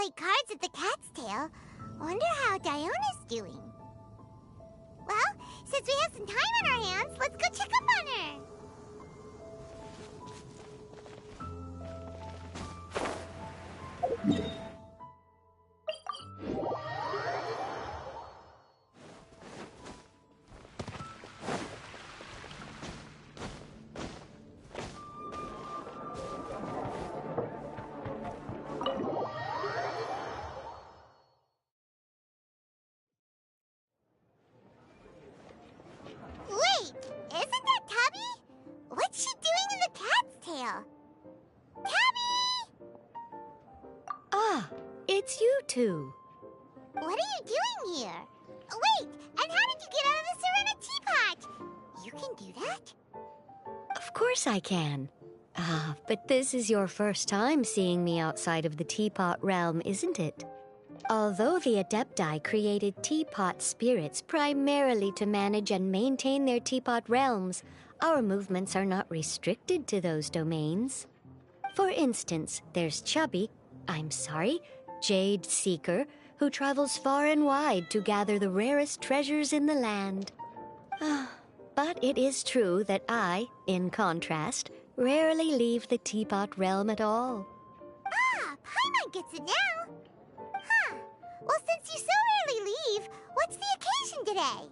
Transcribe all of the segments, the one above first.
play cards at the Cat's Tail. Wonder how Diona's doing. Well, since we have some time on our hands, let's go check up on her. Wait, isn't that Tabby? What's she doing in the Cat's Tail? Tabby! Ah, it's you two. What are you doing here? Wait, and how did you get out of the Serena teapot? You can do that? Of course I can. Ah, but this is your first time seeing me outside of the teapot realm, isn't it? Although the Adepti created teapot spirits primarily to manage and maintain their teapot realms, our movements are not restricted to those domains. For instance, there's Jade Seeker, who travels far and wide to gather the rarest treasures in the land. But it is true that I, in contrast, rarely leave the teapot realm at all. Ah, Paimon gets it now. Huh. Well, since you so rarely leave, what's the occasion today?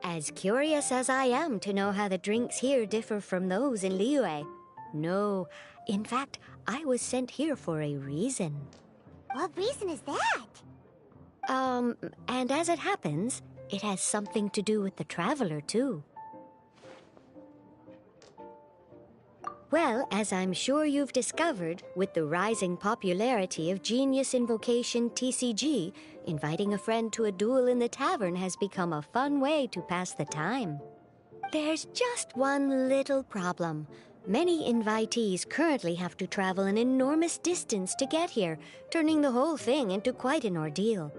As curious as I am to know how the drinks here differ from those in Liyue. No, in fact, I was sent here for a reason. What reason is that? And as it happens, it has something to do with the Traveler, too. Well, as I'm sure you've discovered, with the rising popularity of Genius Invocation TCG, inviting a friend to a duel in the tavern has become a fun way to pass the time. There's just one little problem. Many invitees currently have to travel an enormous distance to get here, turning the whole thing into quite an ordeal.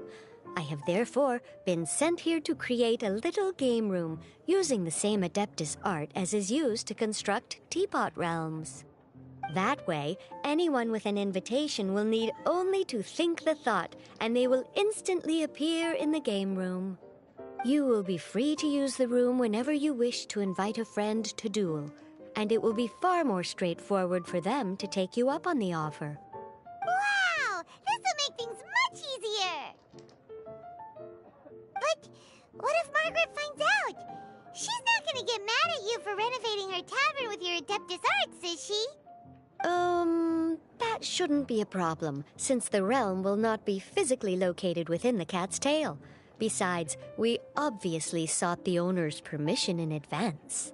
I have therefore been sent here to create a little game room using the same Adeptus art as is used to construct teapot realms. That way, anyone with an invitation will need only to think the thought, and they will instantly appear in the game room. You will be free to use the room whenever you wish to invite a friend to duel, and it will be far more straightforward for them to take you up on the offer. Wow! This will make things much easier! But what if Margaret finds out? She's not gonna get mad at you for renovating her tavern with your Adeptus arts, is she? That shouldn't be a problem, since the realm will not be physically located within the Cat's Tail. Besides, we obviously sought the owner's permission in advance.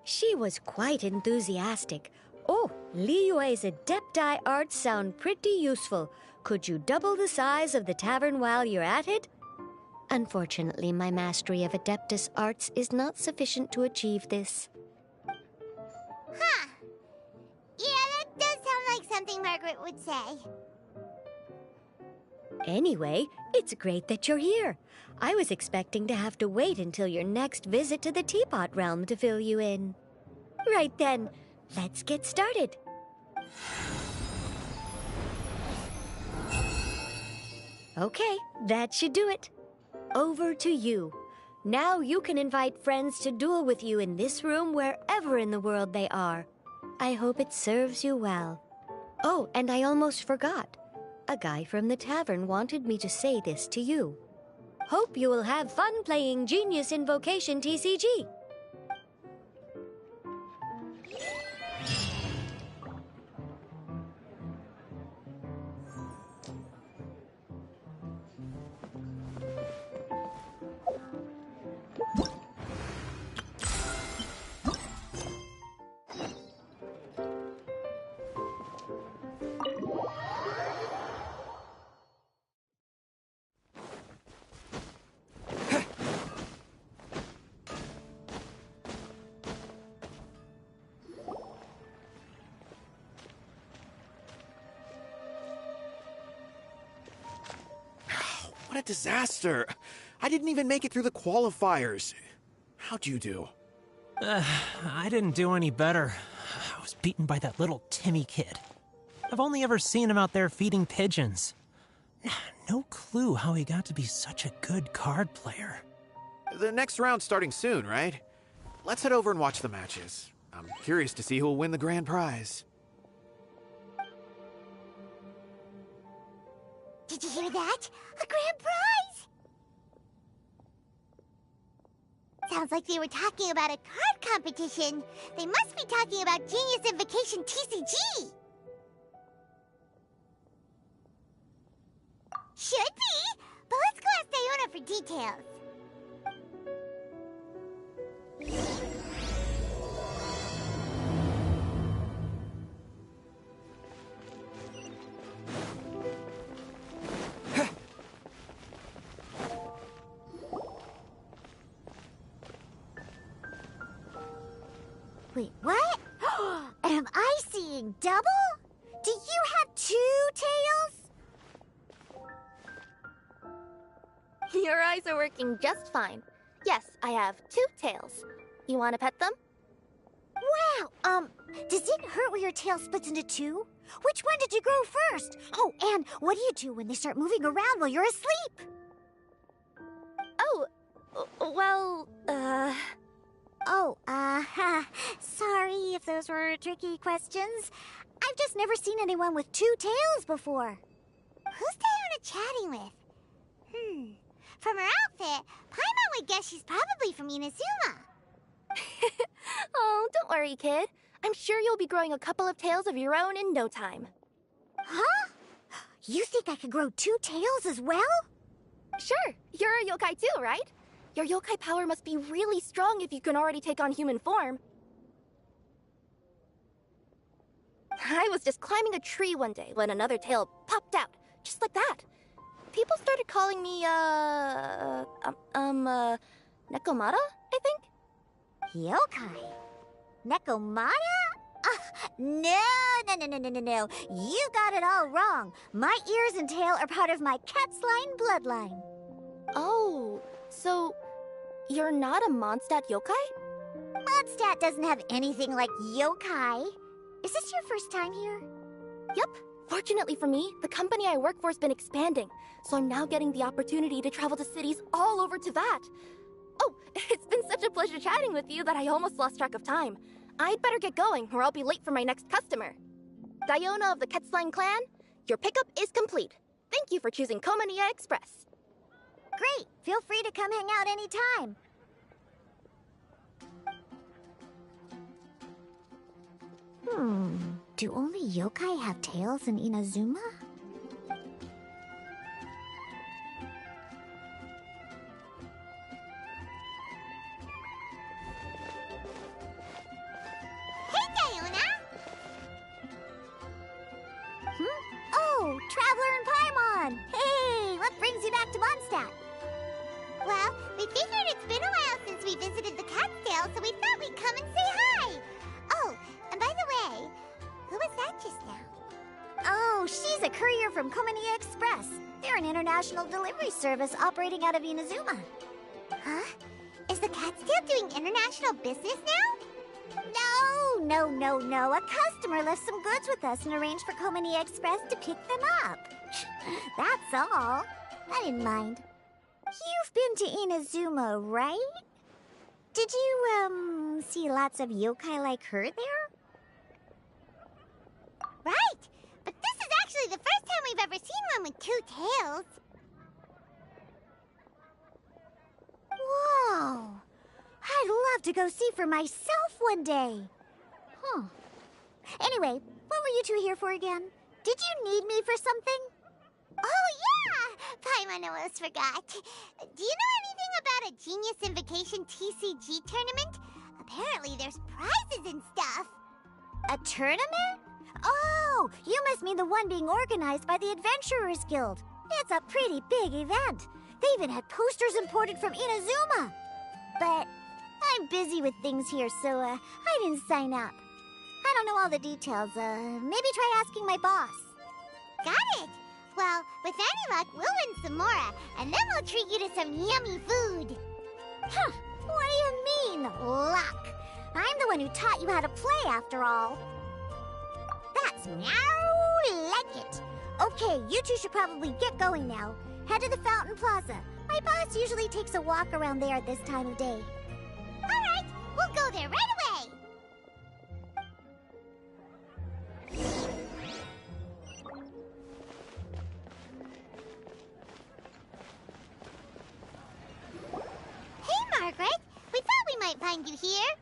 She was quite enthusiastic. Oh, Liyue's Adepti arts sound pretty useful. Could you double the size of the tavern while you're at it? Unfortunately, my mastery of Adeptus arts is not sufficient to achieve this. Huh. Yeah, that does sound like something Margaret would say. Anyway, it's great that you're here. I was expecting to have to wait until your next visit to the Teapot Realm to fill you in. Right then, let's get started. Okay, that should do it. Over to you. Now you can invite friends to duel with you in this room wherever in the world they are. I hope it serves you well. Oh, and I almost forgot. A guy from the tavern wanted me to say this to you. Hope you will have fun playing Genius Invocation TCG. What a disaster! I didn't even make it through the qualifiers. How'd you do? I didn't do any better. I was beaten by that little Timmy kid. I've only ever seen him out there feeding pigeons. No clue how he got to be such a good card player. The next round's starting soon, right? Let's head over and watch the matches. I'm curious to see who'll win the grand prize. Did you hear that? A grand prize! Sounds like they were talking about a card competition. They must be talking about Genius Invocation TCG. Should be, but let's go ask Diona for details. Wait, what? Am I seeing double? Do you have 2 tails? Your eyes are working just fine. Yes, I have 2 tails. You want to pet them? Wow, does it hurt when your tail splits into 2? Which one did you grow first? Oh, and what do you do when they start moving around while you're asleep? Oh, well, sorry if those were tricky questions. I've just never seen anyone with 2 tails before. Who's Diona chatting with? From her outfit, Paimon would guess she's probably from Inazuma. Oh, don't worry, kid. I'm sure you'll be growing a couple of tails of your own in no time. Huh? You think I could grow 2 tails as well? Sure, you're a yokai too, right? Your yokai power must be really strong if you can already take on human form. I was just climbing a tree one day when another tail popped out, just like that. People started calling me, Nekomata, I think? Yokai? Nekomata? No. You got it all wrong. My ears and tail are part of my cat's line bloodline. Oh, so you're not a Mondstadt yokai? Mondstadt doesn't have anything like yokai. Is this your first time here? Yep. Fortunately for me, the company I work for has been expanding, so I'm now getting the opportunity to travel to cities all over Teyvat. Oh, it's been such a pleasure chatting with you that I almost lost track of time. I'd better get going, or I'll be late for my next customer. Diona of the Quetzline clan, your pickup is complete. Thank you for choosing Komania Express. Great. Feel free to come hang out anytime. Do only yokai have tails in Inazuma? Hey, Diona! Oh, Traveler and Paimon! Hey, what brings you back to Mondstadt? Well, we figured it's been a while since we visited the Cat's-tail, so we thought we'd come and say hi. Oh, and by the way, who was that just now? Oh, she's a courier from Komania Express. They're an international delivery service operating out of Inazuma. Huh? Is the Cat's-tail doing international business now? No. A customer left some goods with us and arranged for Komania Express to pick them up. That's all. I didn't mind. You've been to Inazuma, right? Did you, see lots of yokai like her there? Right! But this is actually the first time we've ever seen one with 2 tails. Whoa! I'd love to go see for myself one day. Anyway, what were you two here for again? Did you need me for something? Oh, yeah! Paimon almost forgot. Do you know anything about a Genius Invocation TCG tournament? Apparently there's prizes and stuff. A tournament? Oh, you must mean the one being organized by the Adventurers Guild. It's a pretty big event. They even had posters imported from Inazuma. But I'm busy with things here, so I didn't sign up. I don't know all the details. Maybe try asking my boss. Got it. Well, with any luck, we'll win some more, and then we'll treat you to some yummy food. Huh, what do you mean, luck? I'm the one who taught you how to play, after all. That's meow Okay, you two should probably get going now. Head to the Fountain Plaza. My boss usually takes a walk around there at this time of day. Alright, we'll go there right away! Hey, Margaret! We thought we might find you here.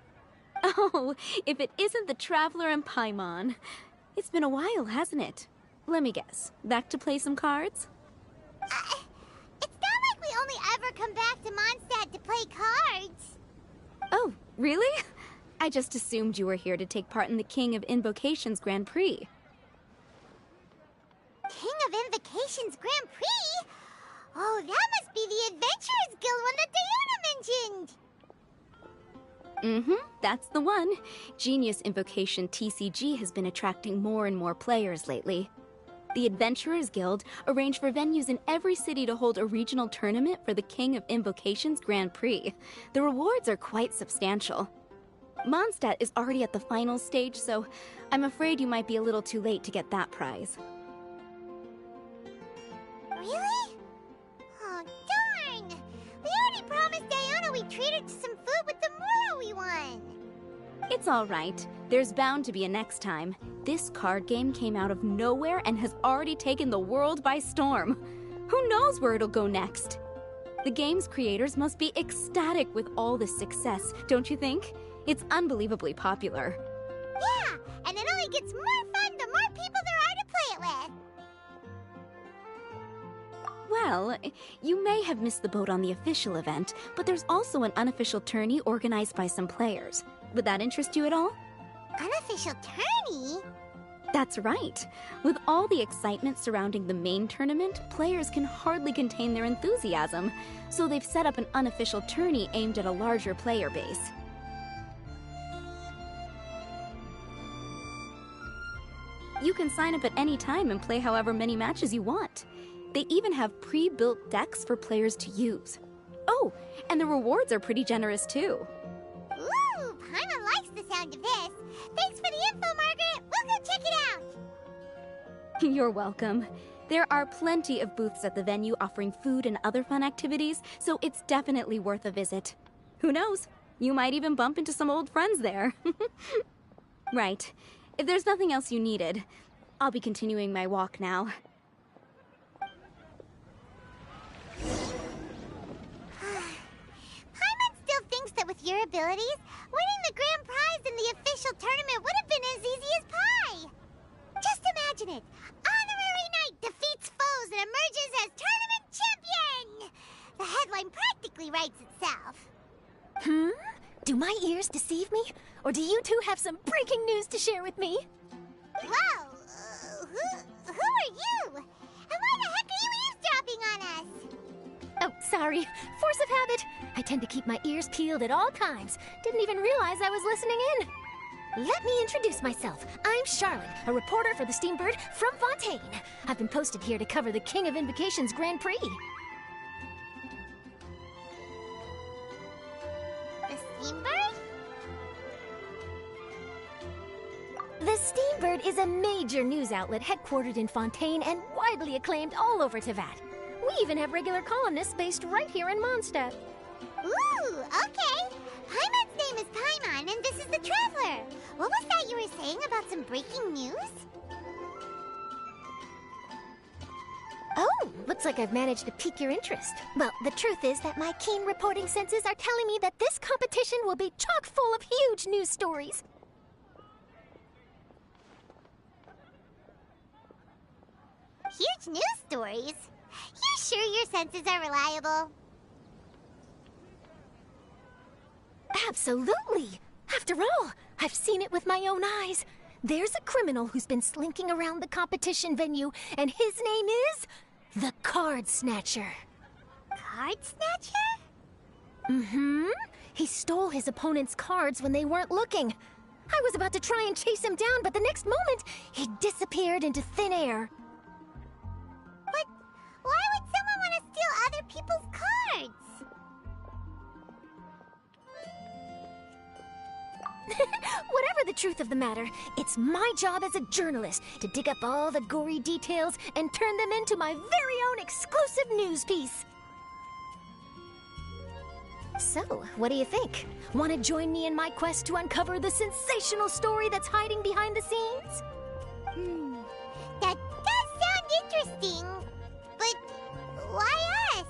Oh, if it isn't the Traveler and Paimon. It's been a while, hasn't it? Let me guess. Back to play some cards? It's not like we only ever come back to Mondstadt to play cards. Oh, really? I just assumed you were here to take part in the King of Invocations Grand Prix. King of Invocations Grand Prix? Oh, that must be the Adventurers Guild one that Diana mentioned. That's the one. Genius Invocation TCG has been attracting more and more players lately. The Adventurers Guild arranged for venues in every city to hold a regional tournament for the King of Invocations Grand Prix. The rewards are quite substantial. Mondstadt is already at the final stage, so I'm afraid you might be a little too late to get that prize. Really? Oh, darn! We already promised Diana we'd treat her to some food with the Moro we won. It's all right. There's bound to be a next time. This card game came out of nowhere and has already taken the world by storm. Who knows where it'll go next? The game's creators must be ecstatic with all this success, don't you think? It's unbelievably popular. Yeah, and it only gets more fun the more people there are to play it with. Well, you may have missed the boat on the official event, but there's also an unofficial tourney organized by some players. Would that interest you at all? Unofficial tourney? That's right. With all the excitement surrounding the main tournament, players can hardly contain their enthusiasm, so they've set up an unofficial tourney aimed at a larger player base. You can sign up at any time and play however many matches you want. They even have pre-built decks for players to use. Oh, and the rewards are pretty generous too. Ooh, Paimon likes the sound of this. Thanks for the info, Margaret. We'll go check it out. You're welcome. There are plenty of booths at the venue offering food and other fun activities, so it's definitely worth a visit. Who knows? You might even bump into some old friends there. Right. If there's nothing else you needed, I'll be continuing my walk now. Paimon still thinks that with your abilities, winning the grand prize in the official tournament would have been as easy as pie. Just imagine it. Honorary Knight defeats foes and emerges as tournament champion. The headline practically writes itself. Do my ears deceive me? Or do you two have some breaking news to share with me? Whoa! Who are you? And why the heck are you eavesdropping on us? Oh, sorry. Force of habit. I tend to keep my ears peeled at all times. Didn't even realize I was listening in. Let me introduce myself. I'm Charlotte, a reporter for the Steambird from Fontaine. I've been posted here to cover the King of Invocations Grand Prix. The Steambird? The Steambird is a major news outlet headquartered in Fontaine and widely acclaimed all over Teyvat. We even have regular columnists based right here in Mondstadt. Ooh, okay. Paimon's name is Paimon, and this is the Traveler. What was that you were saying about some breaking news? Oh, looks like I've managed to pique your interest. Well, the truth is that my keen reporting senses are telling me that this competition will be chock full of huge news stories. Huge news stories? You sure your senses are reliable? Absolutely! After all, I've seen it with my own eyes. There's a criminal who's been slinking around the competition venue, and his name is the Card Snatcher. Card Snatcher? Mm-hmm. He stole his opponent's cards when they weren't looking. I was about to try and chase him down, but the next moment, he disappeared into thin air. But why would someone want to steal other people's cards? Whatever the truth of the matter. It's my job as a journalist to dig up all the gory details and turn them into my very own exclusive news piece. So, what do you think? Want to join me in my quest to uncover the sensational story that's hiding behind the scenes? That does sound interesting. But why us?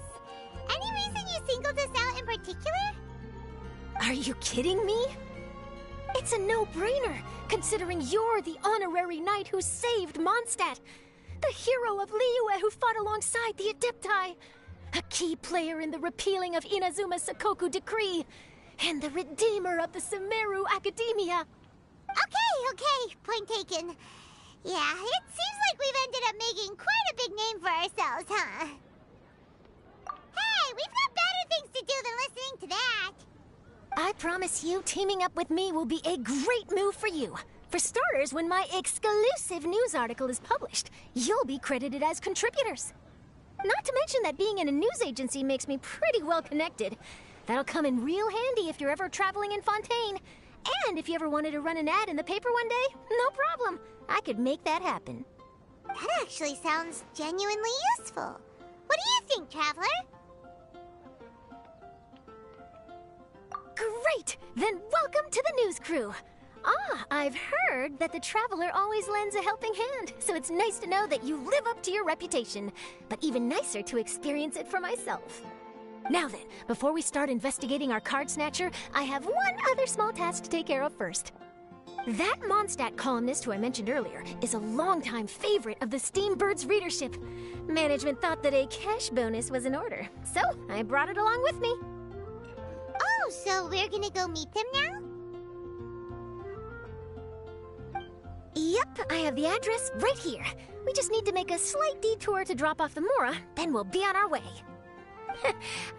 Any reason you singled us out in particular? Are you kidding me? It's a no-brainer, considering you're the honorary knight who saved Mondstadt, the hero of Liyue who fought alongside the Adepti, a key player in the repealing of Inazuma's Sakoku decree, and the redeemer of the Sumeru Academia. Okay, point taken. Yeah, it seems like we've ended up making quite a big name for ourselves, huh? Hey, we've got better things to do than listening to that. I promise you, teaming up with me will be a great move for you. For starters, when my exclusive news article is published, you'll be credited as contributors. Not to mention that being in a news agency makes me pretty well connected. That'll come in real handy if you're ever traveling in Fontaine. And if you ever wanted to run an ad in the paper one day, no problem. I could make that happen. That actually sounds genuinely useful. What do you think, Traveler? Great! Then welcome to the news crew. I've heard that the Traveler always lends a helping hand, so it's nice to know that you live up to your reputation, but even nicer to experience it for myself. Now then, before we start investigating our card snatcher, I have one other small task to take care of first. That Mondstadt columnist who I mentioned earlier is a longtime favorite of the Steambird's readership. Management thought that a cash bonus was in order, so I brought it along with me. Oh, so we're gonna go meet them now? Yep, I have the address right here. We just need to make a slight detour to drop off the Mora, then we'll be on our way.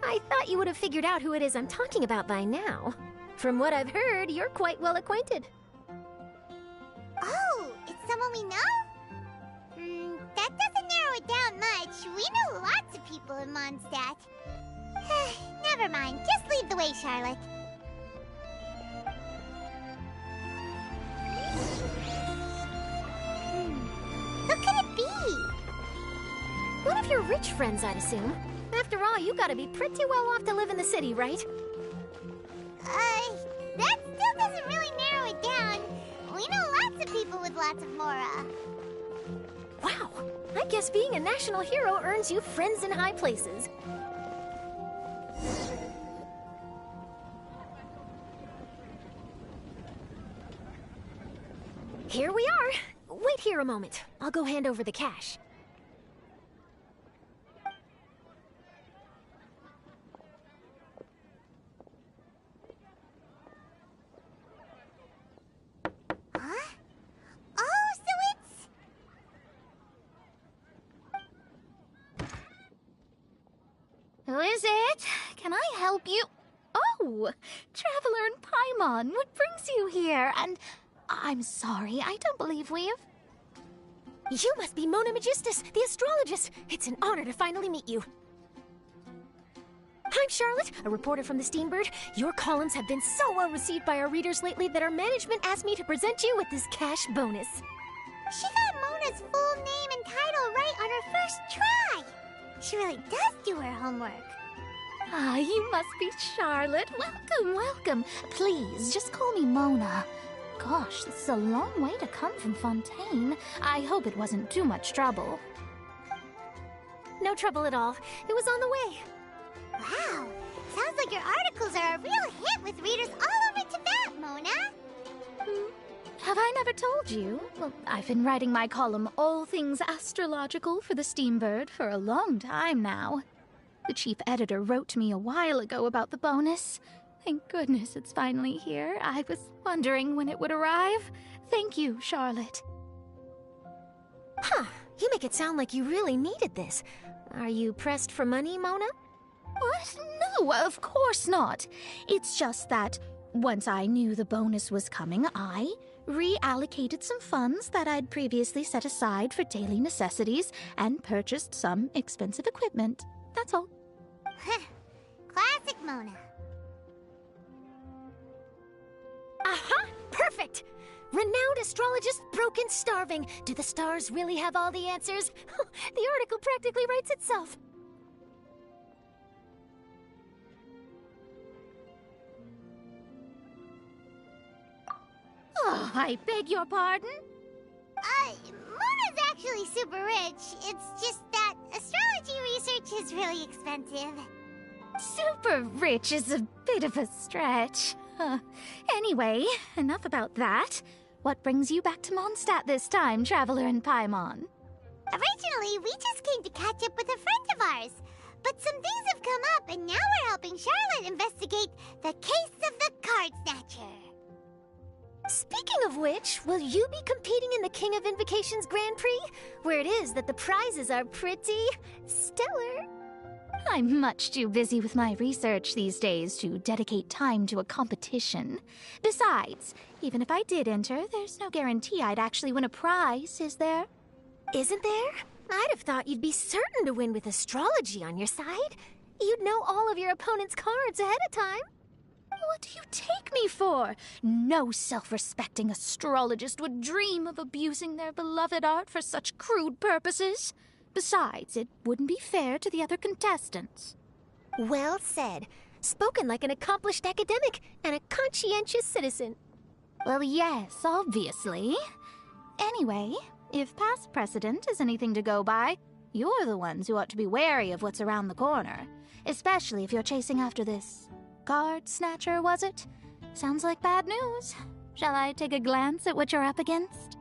I thought you would have figured out who it is I'm talking about by now. From what I've heard, you're quite well acquainted. Oh, it's someone we know? That doesn't narrow it down much. We know lots of people in Mondstadt. Never mind, just lead the way, Charlotte. Who could it be? One of your rich friends, I'd assume. After all, you gotta be pretty well off to live in the city, right? That still doesn't really narrow it down. We know lots of people with lots of Mora. Wow, I guess being a national hero earns you friends in high places. Here we are. Wait here a moment. I'll go hand over the cash. Huh? Oh, so it's... Who is it? Can I help you? Oh, Traveler and Paimon, what brings you here? And I'm sorry, I don't believe we've... You must be Mona Magistus, the astrologist. It's an honor to finally meet you. I'm Charlotte, a reporter from the Steambird. Your columns have been so well received by our readers lately that our management asked me to present you with this cash bonus. She got Mona's full name and title right on her first try. She really does do her homework. Ah, you must be Charlotte. Welcome, welcome. Please, just call me Mona. Gosh, this is a long way to come from Fontaine. I hope it wasn't too much trouble. No trouble at all. It was on the way. Wow, sounds like your articles are a real hit with readers all over Tibet, Mona. Have I never told you? Well, I've been writing my column, All Things Astrological, for the Steambird for a long time now. The chief editor wrote to me a while ago about the bonus. Thank goodness it's finally here. I was wondering when it would arrive. Thank you, Charlotte. Huh, you make it sound like you really needed this. Are you pressed for money, Mona? What? No, of course not. It's just that once I knew the bonus was coming, I reallocated some funds that I'd previously set aside for daily necessities and purchased some expensive equipment. That's all. Classic Mona. Aha! Perfect! Renowned astrologist Broken Starving. Do the stars really have all the answers? The article practically writes itself. Oh, I beg your pardon? Mona's actually super rich. It's just that astrology research is really expensive. Super rich is a bit of a stretch. Anyway, enough about that. What brings you back to Mondstadt this time, Traveler in Paimon? Originally, we just came to catch up with a friend of ours. But some things have come up, and now we're helping Charlotte investigate the case of the Card Snatcher. Speaking of which, will you be competing in the King of Invocations Grand Prix? Where it is that the prizes are pretty stellar. I'm much too busy with my research these days to dedicate time to a competition. Besides, even if I did enter, there's no guarantee I'd actually win a prize, is there? Isn't there? I'd have thought you'd be certain to win with astrology on your side. You'd know all of your opponent's cards ahead of time. What do you take me for? No self-respecting astrologist would dream of abusing their beloved art for such crude purposes. Besides, it wouldn't be fair to the other contestants. Well said. Spoken like an accomplished academic and a conscientious citizen. Well, yes, obviously. Anyway, if past precedent is anything to go by, you're the ones who ought to be wary of what's around the corner. Especially if you're chasing after this Card Snatcher, was it? Sounds like bad news. Shall I take a glance at what you're up against?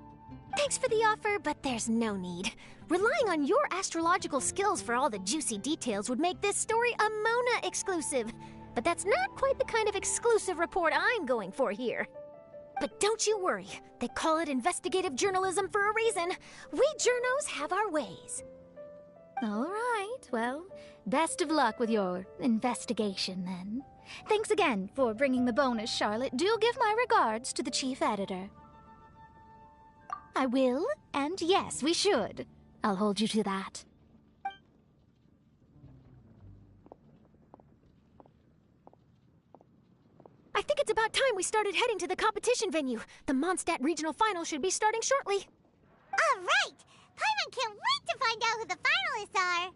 Thanks for the offer, but there's no need. Relying on your astrological skills for all the juicy details would make this story a Mona exclusive. But that's not quite the kind of exclusive report I'm going for here. But don't you worry. They call it investigative journalism for a reason. We journos have our ways. All right, well, best of luck with your investigation, then. Thanks again for bringing the bonus, Charlotte. Do give my regards to the chief editor. I will, and yes, we should. I'll hold you to that. I think it's about time we started heading to the competition venue. The Mondstadt Regional Final should be starting shortly. All right! Paimon can't wait to find out who the finalists are!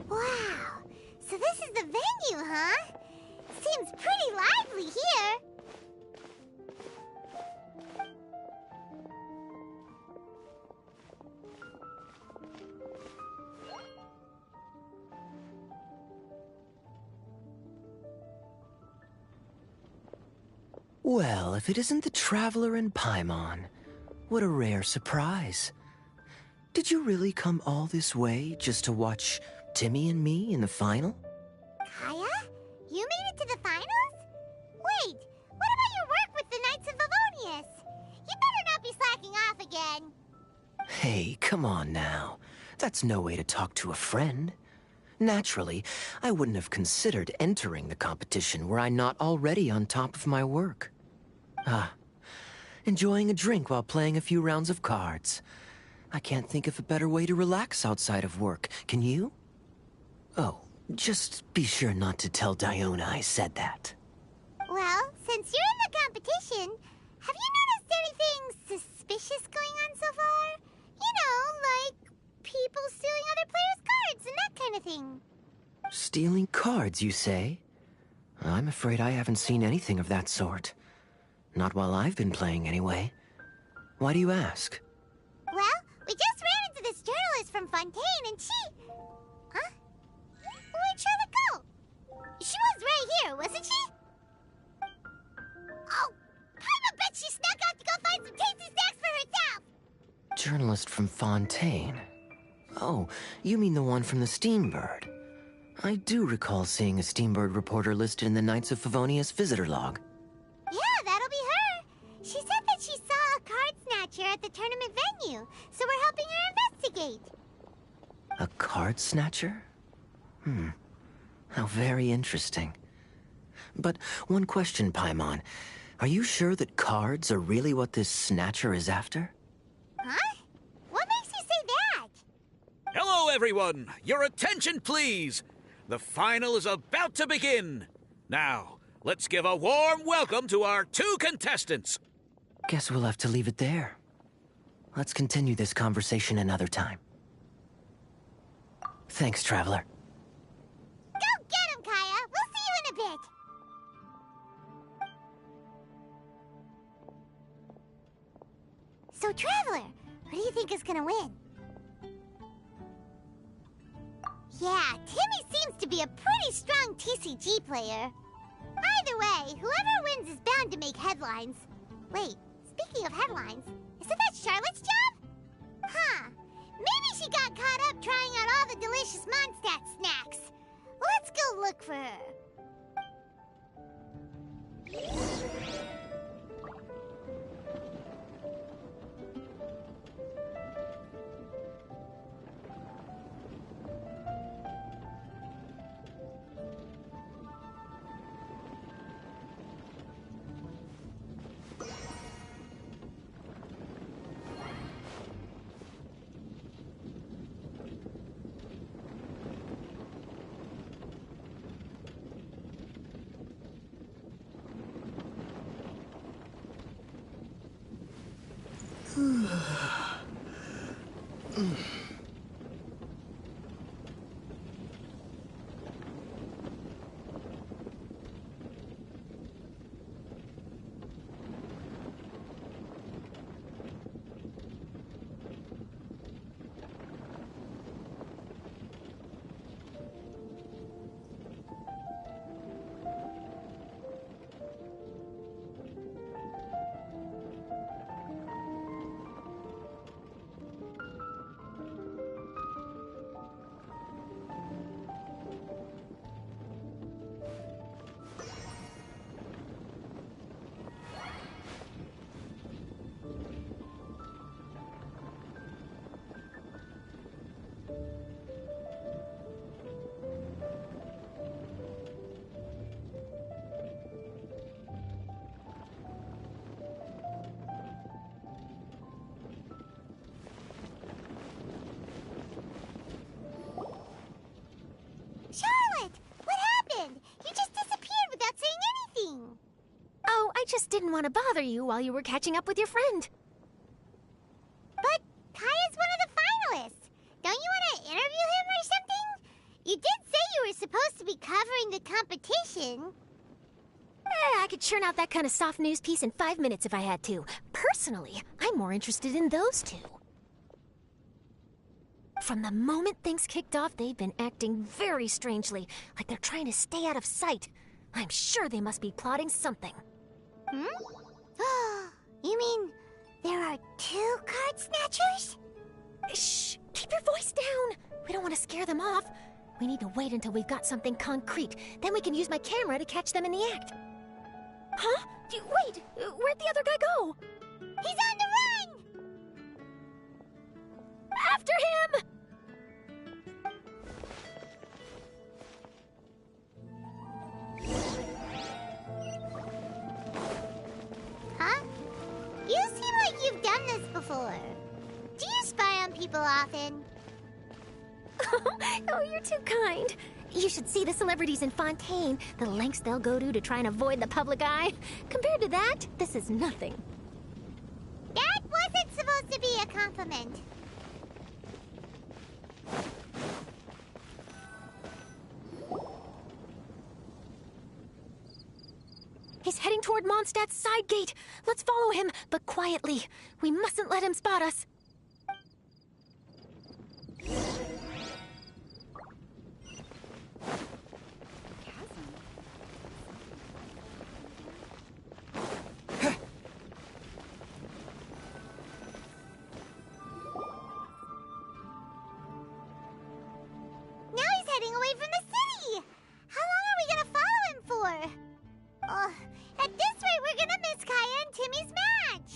Wow! So this is the venue, huh? Seems pretty lively here. Well, if it isn't the Traveler in Paimon, what a rare surprise. Did you really come all this way just to watch Timmy and me in the final? Kaya? You made it to the finals? Wait, what about your work with the Knights of Favonius? You better not be slacking off again. Hey, come on now. That's no way to talk to a friend. Naturally, I wouldn't have considered entering the competition were I not already on top of my work. Enjoying a drink while playing a few rounds of cards. I can't think of a better way to relax outside of work, can you? Oh, just be sure not to tell Diona I said that. Well, since you're in the competition, have you noticed anything suspicious going on so far? You know, like people stealing other players' cards and that kind of thing. Stealing cards, you say? I'm afraid I haven't seen anything of that sort. Not while I've been playing, anyway. Why do you ask? Well, we just ran into this journalist from Fontaine and she... Huh? Where'd Charlotte go? She was right here, wasn't she? Oh, I bet she snuck out to go find some tasty snacks for herself! Journalist from Fontaine. Oh, you mean the one from the Steambird. I do recall seeing a Steambird reporter listed in the Knights of Favonius visitor log. Yeah, that'll be her. She said that she saw a card snatcher at the tournament venue, so we're helping her investigate. A card snatcher? How very interesting. But one question, Paimon. Are you sure that cards are really what this snatcher is after? Huh? What makes you say that? Hello, everyone! Your attention, please! The final is about to begin. Now, let's give a warm welcome to our 2 contestants. Guess we'll have to leave it there. Let's continue this conversation another time. Thanks, Traveler. Go get him, Kaya! We'll see you in a bit! So, Traveler, who do you think is gonna win? Yeah, Timmy seems to be a pretty strong TCG player. Either way, whoever wins is bound to make headlines. Wait, speaking of headlines, isn't that Charlotte's job? Huh. Maybe she got caught up trying out all the delicious Mondstadt snacks. Let's go look for her. Charlotte! What happened? You just disappeared without saying anything. Oh, I just didn't want to bother you while you were catching up with your friend. But Kaya's one of the finalists. Don't you want to interview him or something? You did say you were supposed to be covering the competition. I could churn out that kind of soft news piece in 5 minutes if I had to. Personally, I'm more interested in those 2. From the moment things kicked off, they've been acting very strangely, like they're trying to stay out of sight. I'm sure they must be plotting something. You mean there are 2 card snatchers? Shh! Keep your voice down! We don't want to scare them off. We need to wait until we've got something concrete. Then we can use my camera to catch them in the act. Huh? Wait! Where'd the other guy go? He's on the run! After him! Huh? You seem like you've done this before. Do you spy on people often? Oh, you're too kind. You should see the celebrities in Fontaine, the lengths they'll go to try and avoid the public eye. Compared to that, this is nothing. That wasn't supposed to be a compliment. He's heading toward Mondstadt's side gate. Let's follow him, but quietly. We mustn't let him spot us. Now he's heading away from the city! How long are we gonna follow him for? At this rate, we're gonna miss Kaya and Timmy's match!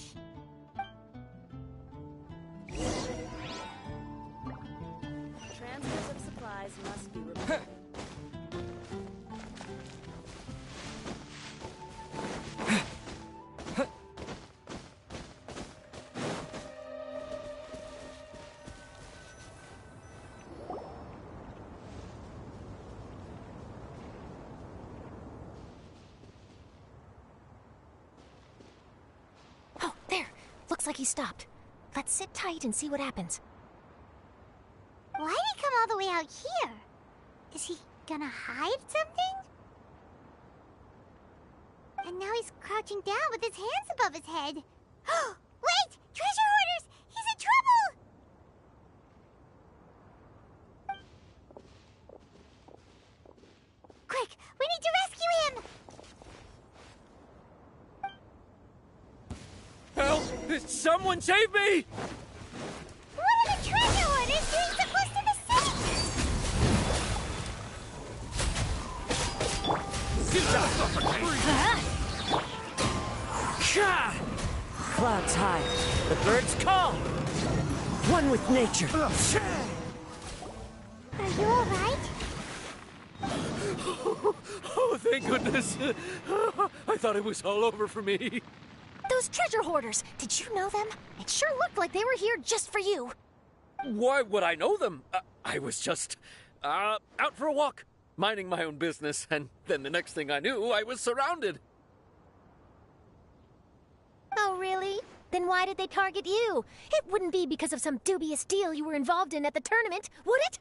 like he stopped. Let's sit tight and see what happens. Why'd he come all the way out here? Is he gonna hide something? And now he's crouching down with his hands above his head. Wait! Treasure hoarders! He's in trouble! Quick! We need to rescue him! Help! Someone save me! What are the treasure hoarders doing so close to the Clouds high, the birds call. One with nature. Are you alright? Oh, thank goodness. I thought it was all over for me. Those treasure hoarders, did you know them? It sure looked like they were here just for you. Why would I know them? I was just out for a walk, minding my own business, and then the next thing I knew, I was surrounded. Oh, really? Then why did they target you? It wouldn't be because of some dubious deal you were involved in at the tournament, would it?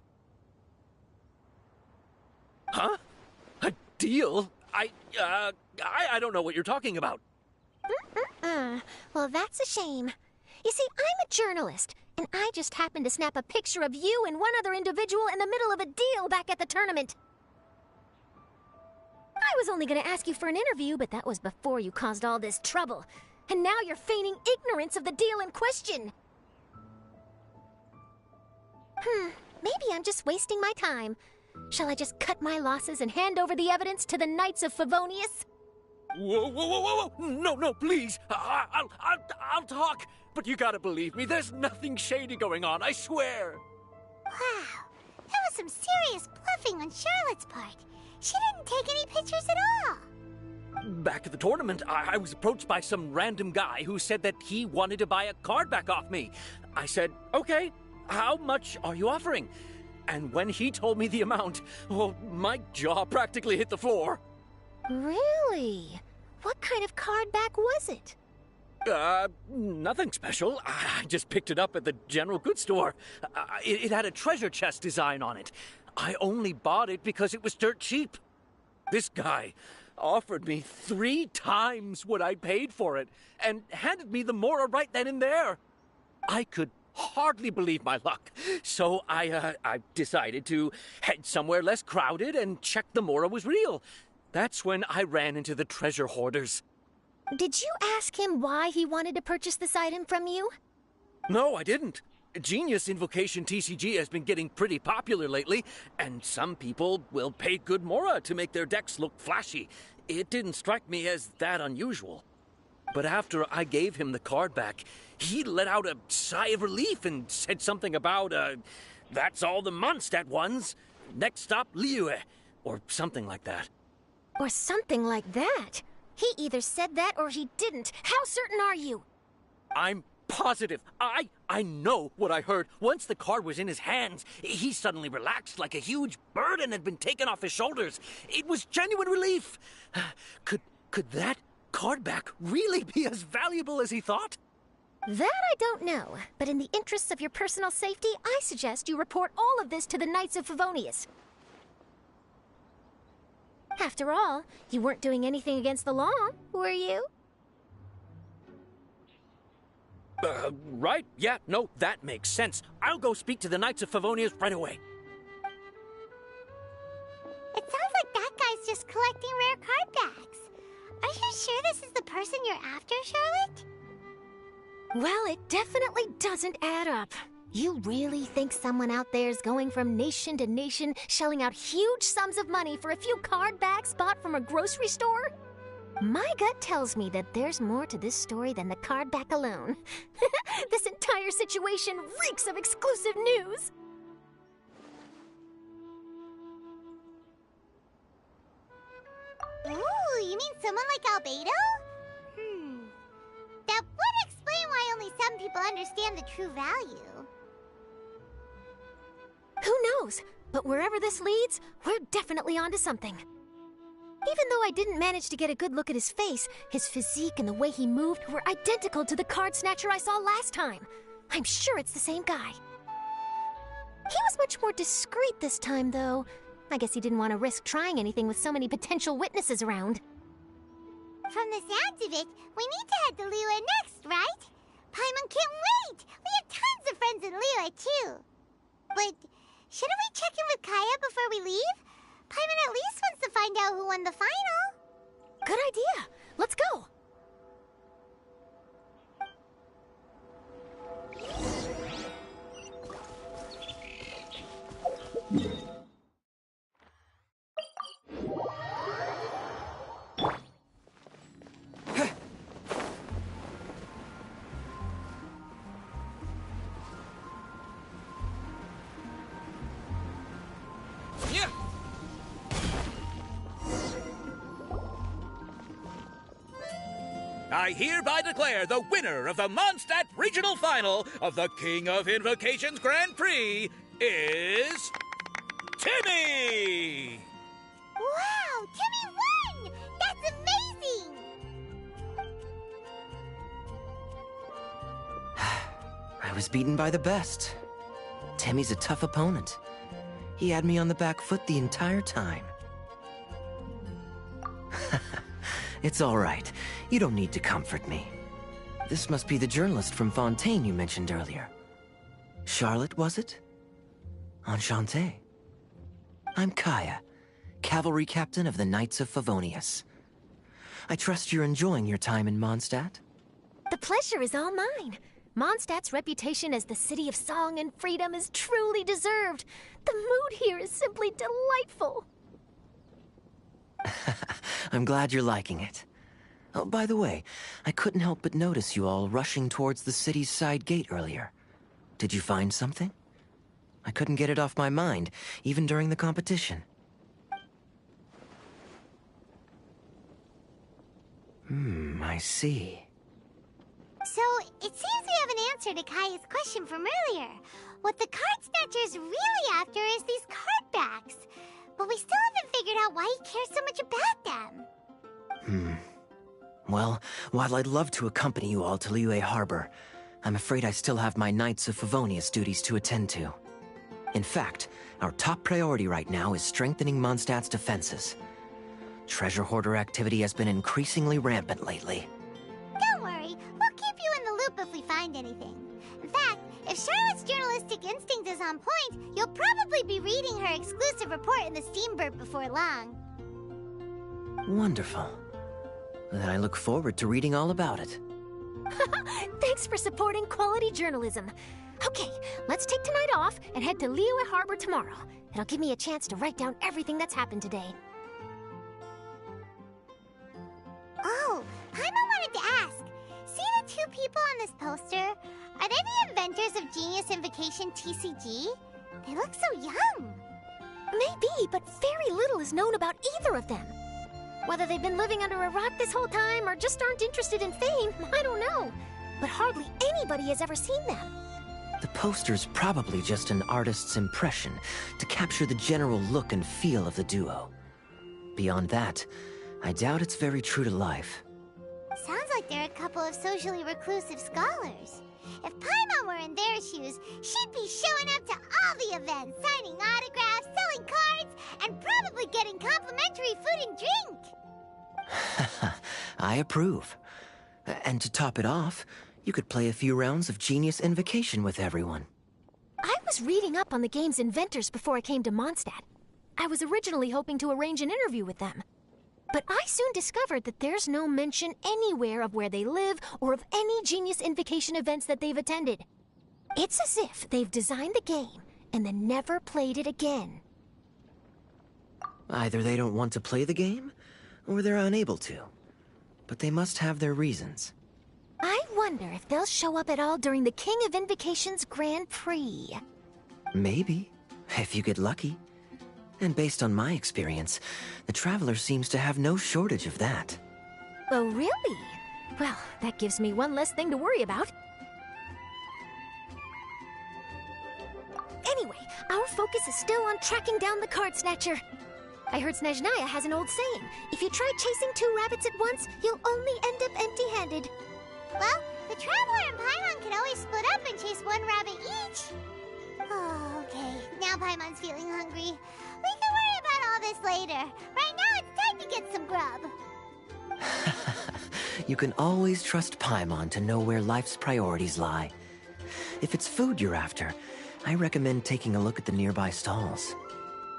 Huh? A deal? I don't know what you're talking about. Well, that's a shame. You see, I'm a journalist, and I just happened to snap a picture of you and one other individual in the middle of a deal back at the tournament. I was only going to ask you for an interview, but that was before you caused all this trouble. And now you're feigning ignorance of the deal in question. Maybe I'm just wasting my time. Shall I just cut my losses and hand over the evidence to the Knights of Favonius? Whoa! No, please. I'll talk. But you gotta believe me, there's nothing shady going on, I swear. Wow, that was some serious bluffing on Charlotte's part. She didn't take any pictures at all. Back at the tournament, I was approached by some random guy who said that he wanted to buy a card back off me. I said, okay, how much are you offering? And when he told me the amount, well, my jaw practically hit the floor. Really? What kind of card back was it? Nothing special. I just picked it up at the general goods store. It had a treasure chest design on it. I only bought it because it was dirt cheap. This guy offered me 3 times what I paid for it and handed me the Mora right then and there. I could hardly believe my luck, so I decided to head somewhere less crowded and check the Mora was real. That's when I ran into the treasure hoarders. Did you ask him why he wanted to purchase this item from you? No, I didn't. Genius Invocation TCG has been getting pretty popular lately, and some people will pay good Mora to make their decks look flashy. It didn't strike me as that unusual. But after I gave him the card back, he let out a sigh of relief and said something about, that's all the Mondstadt ones. Next stop, Liyue, or something like that. Or something like that? He either said that or he didn't. How certain are you? I'm positive. I know what I heard. Once the card was in his hands, he suddenly relaxed like a huge burden had been taken off his shoulders. It was genuine relief. Could that card back really be as valuable as he thought? That I don't know, but in the interests of your personal safety, I suggest you report all of this to the Knights of Favonius. After all, you weren't doing anything against the law, were you? Right. Yeah, no, that makes sense. I'll go speak to the Knights of Favonius right away. It sounds like that guy's just collecting rare card backs. Are you sure this is the person you're after, Charlotte? Well, it definitely doesn't add up. You really think someone out there's going from nation to nation, shelling out huge sums of money for a few card backs bought from a grocery store? My gut tells me that there's more to this story than the card back alone. This entire situation reeks of exclusive news! Ooh, you mean someone like Albedo? That would explain why only some people understand the true value. Who knows? But wherever this leads, we're definitely onto something. Even though I didn't manage to get a good look at his face, his physique and the way he moved were identical to the card snatcher I saw last time. I'm sure it's the same guy. He was much more discreet this time, though. I guess he didn't want to risk trying anything with so many potential witnesses around. From the sounds of it, we need to head to Liyue next, right? Paimon can't wait! We have tons of friends in Liyue, too. But shouldn't we check in with Kaya before we leave? Paimon at least wants to find out who won the final. Good idea. Let's go. I hereby declare the winner of the Mondstadt Regional Final of the King of Invocations Grand Prix is... Timmy! Wow! Timmy won! That's amazing! I was beaten by the best. Timmy's a tough opponent. He had me on the back foot the entire time. It's all right. You don't need to comfort me. This must be the journalist from Fontaine you mentioned earlier. Charlotte, was it? Enchanté. I'm Kaya, cavalry captain of the Knights of Favonius. I trust you're enjoying your time in Mondstadt? The pleasure is all mine. Mondstadt's reputation as the city of song and freedom is truly deserved. The mood here is simply delightful. I'm glad you're liking it. Oh, by the way, I couldn't help but notice you all rushing towards the city's side gate earlier. Did you find something? I couldn't get it off my mind, even during the competition. I see. So, it seems we have an answer to Kaya's question from earlier. What the card snatcher's really after is these card backs. But we still haven't figured out why he cares so much about them. Well, while I'd love to accompany you all to Liyue Harbor, I'm afraid I still have my Knights of Favonius duties to attend to. In fact, our top priority right now is strengthening Mondstadt's defenses. Treasure hoarder activity has been increasingly rampant lately. Don't worry, we'll keep you in the loop if we find anything. In fact, if Charlotte's journalistic instinct is on point, you'll probably be reading her exclusive report in the Steambird before long. Wonderful. Then I look forward to reading all about it. Thanks for supporting quality journalism. Okay, let's take tonight off and head to Liyue Harbor tomorrow. It'll give me a chance to write down everything that's happened today. Oh, Paimon wanted to ask. See the two people on this poster? Are they the inventors of Genius Invocation TCG? They look so young. Maybe, but very little is known about either of them. Whether they've been living under a rock this whole time or just aren't interested in fame, I don't know. But hardly anybody has ever seen them. The poster's probably just an artist's impression to capture the general look and feel of the duo. Beyond that, I doubt it's very true to life. Sounds like they're a couple of socially reclusive scholars. If Paimon were in their shoes, she'd be showing up to all the events, signing autographs, selling cards, and probably getting complimentary food and drink. I approve. And to top it off, you could play a few rounds of Genius Invocation with everyone. I was reading up on the game's inventors before I came to Mondstadt. I was originally hoping to arrange an interview with them. But I soon discovered that there's no mention anywhere of where they live or of any Genius Invocation events that they've attended. It's as if they've designed the game and then never played it again. Either they don't want to play the game, or they're unable to. But they must have their reasons. I wonder if they'll show up at all during the King of Invocation's Grand Prix. Maybe, if you get lucky. And based on my experience, the Traveler seems to have no shortage of that. Oh, really? Well, that gives me one less thing to worry about. Anyway, our focus is still on tracking down the card snatcher. I heard Snezhnaya has an old saying. If you try chasing 2 rabbits at once, you'll only end up empty-handed. Well, the Traveler and Paimon can always split up and chase 1 rabbit each. Oh, okay. Now Paimon's feeling hungry. We can worry about all this later. Right now, it's time to get some grub. You can always trust Paimon to know where life's priorities lie. If it's food you're after, I recommend taking a look at the nearby stalls.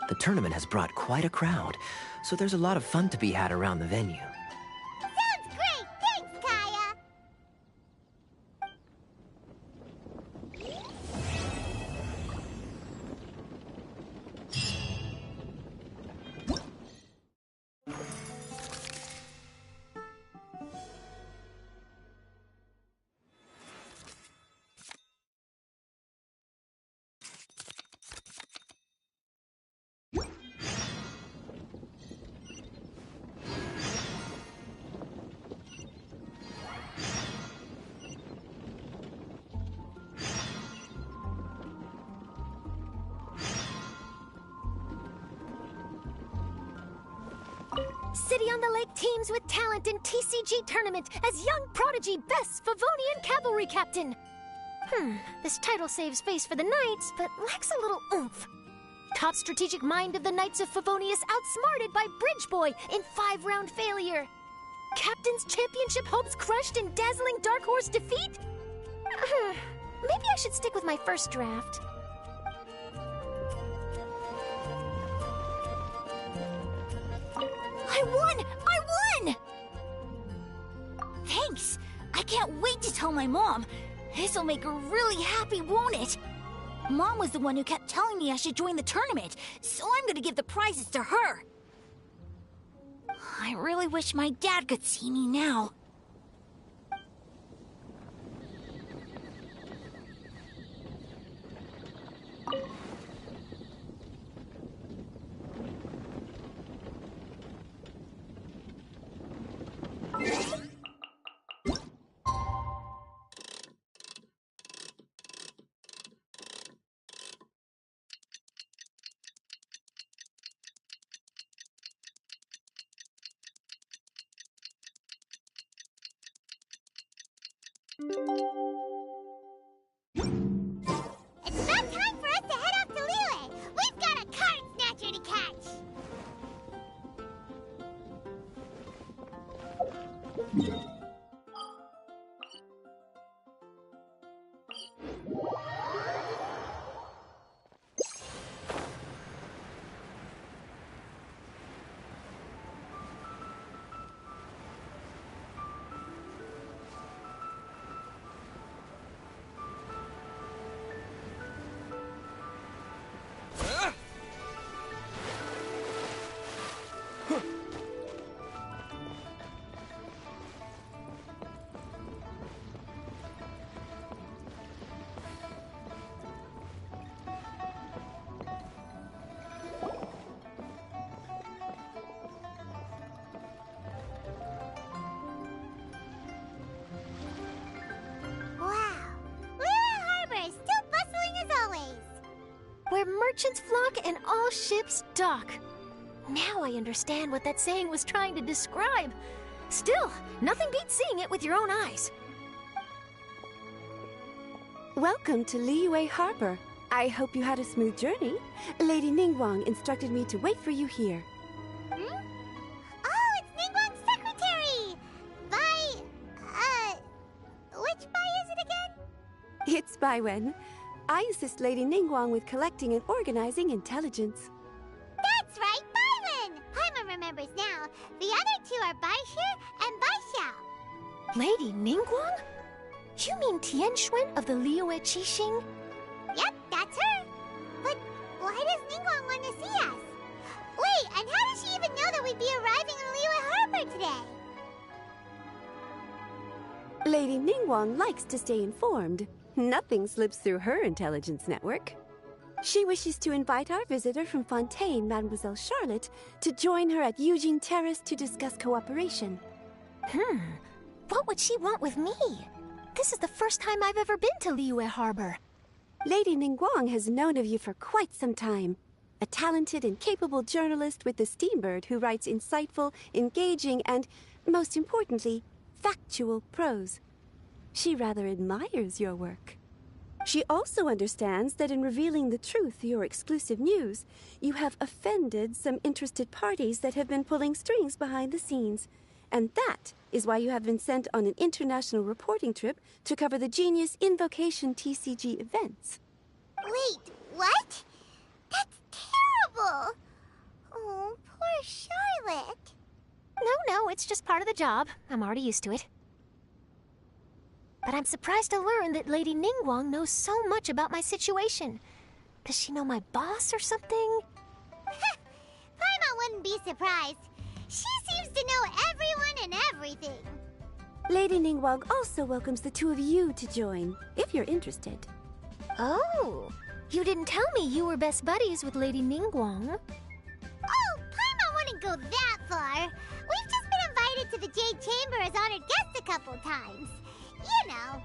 The tournament has brought quite a crowd, so there's a lot of fun to be had around the venue. Sounds great! Thanks, Kaya! City on the Lake teams with talent in TCG tournament as young prodigy best Favonian cavalry captain. This title saves face for the Knights, but lacks a little oomph. Top strategic mind of the Knights of Favonius outsmarted by Bridge Boy in 5-round failure. Captain's championship hopes crushed in dazzling Dark Horse defeat? Maybe I should stick with my first draft. I won! I won! Thanks! I can't wait to tell my mom. This'll make her really happy, won't it? Mom was the one who kept telling me I should join the tournament, so I'm gonna give the prizes to her. I really wish my dad could see me now. It's about time for us to head off to Liyue. We've got a card snatcher to catch. Where merchants flock and all ships dock. Now I understand what that saying was trying to describe. Still, nothing beats seeing it with your own eyes. Welcome to Liyue Harbor. I hope you had a smooth journey. Lady Ningguang instructed me to wait for you here. Oh, it's Ningguang's secretary! Which Bai is it again? It's Baiwen. I assist Lady Ningguang with collecting and organizing intelligence. That's right, Baiwen! Paimon remembers now. The other 2 are Baishir and Baishao. Lady Ningguang? You mean Tianxuan of the Liyue Qixing? Yep, that's her. But why does Ningguang want to see us? Wait, and how does she even know that we'd be arriving in Liyue Harbor today? Lady Ningguang likes to stay informed. Nothing slips through her intelligence network. She wishes to invite our visitor from Fontaine, Mademoiselle Charlotte, to join her at Eugene Terrace to discuss cooperation. What would she want with me? This is the first time I've ever been to Liyue Harbor. Lady Ningguang has known of you for quite some time. a talented and capable journalist with the Steambird who writes insightful, engaging, and, most importantly, factual prose. She rather admires your work. She also understands that in revealing the truth, your exclusive news, you have offended some interested parties that have been pulling strings behind the scenes. And that is why you have been sent on an international reporting trip to cover the Genius Invocation TCG events. Wait, what? That's terrible! Oh, poor Charlotte. No, it's just part of the job. I'm already used to it. But I'm surprised to learn that Lady Ningguang knows so much about my situation. Does she know my boss or something? Paimon wouldn't be surprised. She seems to know everyone and everything. Lady Ningguang also welcomes the two of you to join, if you're interested. Oh, you didn't tell me you were best buddies with Lady Ningguang. Oh, Paimon wouldn't go that far. We've just been invited to the Jade Chamber as honored guests a couple times. You know.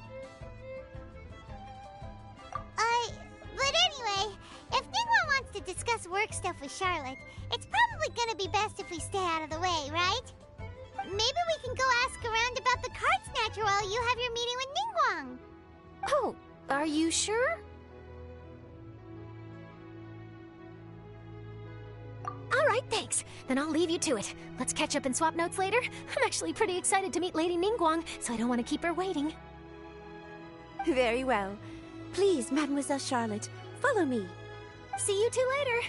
But anyway, if Ningguang wants to discuss work stuff with Charlotte, it's probably gonna be best if we stay out of the way, right? Maybe we can go ask around about the card snatcher while you have your meeting with Ningguang. Oh, are you sure? All right, thanks. Then I'll leave you to it. Let's catch up and swap notes later. I'm actually pretty excited to meet Lady Ningguang, so I don't want to keep her waiting. Very well. Please, Mademoiselle Charlotte, follow me. See you two later.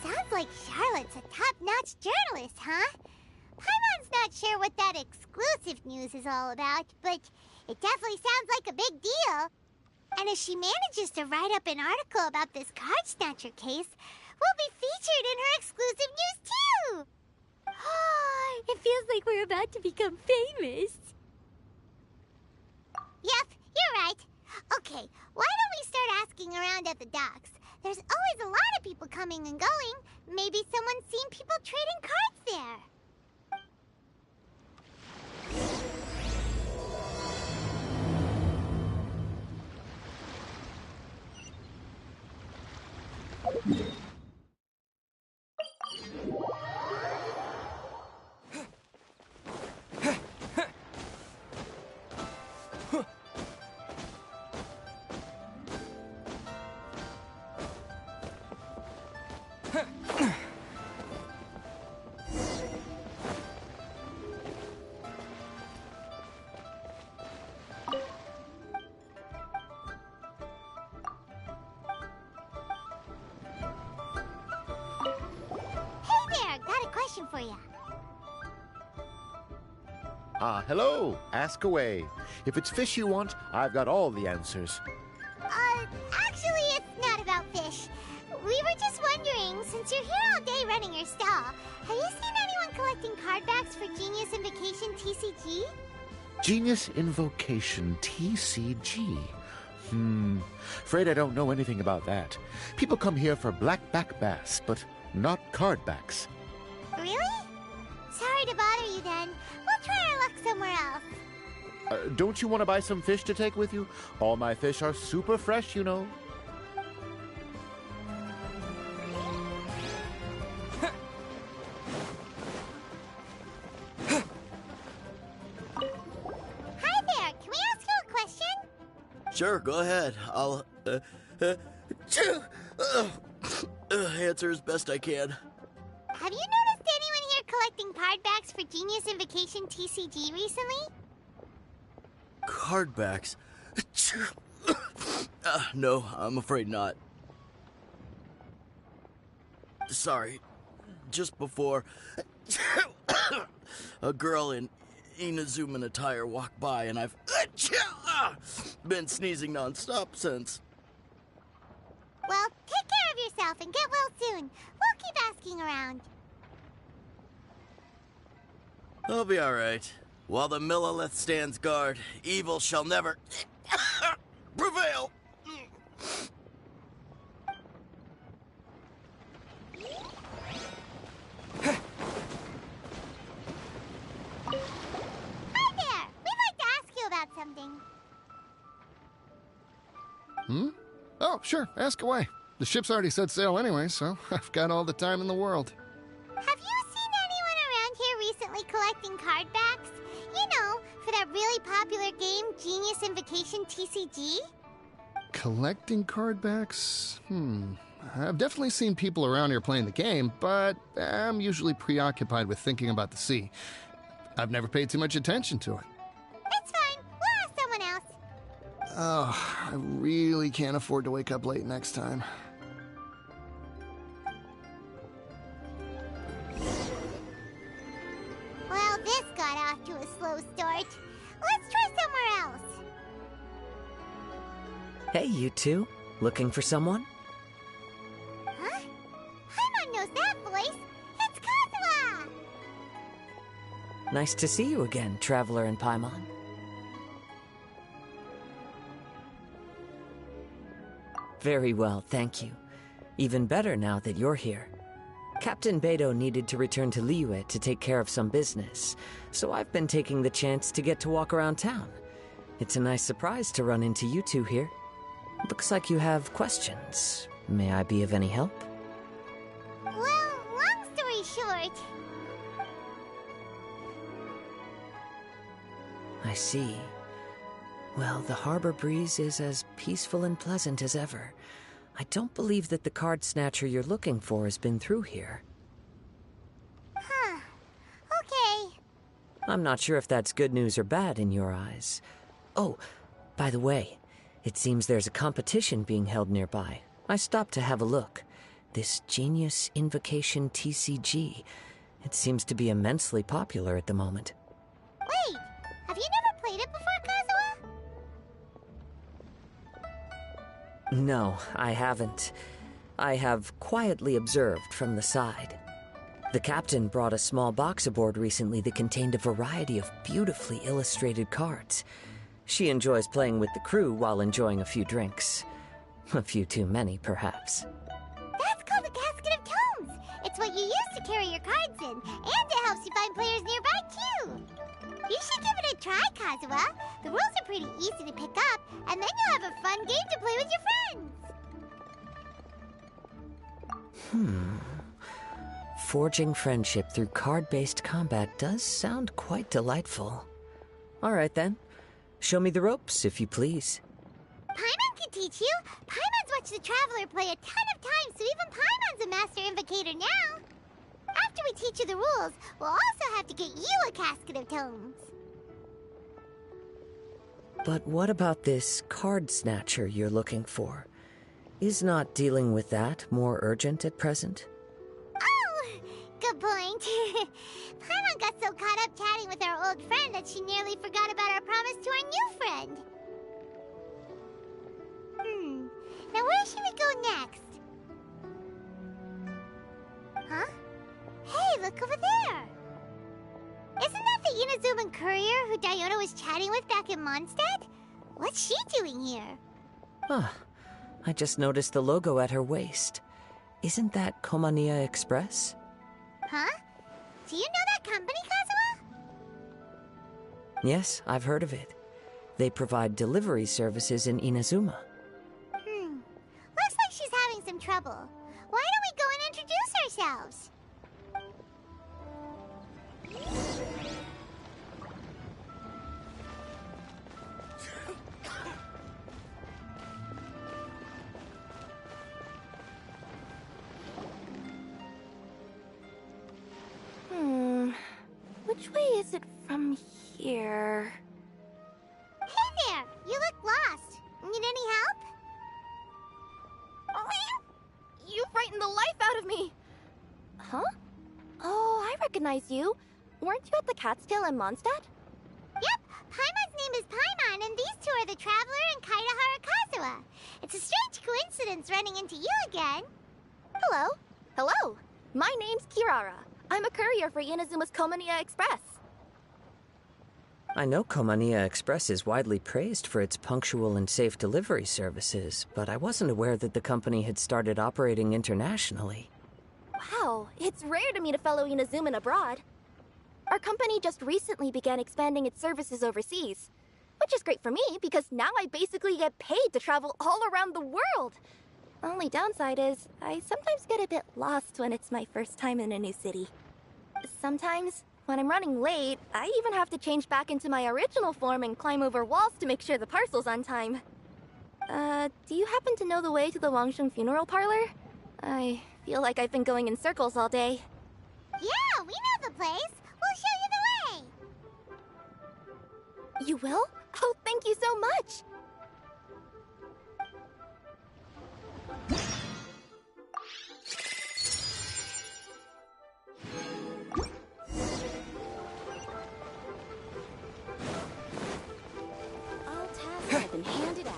Sounds like Charlotte's a top-notch journalist, huh? Paimon's not sure what that exclusive news is all about, but it definitely sounds like a big deal. And if she manages to write up an article about this card snatcher case, we'll be featured in her exclusive news too! It feels like we're about to become famous. Yep, you're right. Okay, why don't we start asking around at the docks? There's always a lot of people coming and going. Maybe someone's seen people trading cards there. For you. Hello. Ask away. If it's fish you want, I've got all the answers. Actually, it's not about fish. We were just wondering, since you're here all day running your stall, have you seen anyone collecting card backs for Genius Invocation TCG? Genius Invocation TCG? Afraid I don't know anything about that. People come here for blackback bass, but not card backs. Really? Sorry to bother you then. We'll try our luck somewhere else. Don't you want to buy some fish to take with you? All my fish are super fresh, you know. Hi there, can we ask you a question? Sure, go ahead. I'll, answer as best I can. Have you noticed anyone here collecting card backs for Genius Invocation TCG recently? Card backs? No, I'm afraid not. Sorry. Just before, a girl in Inazuman attire walked by, and I've been sneezing nonstop since. Well, take care of yourself and get well soon. We'll keep asking around. I'll be all right. While the Millilith stands guard, evil shall never prevail. Hi there! We'd like to ask you about something. Sure, ask away. The ship's already set sail anyway, so I've got all the time in the world. Have you seen anyone around here recently collecting card backs? You know, for that really popular game, Genius Invocation TCG? Collecting card backs? I've definitely seen people around here playing the game, but I'm usually preoccupied with thinking about the sea. I've never paid too much attention to it. It's fine. We'll ask someone else. Oh, I really can't afford to wake up late next time. Well, this got off to a slow start. Let's try somewhere else. Hey, you two. Looking for someone? Huh? Paimon knows that voice. It's Kazuha! Nice to see you again, Traveler and Paimon. Very well, thank you. Even better now that you're here. Captain Beidou needed to return to Liyue to take care of some business, so I've been taking the chance to get to walk around town. It's a nice surprise to run into you two here. Looks like you have questions. May I be of any help? Well, long story short... I see. Well, the harbor breeze is as peaceful and pleasant as ever. I don't believe that the card snatcher you're looking for has been through here. Huh. Okay. I'm not sure if that's good news or bad in your eyes. Oh, by the way, it seems there's a competition being held nearby. I stopped to have a look. This Genius Invocation TCG. It seems to be immensely popular at the moment. Wait, have you never played it before, Kazuha? No, I haven't. I have quietly observed from the side. The captain brought a small box aboard recently that contained a variety of beautifully illustrated cards. She enjoys playing with the crew while enjoying a few drinks. A few too many, perhaps. That's called the Casket of Tomes. It's what you use to carry your cards in, and it helps you find players nearby, too. You should give it a try, Kazuha. The rules are pretty easy to pick up, and then you'll have a fun game to play with your friends. Forging friendship through card-based combat does sound quite delightful. All right, then. Show me the ropes, if you please. Paimon can teach you. Paimon's watched the Traveler play a ton of times, so even Paimon's a master invocator now. After we teach you the rules, we'll also have to get you a Casket of Tomes. But what about this card snatcher you're looking for? Is not dealing with that more urgent at present? Oh, good point. Paimon got so caught up chatting with our old friend that she nearly forgot about our promise to our new friend. Now where should we go next? Huh? Hey, look over there! Isn't that the Inazuman courier who Diona was chatting with back in Mondstadt? What's she doing here? Huh. I just noticed the logo at her waist. Isn't that Komania Express? Huh? Do you know that company, Kazuha? Yes, I've heard of it. They provide delivery services in Inazuma. Looks like she's having some trouble. Why don't we go and introduce ourselves? Which way is it from here? Hey there! You look lost. Need any help? You frightened the life out of me! Huh? Oh, I recognize you. Weren't you at the Cat's Tail in Mondstadt? Yep, Paimon's name is Paimon, and these two are the Traveler and Kaitahara Kazuha. It's a strange coincidence running into you again. Hello. Hello. My name's Kirara. I'm a courier for Inazuma's Komania Express. I know Komania Express is widely praised for its punctual and safe delivery services, but I wasn't aware that the company had started operating internationally. Wow, it's rare to meet a fellow Inazuman abroad. Our company just recently began expanding its services overseas, Which is great for me, because now I basically get paid to travel all around the world. Only downside is, I sometimes get a bit lost when it's my first time in a new city. Sometimes, when I'm running late, I even have to change back into my original form and climb over walls to make sure the parcel's on time. Do you happen to know the way to the Wangsheng funeral parlor? I feel like I've been going in circles all day. Yeah, we know the place. We'll show you the way. You will? Oh, thank you so much! All tasks have been handed out.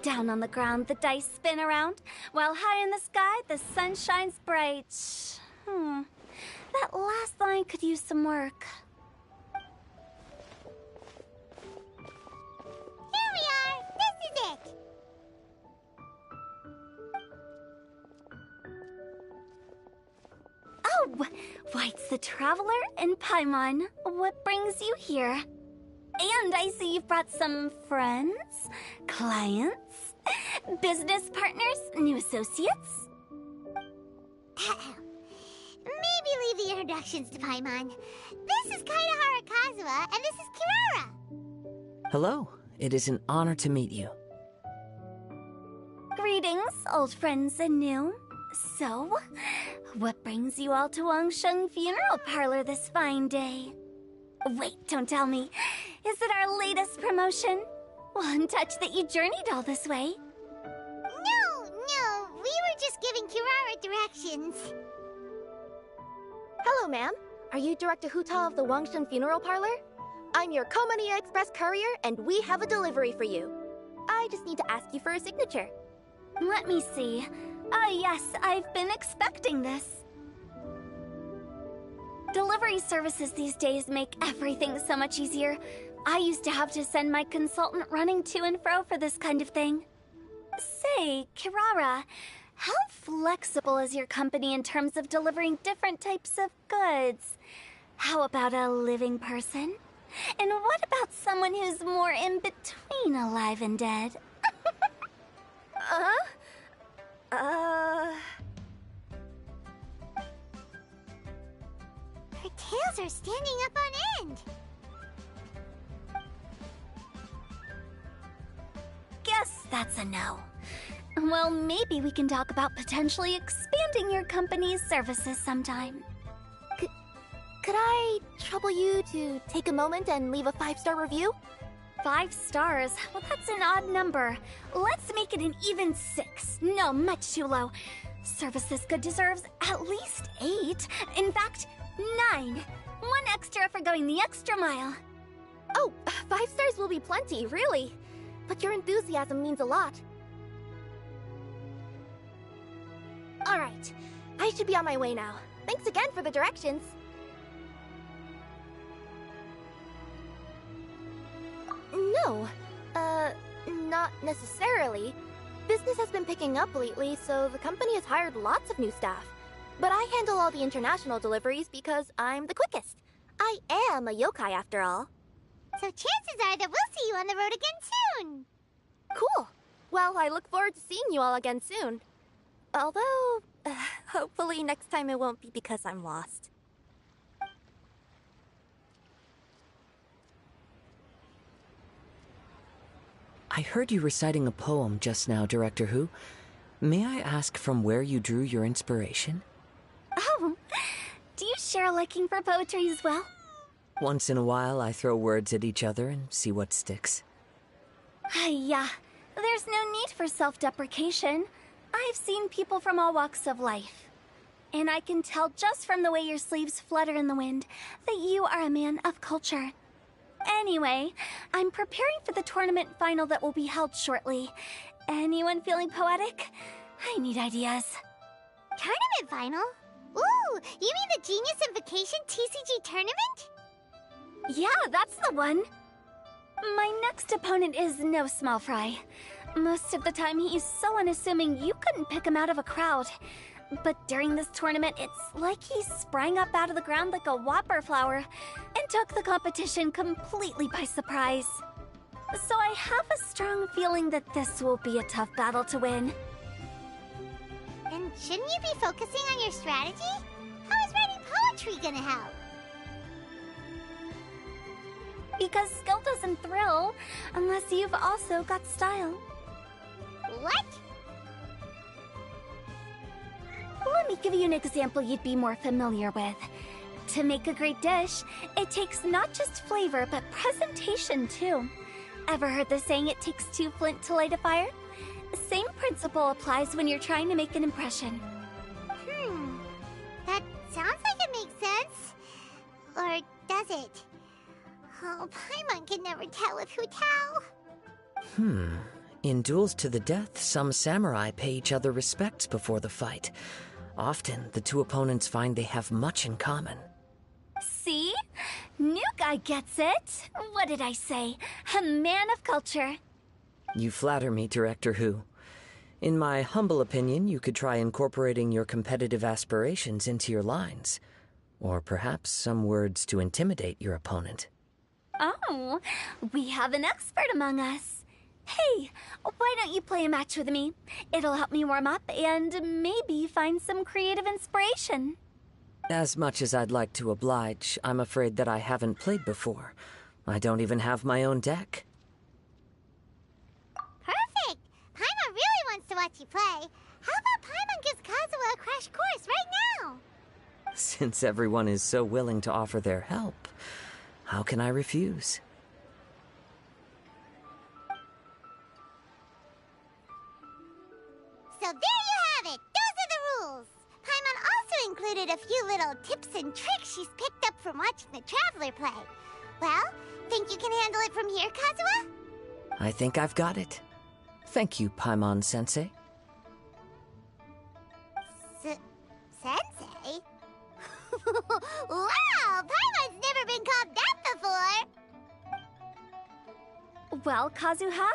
Down on the ground, the dice spin around, while high in the sky, the sun shines bright. That last line could use some work. Here we are. This is it. Oh, why, it's the Traveler and Paimon. What brings you here? And I see you've brought some friends, clients, business partners, new associates. Maybe leave the introductions to Paimon. This is Kaidahara Kazuha, and this is Kirara. Hello. It is an honor to meet you. Greetings, old friends and new. So, what brings you all to Wangsheng Funeral Parlor this fine day? Wait, don't tell me. Is it our latest promotion? One touch that you journeyed all this way. No, we were just giving Kirara directions. Hello, ma'am. Are you Director Huta of the Wangsheng Funeral Parlor? I'm your Komania Express courier, and we have a delivery for you. I just need to ask you for a signature. Let me see. Ah, yes, I've been expecting this. Delivery services these days make everything so much easier. I used to have to send my consultant running to and fro for this kind of thing. Say, Kirara, how flexible is your company in terms of delivering different types of goods? How about a living person? And what about someone who's more in between alive and dead? Her tails are standing up on end. Guess that's a no. Well, maybe we can talk about potentially expanding your company's services sometime. Could I trouble you to take a moment and leave a 5-star review? 5 stars? Well, that's an odd number. Let's make it an even 6. No, much too low. Services good deserves at least 8. In fact, 9. 1 extra for going the extra mile. Oh, 5 stars will be plenty, really. But your enthusiasm means a lot. Alright, I should be on my way now. Thanks again for the directions. No, not necessarily. Business has been picking up lately, so the company has hired lots of new staff. But I handle all the international deliveries because I'm the quickest. I am a yokai after all. So chances are that we'll see you on the road again soon. Cool. Well, I look forward to seeing you all again soon. Although, hopefully next time it won't be because I'm lost. I heard you reciting a poem just now, Director Who. May I ask from where you drew your inspiration? Oh, do you share a liking for poetry as well? Once in a while, I throw words at each other and see what sticks. Yeah, there's no need for self-deprecation. I've seen people from all walks of life. And I can tell just from the way your sleeves flutter in the wind that you are a man of culture. Anyway, I'm preparing for the tournament final that will be held shortly. Anyone feeling poetic? I need ideas. Tournament final? Ooh, you mean the Genius Invocation TCG tournament? Yeah, that's the one. My next opponent is no small fry. Most of the time, he's so unassuming you couldn't pick him out of a crowd. But during this tournament, it's like he sprang up out of the ground like a whopper flower and took the competition completely by surprise. So I have a strong feeling that this will be a tough battle to win. And shouldn't you be focusing on your strategy? How is writing poetry gonna help? Because skill doesn't thrill unless you've also got style. What? Let me give you an example you'd be more familiar with. To make a great dish, it takes not just flavor, but presentation too. Ever heard the saying, it takes two flint to light a fire? The same principle applies when you're trying to make an impression. That sounds like it makes sense. Or does it? Oh, Paimon can never tell with Hu Tao. In duels to the death, some samurai pay each other respects before the fight. Often, the two opponents find they have much in common. See? New guy gets it. What did I say? A man of culture. You flatter me, Director Hu. In my humble opinion, you could try incorporating your competitive aspirations into your lines. Or perhaps some words to intimidate your opponent. Oh, we have an expert among us. Hey, why don't you play a match with me? It'll help me warm up and maybe find some creative inspiration. As much as I'd like to oblige, I'm afraid that I haven't played before. I don't even have my own deck. Perfect! Paimon really wants to watch you play. How about Paimon gives Kazuha a crash course right now? Since everyone is so willing to offer their help, how can I refuse? So there you have it! Those are the rules! Paimon also included a few little tips and tricks she's picked up from watching the Traveler play. Well, think you can handle it from here, Kazuha? I think I've got it. Thank you, Paimon-sensei. Sensei? Wow! Paimon's never been called that before! Well, Kazuha,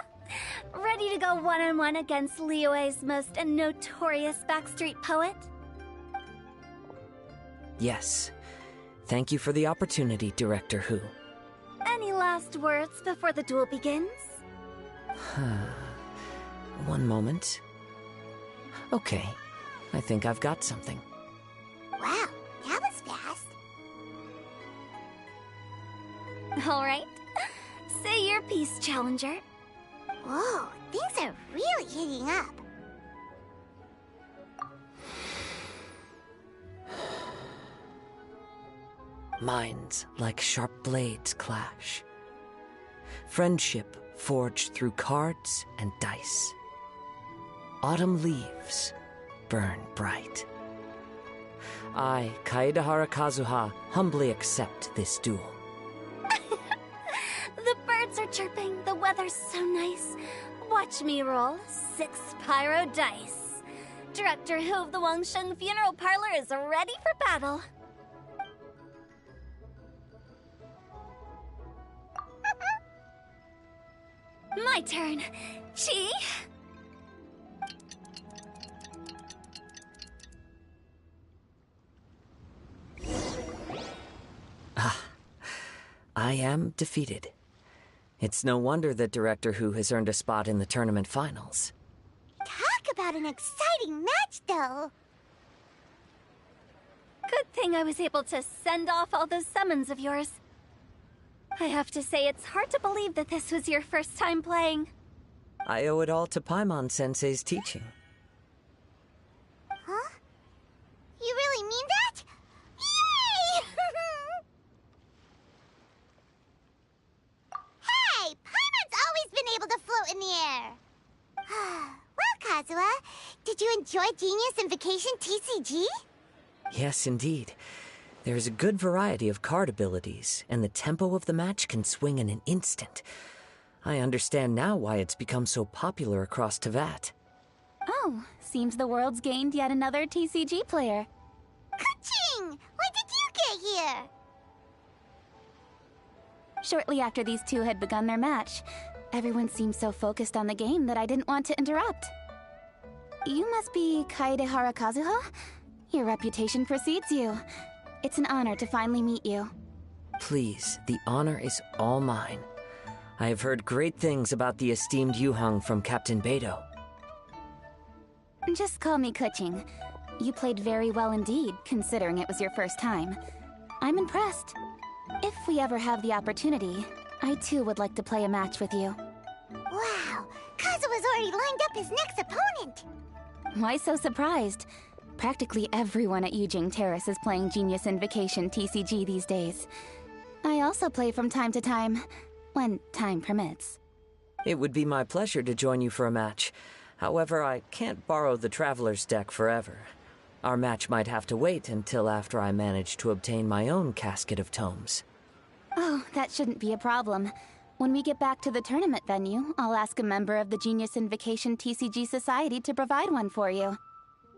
ready to go one-on-one against Liyue's most notorious backstreet poet? Yes. Thank you for the opportunity, Director Hu. Any last words before the duel begins? One moment. Okay, I think I've got something. Wow, that was fast. All right. Say your piece, Challenger. Whoa, things are really heating up. Minds like sharp blades clash. Friendship forged through cards and dice. Autumn leaves burn bright. I, Kaedahara Kazuha, humbly accept this duel. The birds are chirping, the weather's so nice. Watch me roll 6 pyro dice. Director Hu of the Wangsheng Funeral Parlor is ready for battle. My turn. Chi? I am defeated. It's no wonder that Director Hu has earned a spot in the tournament finals. Talk about an exciting match, though. Good thing I was able to send off all those summons of yours. I have to say, it's hard to believe that this was your first time playing. I owe it all to Paimon-sensei's teaching. Huh? You really mean that? Yay! Hey! Paimon's always been able to float in the air! Well, Kazuha, did you enjoy Genius Invocation TCG? Yes, indeed. There's a good variety of card abilities, and the tempo of the match can swing in an instant. I understand now why it's become so popular across Tevat. Oh, seems the world's gained yet another TCG player. Ka-ching! When did you get here? Shortly after these two had begun their match, everyone seemed so focused on the game that I didn't want to interrupt. You must be Kaedehara Kazuha? Your reputation precedes you. It's an honor to finally meet you. Please, the honor is all mine. I have heard great things about the esteemed Yuhang from Captain Beidou. Just call me Kuching. You played very well indeed, considering it was your first time. I'm impressed. If we ever have the opportunity, I too would like to play a match with you. Wow, Kazuha's already lined up his next opponent. Why so surprised? Practically everyone at Yujing Terrace is playing Genius Invocation TCG these days. I also play from time to time, when time permits. It would be my pleasure to join you for a match. However, I can't borrow the Traveler's deck forever. Our match might have to wait until after I manage to obtain my own casket of tomes. Oh, that shouldn't be a problem. When we get back to the tournament venue, I'll ask a member of the Genius Invocation TCG Society to provide one for you.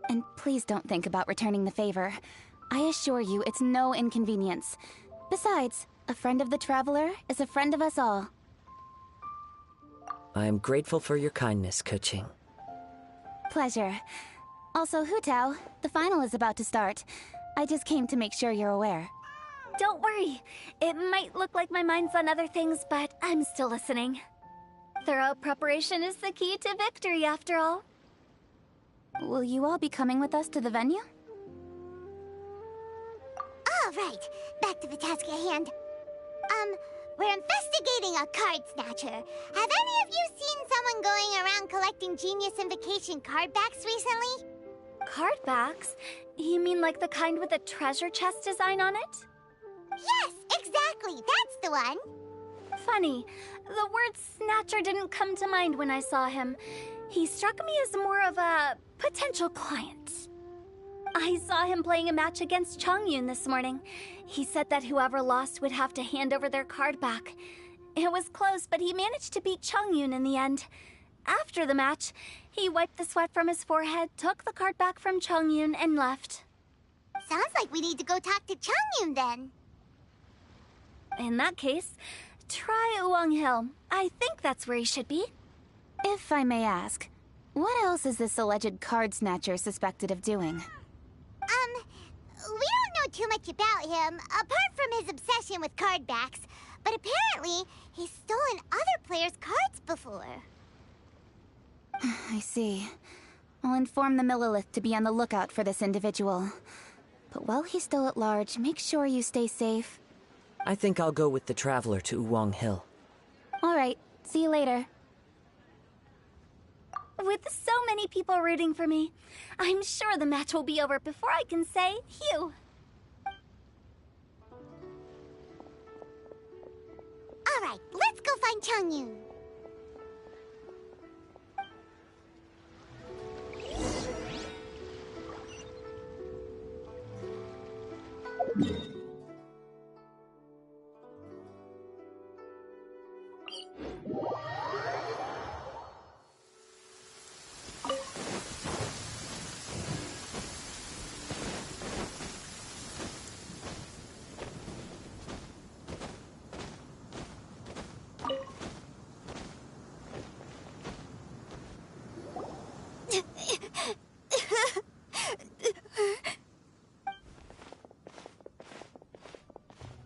And please don't think about returning the favor. I assure you it's no inconvenience. Besides, a friend of the Traveler is a friend of us all. I am grateful for your kindness, Kuching. Pleasure. Also, Hu Tao, the final is about to start. I just came to make sure you're aware. Don't worry. It might look like my mind's on other things, but I'm still listening. Thorough preparation is the key to victory, after all. Will you all be coming with us to the venue? All right, back to the task at hand. We're investigating a card snatcher. Have any of you seen someone going around collecting Genius Invocation card backs recently? Card backs? You mean like the kind with a treasure chest design on it? Yes, exactly. That's the one. Funny. The word snatcher didn't come to mind when I saw him. He struck me as more of a potential client. I saw him playing a match against Chongyun this morning. He said that whoever lost would have to hand over their card back. It was close, but he managed to beat Chongyun in the end. After the match, he wiped the sweat from his forehead, took the card back from Chongyun, and left. Sounds like we need to go talk to Chongyun then. In that case, try Uwang Hill. I think that's where he should be. If I may ask, what else is this alleged card snatcher suspected of doing? We don't know too much about him, apart from his obsession with card backs. But apparently, he's stolen other players' cards before. I see. I'll inform the Millilith to be on the lookout for this individual. But while he's still at large, make sure you stay safe. I think I'll go with the Traveler to Uwang Hill. All right, see you later. With so many people rooting for me, I'm sure the match will be over before I can say phew. All right, let's go find Chongyun.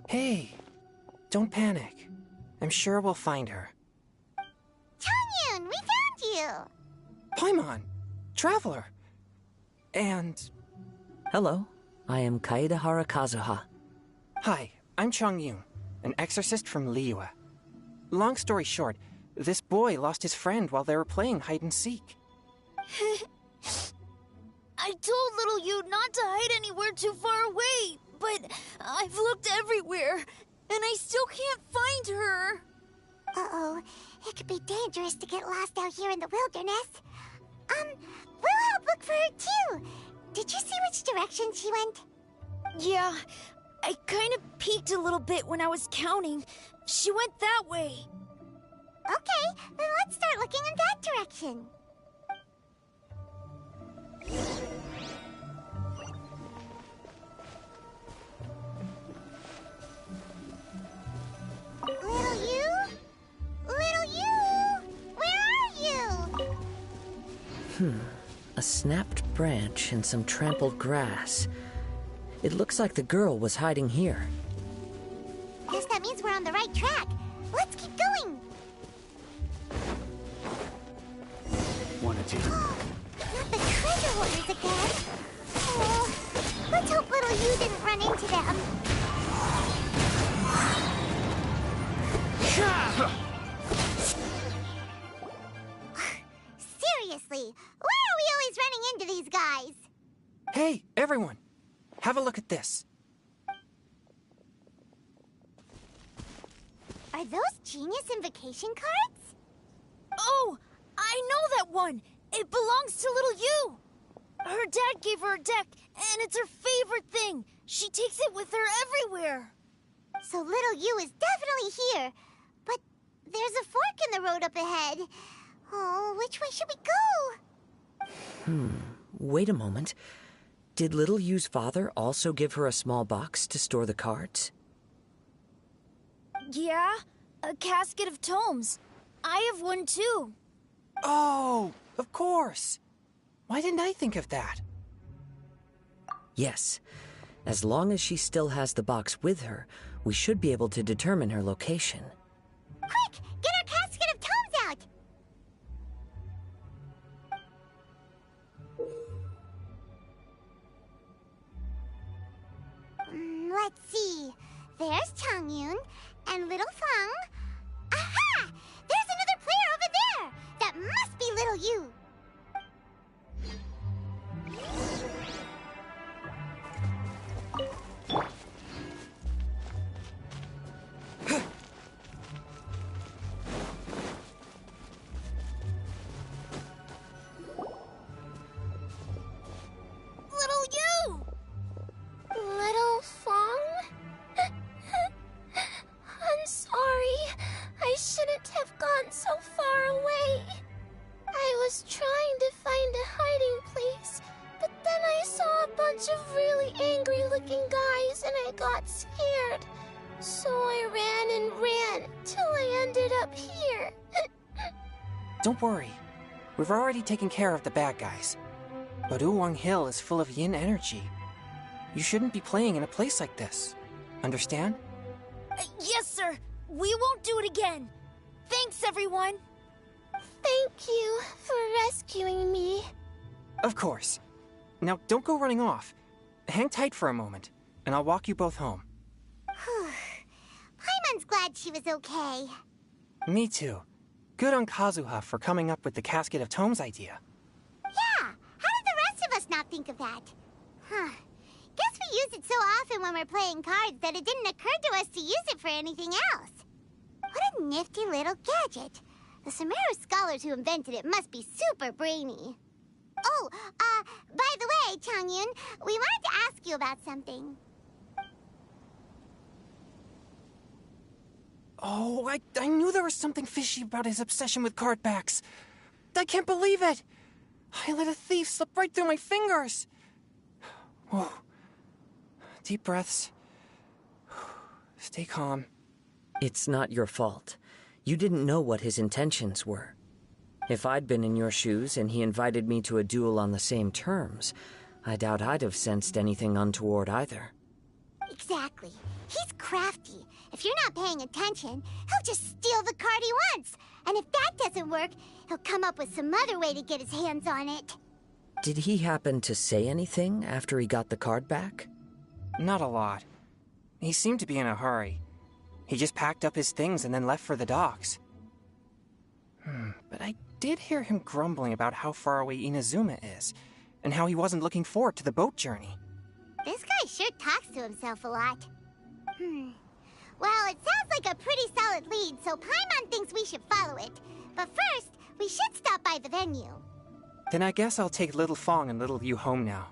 Hey, don't panic. I'm sure we'll find her. Chongyun, we found you! Paimon! Traveler! And... Hello, I am Kaedehara Kazuha. Hi, I'm Chongyun, an exorcist from Liyue. Long story short, this boy lost his friend while they were playing hide-and-seek. I told little you not to hide anywhere too far away, but I've looked everywhere, and I still can't find her. Uh-oh, it could be dangerous to get lost out here in the wilderness. We'll help look for her too. Did you see which direction she went? Yeah, I kind of peeked a little bit when I was counting. She went that way. Okay, then let's start looking in that direction. Little you? Little you? Where are you? A snapped branch and some trampled grass. It looks like the girl was hiding here. Guess that means we're on the right track. Let's keep going. One or two. Not the treasure hoarders again. Oh, let's hope little you didn't run into them. Seriously, why are we always running into these guys? Hey, everyone! Have a look at this. Are those Genius Invocation cards? Oh, I know that one. It belongs to little you. Her dad gave her a deck, and it's her favorite thing. She takes it with her everywhere. So little you is definitely here. But there's a fork in the road up ahead. Oh, which way should we go? Wait a moment. Did Little Yu's father also give her a small box to store the cards? Yeah, a casket of tomes. I have one too. Oh, of course. Why didn't I think of that? Yes. As long as she still has the box with her, we should be able to determine her location. Quick, get our casket of tomes out! Let's see. There's Changyun and Little Feng. Aha! There's another player over there! That must be Little You. Little you! Little Feng? I'm sorry. I shouldn't have gone so far away. I was trying to find a hiding place, but then I saw a bunch of really angry-looking guys and I got scared. So I ran and ran till I ended up here. Don't worry. We've already taken care of the bad guys. But Uwang Hill is full of yin energy. You shouldn't be playing in a place like this. Understand? Yes, sir. We won't do it again. Thanks, everyone. Thank you for rescuing me. Of course. Now, don't go running off. Hang tight for a moment, and I'll walk you both home. Paimon's glad she was okay. Me too. Good on Kazuha for coming up with the Casket of Tomes idea. Yeah, how did the rest of us not think of that? Guess we use it so often when we're playing cards that it didn't occur to us to use it for anything else. What a nifty little gadget. The Sumeru scholars who invented it must be super brainy. Oh, by the way, Changyun, we wanted to ask you about something. Oh, I knew there was something fishy about his obsession with card backs. I can't believe it! I let a thief slip right through my fingers! Whoa. Deep breaths. Stay calm. It's not your fault. You didn't know what his intentions were. If I'd been in your shoes and he invited me to a duel on the same terms, I doubt I'd have sensed anything untoward either. Exactly. He's crafty. If you're not paying attention, he'll just steal the card he wants. And if that doesn't work, he'll come up with some other way to get his hands on it. Did he happen to say anything after he got the card back? Not a lot. He seemed to be in a hurry. He just packed up his things and then left for the docks. But I did hear him grumbling about how far away Inazuma is, and how he wasn't looking forward to the boat journey. This guy sure talks to himself a lot. Well, it sounds like a pretty solid lead, so Paimon thinks we should follow it. But first, we should stop by the venue. Then I guess I'll take Little Fong and Little Yu home now.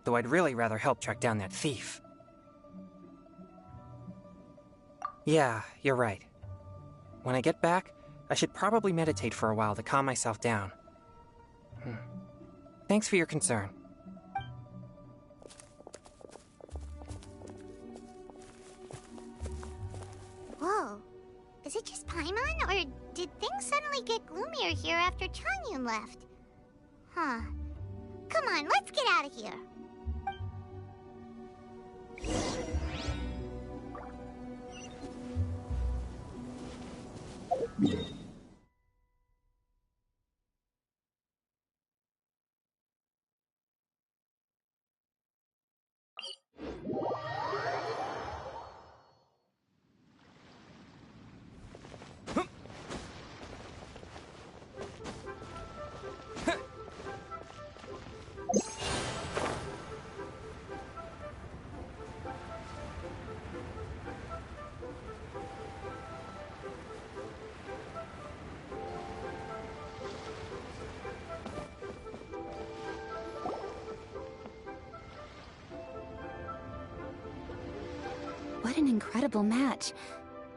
Though I'd really rather help track down that thief. Yeah, you're right. When I get back, I should probably meditate for a while to calm myself down. Thanks for your concern. Whoa. Is it just Paimon, or did things suddenly get gloomier here after Changyun left? Huh. Come on, let's get out of here. What an incredible match.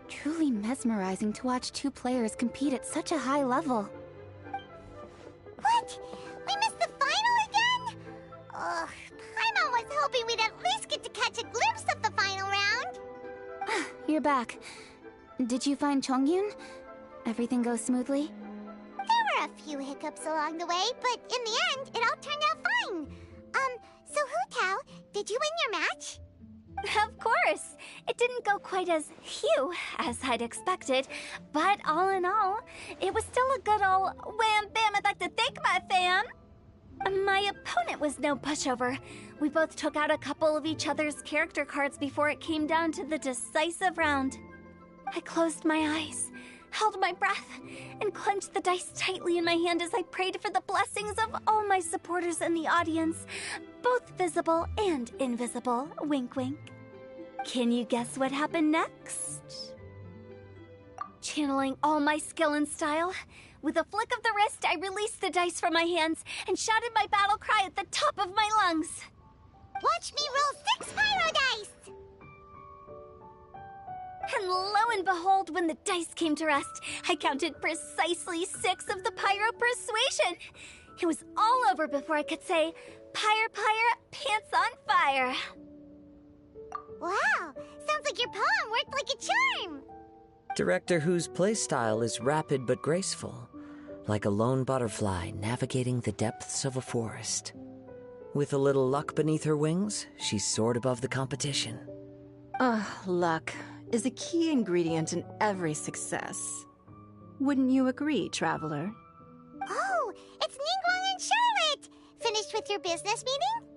Truly mesmerizing to watch two players compete at such a high level. What? We missed the final again? Ugh, Paimon was hoping we'd at least get to catch a glimpse of the final round. You're back. Did you find Chongyun? Everything go smoothly? There were a few hiccups along the way, but in the end, it all turned out fine. So Hu Tao, did you win your match? Of course! It didn't go quite as phew as I'd expected, but all in all, it was still a good ol' wham bam I'd like to thank my fam! My opponent was no pushover. We both took out a couple of each other's character cards before it came down to the decisive round. I closed my eyes, held my breath, and clenched the dice tightly in my hand as I prayed for the blessings of all my supporters in the audience, both visible and invisible. Wink, wink. Can you guess what happened next? Channeling all my skill and style, with a flick of the wrist, I released the dice from my hands and shouted my battle cry at the top of my lungs. Watch me roll 6 pyro dice! And lo and behold, when the dice came to rest, I counted precisely 6 of the pyro persuasion. It was all over before I could say, Pyre, pyre, pants on fire. Wow, sounds like your poem worked like a charm. Director Who's playstyle is rapid but graceful, like a lone butterfly navigating the depths of a forest. With a little luck beneath her wings, she soared above the competition. Luck is a key ingredient in every success. Wouldn't you agree, Traveler? Oh, it's Ningguang and Charlotte! Finished with your business meeting?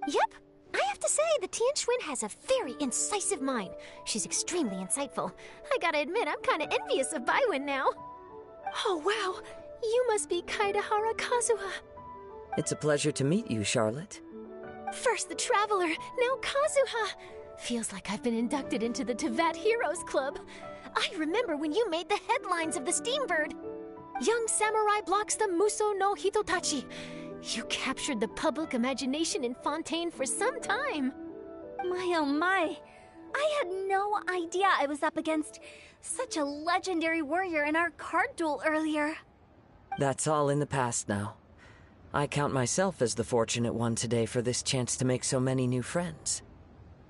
Yep. I have to say, the Tianquan has a very incisive mind. She's extremely insightful. I gotta admit, I'm kinda envious of Baiwen now. Oh, wow. You must be Kaidahara Kazuha. It's a pleasure to meet you, Charlotte. First the Traveler, now Kazuha. Feels like I've been inducted into the Tevat Heroes Club. I remember when you made the headlines of the Steambird. Young samurai blocks the Muso no Hitotachi. You captured the public imagination in Fontaine for some time. My oh my. I had no idea I was up against such a legendary warrior in our card duel earlier. That's all in the past now. I count myself as the fortunate one today for this chance to make so many new friends.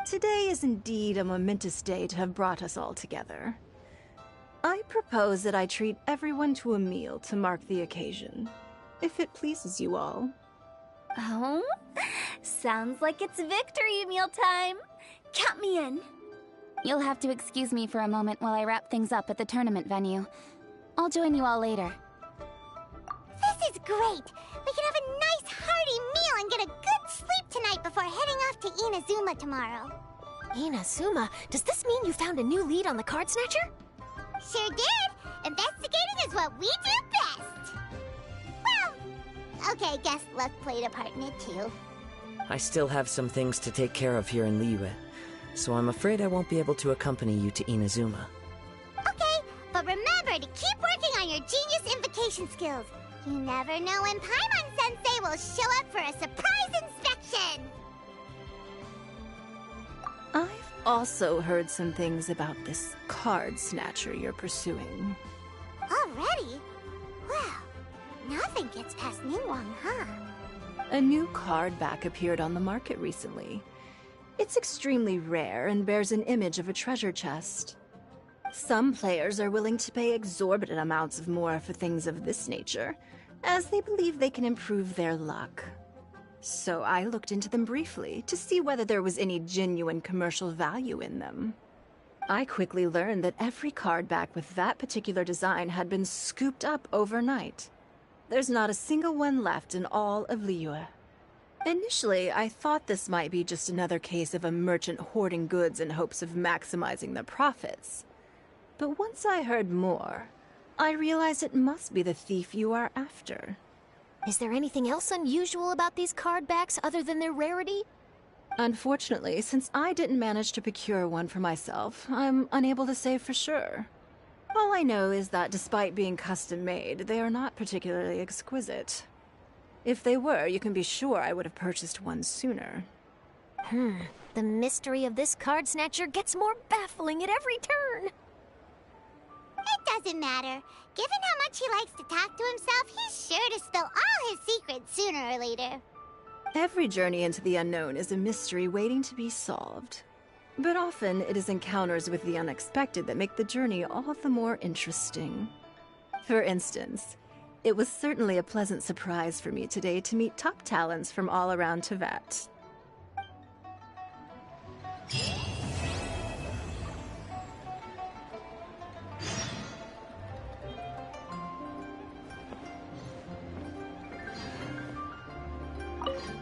Today is indeed a momentous day to have brought us all together. I propose that I treat everyone to a meal to mark the occasion, if it pleases you all. Oh? Sounds like it's victory meal time. Count me in. You'll have to excuse me for a moment while I wrap things up at the tournament venue. I'll join you all later. This is great! We can have a nice hearty meal and get a good sleep tonight before heading off to Inazuma tomorrow. Inazuma? Does this mean you found a new lead on the Card Snatcher? Sure did! Investigating is what we do best! Well, okay, guess luck played a part in it too. I still have some things to take care of here in Liyue, so I'm afraid I won't be able to accompany you to Inazuma. Okay, but remember to keep working on your genius invocation skills. You never know when Paimon-sensei will show up for a surprise inspection! I've also heard some things about this card snatcher you're pursuing. Oh, Already? Well, nothing gets past Ningguang, huh? A new card back appeared on the market recently. It's extremely rare and bears an image of a treasure chest. Some players are willing to pay exorbitant amounts of more for things of this nature, as they believe they can improve their luck. So I looked into them briefly to see whether there was any genuine commercial value in them. I quickly learned that every card back with that particular design had been scooped up overnight. There's not a single one left in all of Liyue. Initially, I thought this might be just another case of a merchant hoarding goods in hopes of maximizing the profits. But once I heard more, I realized it must be the thief you are after. Is there anything else unusual about these card backs other than their rarity? Unfortunately, since I didn't manage to procure one for myself, I'm unable to say for sure. All I know is that despite being custom-made, they are not particularly exquisite. If they were, you can be sure I would have purchased one sooner. The mystery of this card snatcher gets more baffling at every turn. It doesn't matter. Given how much he likes to talk to himself, he's sure to spill all his secrets sooner or later. Every journey into the unknown is a mystery waiting to be solved. But often, it is encounters with the unexpected that make the journey all the more interesting. For instance, it was certainly a pleasant surprise for me today to meet top talents from all around Teyvat.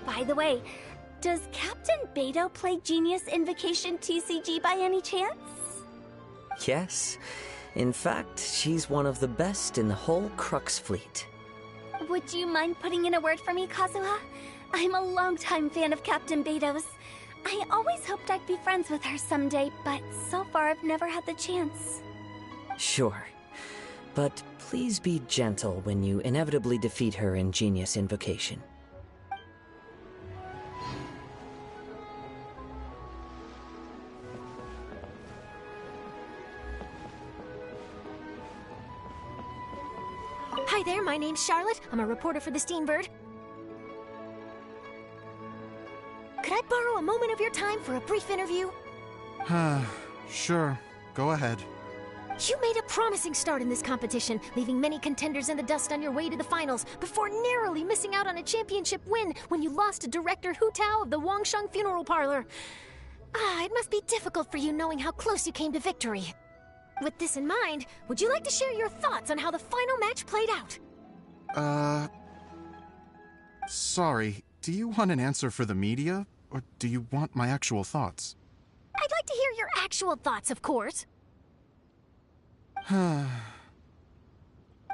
By the way, does Captain Beidou play Genius Invocation TCG by any chance? Yes. In fact, she's one of the best in the whole Crux fleet. Would you mind putting in a word for me, Kazuha? I'm a longtime fan of Captain Beidou's. I always hoped I'd be friends with her someday, but so far I've never had the chance. Sure. But please be gentle when you inevitably defeat her in Genius Invocation. Hi there, my name's Charlotte. I'm a reporter for the Steambird. Could I borrow a moment of your time for a brief interview? Sure. Go ahead. You made a promising start in this competition, leaving many contenders in the dust on your way to the finals, before narrowly missing out on a championship win when you lost to Director Hu Tao of the Wangsheng Funeral Parlor. It must be difficult for you knowing how close you came to victory. With this in mind, would you like to share your thoughts on how the final match played out? Sorry. Do you want an answer for the media, or do you want my actual thoughts? I'd like to hear your actual thoughts, of course.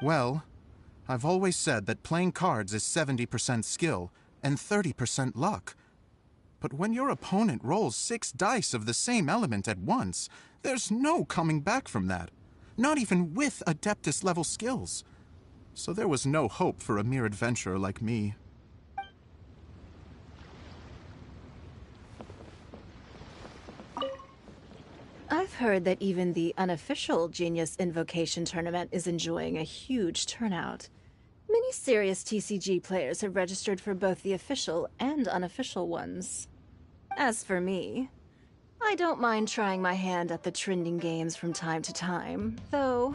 Well, I've always said that playing cards is 70% skill and 30% luck. But when your opponent rolls 6 dice of the same element at once, there's no coming back from that. Not even with Adeptus-level skills. So there was no hope for a mere adventurer like me. I've heard that even the unofficial Genius Invocation tournament is enjoying a huge turnout. Many serious TCG players have registered for both the official and unofficial ones. As for me, I don't mind trying my hand at the trending games from time to time, though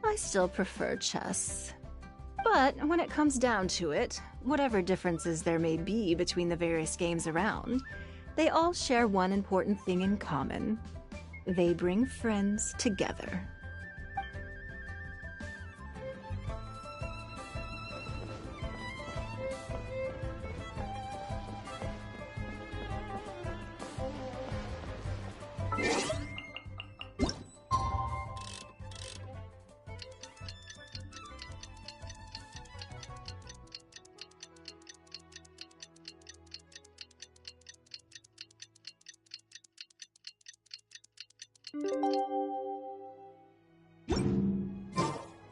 I still prefer chess. But when it comes down to it, whatever differences there may be between the various games around, they all share one important thing in common. They bring friends together.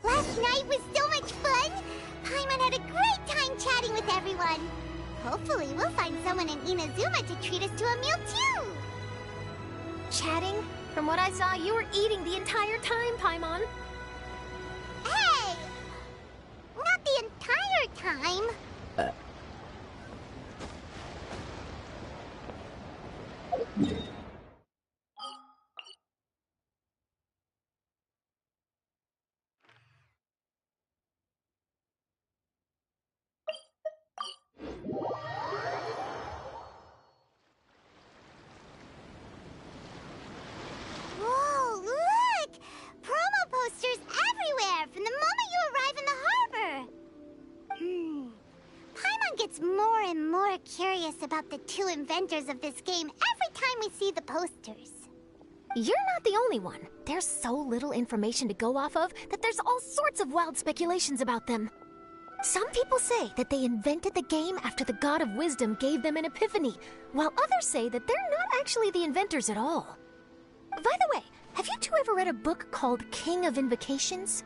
Last night was so much fun! Paimon had a great time chatting with everyone. Hopefully we'll find someone in Inazuma to treat us to a meal too! Chatting? From what I saw, you were eating the entire time, Paimon. Hey! time. Whoa, look! Promo posters everywhere from the moment you arrive in the harbor. Paimon gets more and more curious about the two inventors of this game every time we see the posters. You're not the only one. There's so little information to go off of that there's all sorts of wild speculations about them. Some people say that they invented the game after the God of Wisdom gave them an epiphany, while others say that they're not actually the inventors at all. By the way, have you two ever read a book called King of Invocations?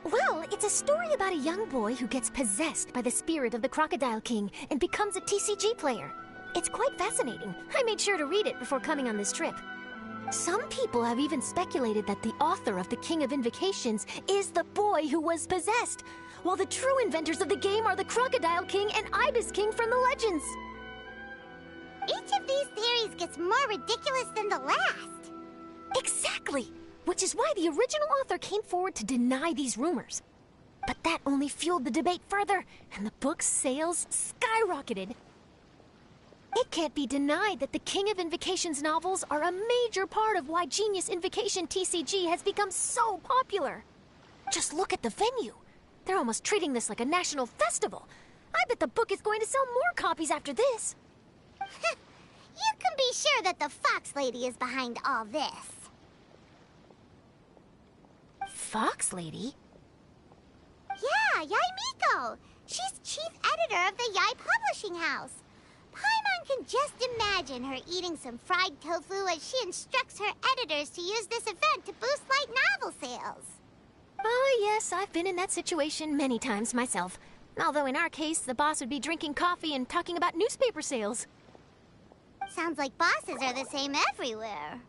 Well, it's a story about a young boy who gets possessed by the spirit of the Crocodile King and becomes a TCG player. It's quite fascinating. I made sure to read it before coming on this trip. Some people have even speculated that the author of the King of Invocations is the boy who was possessed, while the true inventors of the game are the Crocodile King and Ibis King from the legends. Each of these theories gets more ridiculous than the last. Exactly! Which is why the original author came forward to deny these rumors. But that only fueled the debate further, and the book's sales skyrocketed. It can't be denied that the King of Invocations novels are a major part of why Genius Invocation TCG has become so popular. Just look at the venue. They're almost treating this like a national festival. I bet the book is going to sell more copies after this. You can be sure that the Fox Lady is behind all this. Fox Lady? Yeah, Yai Miko. She's chief editor of the Yai Publishing House. Paimon can just imagine her eating some fried tofu as she instructs her editors to use this event to boost light novel sales. Oh, yes, I've been in that situation many times myself. Although in our case, the boss would be drinking coffee and talking about newspaper sales. Sounds like bosses are the same everywhere.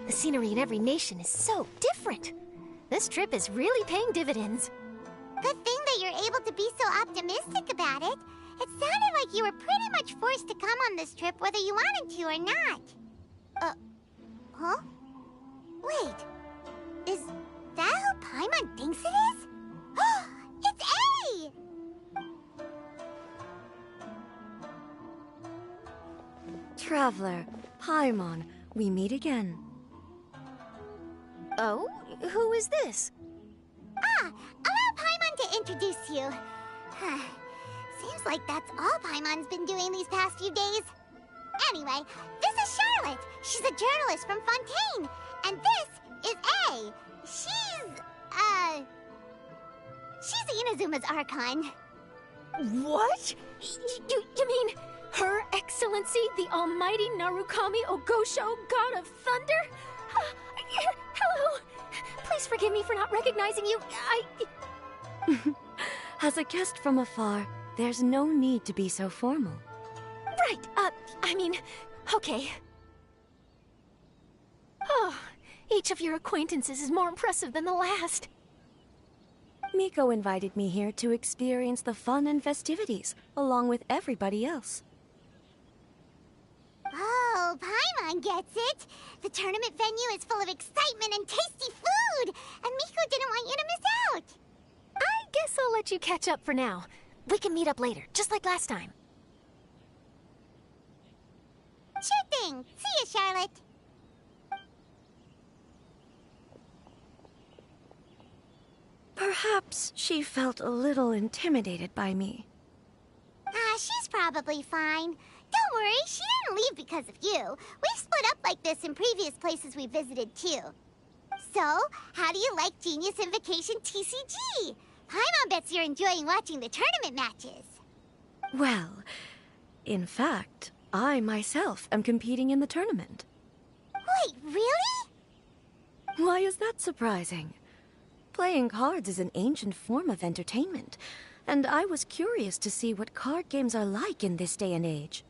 The scenery in every nation is so different. This trip is really paying dividends. Good thing that you're able to be so optimistic about it. It sounded like you were pretty much forced to come on this trip whether you wanted to or not. Huh? Wait, is that who Paimon thinks it is? It's A! Traveler, Paimon, we meet again. Oh? Who is this? Allow Paimon to introduce you. Seems like that's all Paimon's been doing these past few days. Anyway, this is Charlotte. She's a journalist from Fontaine. And this is A. She's Inazuma's Archon. What? You mean Her Excellency, the Almighty Narukami Ogosho, God of Thunder? Hello. Please forgive me for not recognizing you. As a guest from afar, there's no need to be so formal. Right, okay. Oh, each of your acquaintances is more impressive than the last. Miko invited me here to experience the fun and festivities, along with everybody else. Oh, Paimon gets it. The tournament venue is full of excitement and tasty food, and Miko didn't want you to miss out. I guess I'll let you catch up for now. We can meet up later, just like last time. Sure thing. See you, Charlotte. Perhaps she felt a little intimidated by me. She's probably fine. Don't worry, she didn't leave because of you. We've split up like this in previous places we visited, too. So, how do you like Genius Invocation TCG? Paimon bets you're enjoying watching the tournament matches. Well, in fact, I myself am competing in the tournament. Wait, really? Why is that surprising? Playing cards is an ancient form of entertainment, and I was curious to see what card games are like in this day and age.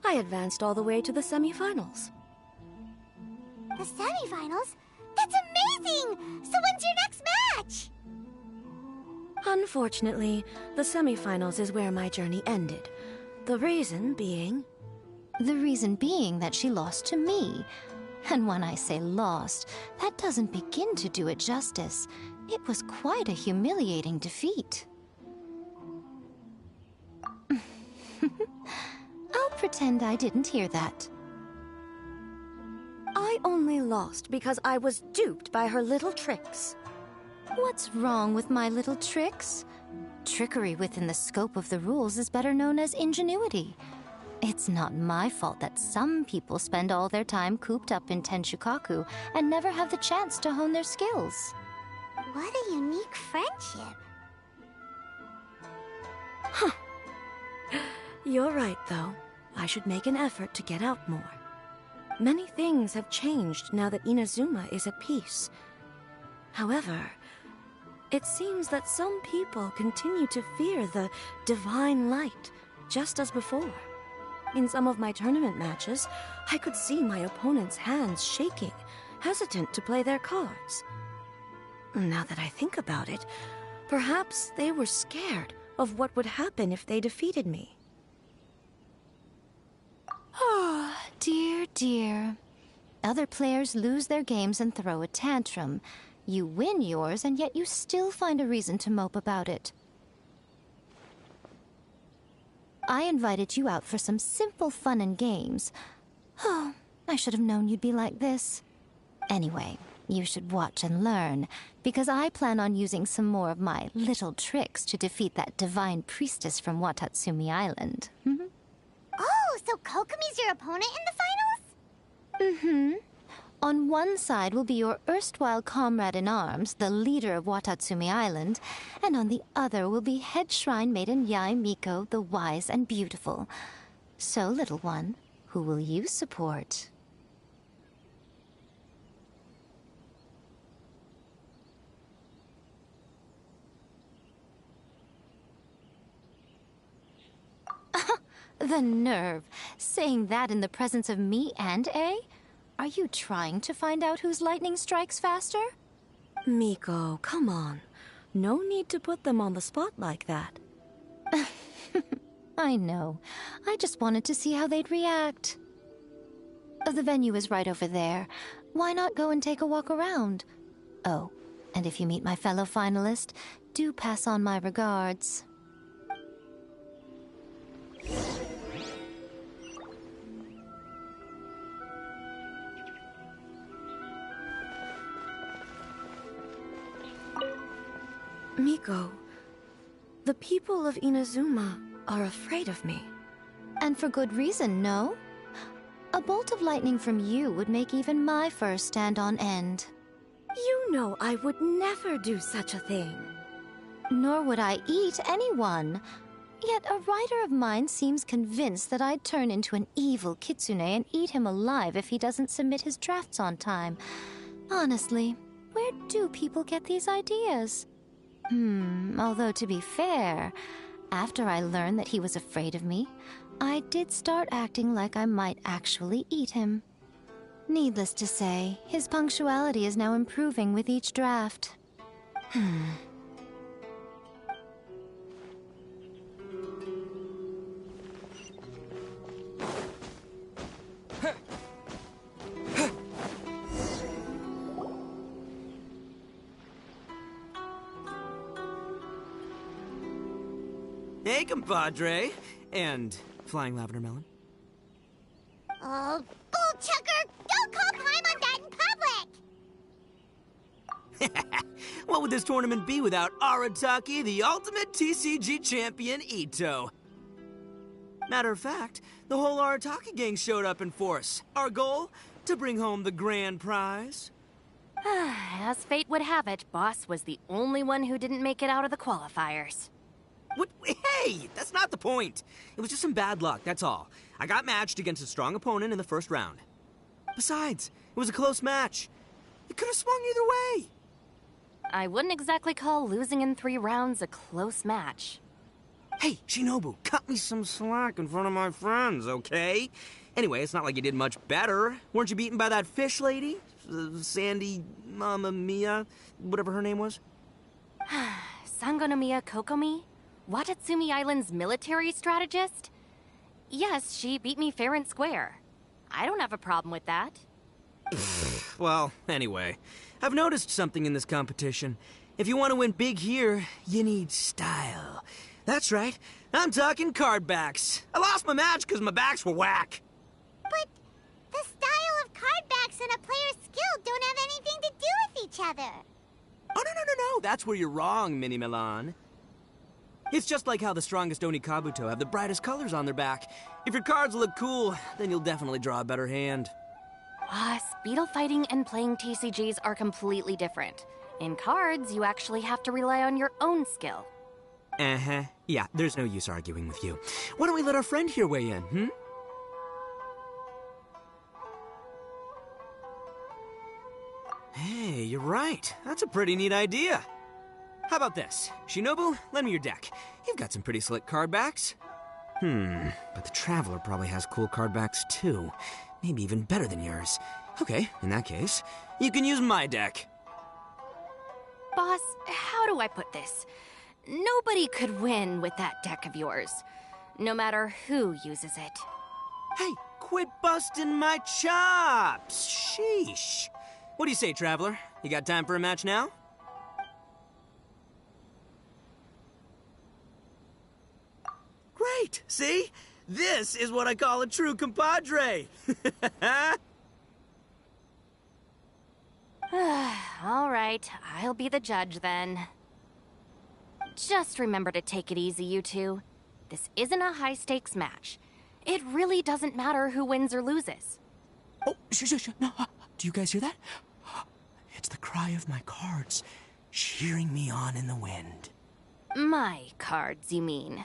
I advanced all the way to the semifinals. The semifinals? That's amazing! So when's your next match? Unfortunately, the semifinals is where my journey ended. The reason being... The reason being that she lost to me. And when I say lost, that doesn't begin to do it justice. It was quite a humiliating defeat. I'll pretend I didn't hear that. I only lost because I was duped by her little tricks. What's wrong with my little tricks? Trickery within the scope of the rules is better known as ingenuity. It's not my fault that some people spend all their time cooped up in Tenshukaku and never have the chance to hone their skills. What a unique friendship. Huh. You're right, though. I should make an effort to get out more. Many things have changed now that Inazuma is at peace. However, it seems that some people continue to fear the divine light, just as before. In some of my tournament matches, I could see my opponent's hands shaking, hesitant to play their cards. Now that I think about it, perhaps they were scared of what would happen if they defeated me. Oh, dear, dear. Other players lose their games and throw a tantrum. You win yours, and yet you still find a reason to mope about it. I invited you out for some simple fun and games. Oh, I should have known you'd be like this. Anyway, you should watch and learn, because I plan on using some more of my little tricks to defeat that divine priestess from Watatsumi Island. Oh, so Kokomi's your opponent in the finals? Mm-hmm. On one side will be your erstwhile comrade in arms, the leader of Watatsumi Island, and on the other will be head shrine maiden Yae Miko, the wise and beautiful. So, little one, who will you support? The nerve! Saying that in the presence of me and A? Are you trying to find out whose lightning strikes faster? Miko, come on. No need to put them on the spot like that. I know. I just wanted to see how they'd react. The venue is right over there. Why not go and take a walk around? Oh, and if you meet my fellow finalist, do pass on my regards. Miko, the people of Inazuma are afraid of me. And for good reason, no? A bolt of lightning from you would make even my fur stand on end. You know I would never do such a thing. Nor would I eat anyone. Yet a writer of mine seems convinced that I'd turn into an evil kitsune and eat him alive if he doesn't submit his drafts on time. Honestly, where do people get these ideas? Although to be fair, after I learned that he was afraid of me, I did start acting like I might actually eat him. Needless to say, his punctuality is now improving with each draft. Hey, compadre. And Flying Lavender Melon. Oh, bull chucker! Don't call Paimon that in public! What would this tournament be without Arataki, the ultimate TCG champion, Ito? Matter of fact, the whole Arataki gang showed up in force. Our goal? To bring home the grand prize. As fate would have it, Boss was the only one who didn't make it out of the qualifiers. What? Hey, that's not the point. It was just some bad luck, that's all. I got matched against a strong opponent in the first round. Besides, it was a close match. It could have swung either way. I wouldn't exactly call losing in 3 rounds a close match. Hey, Shinobu, cut me some slack in front of my friends, okay? Anyway, it's not like you did much better. Weren't you beaten by that fish lady? Sandy Mamma Mia, whatever her name was? Sangonomiya Kokomi? Watatsumi Island's military strategist? Yes, she beat me fair and square. I don't have a problem with that. Well, anyway, I've noticed something in this competition. If you want to win big here, you need style. That's right, I'm talking card backs. I lost my match because my backs were whack. But the style of card backs and a player's skill don't have anything to do with each other. Oh, no, that's where you're wrong, Mini Milan. It's just like how the strongest Oni Kabuto have the brightest colors on their back. If your cards look cool, then you'll definitely draw a better hand. Speedle fighting and playing TCGs are completely different. In cards, you actually have to rely on your own skill. Uh-huh. Yeah, there's no use arguing with you. Why don't we let our friend here weigh in, hmm? Hey, you're right. That's a pretty neat idea. How about this? Shinobu, lend me your deck. You've got some pretty slick card backs. But the Traveler probably has cool card backs too. Maybe even better than yours. Okay, in that case, you can use my deck. Boss, how do I put this? Nobody could win with that deck of yours, no matter who uses it. Hey, quit busting my chops! Sheesh. What do you say, Traveler? You got time for a match now? Great! See? This is what I call a true compadre! All right, I'll be the judge then. Just remember to take it easy, you two. This isn't a high-stakes match. It really doesn't matter who wins or loses. Oh, shush. No, do you guys hear that? It's the cry of my cards, cheering me on in the wind. My cards, you mean?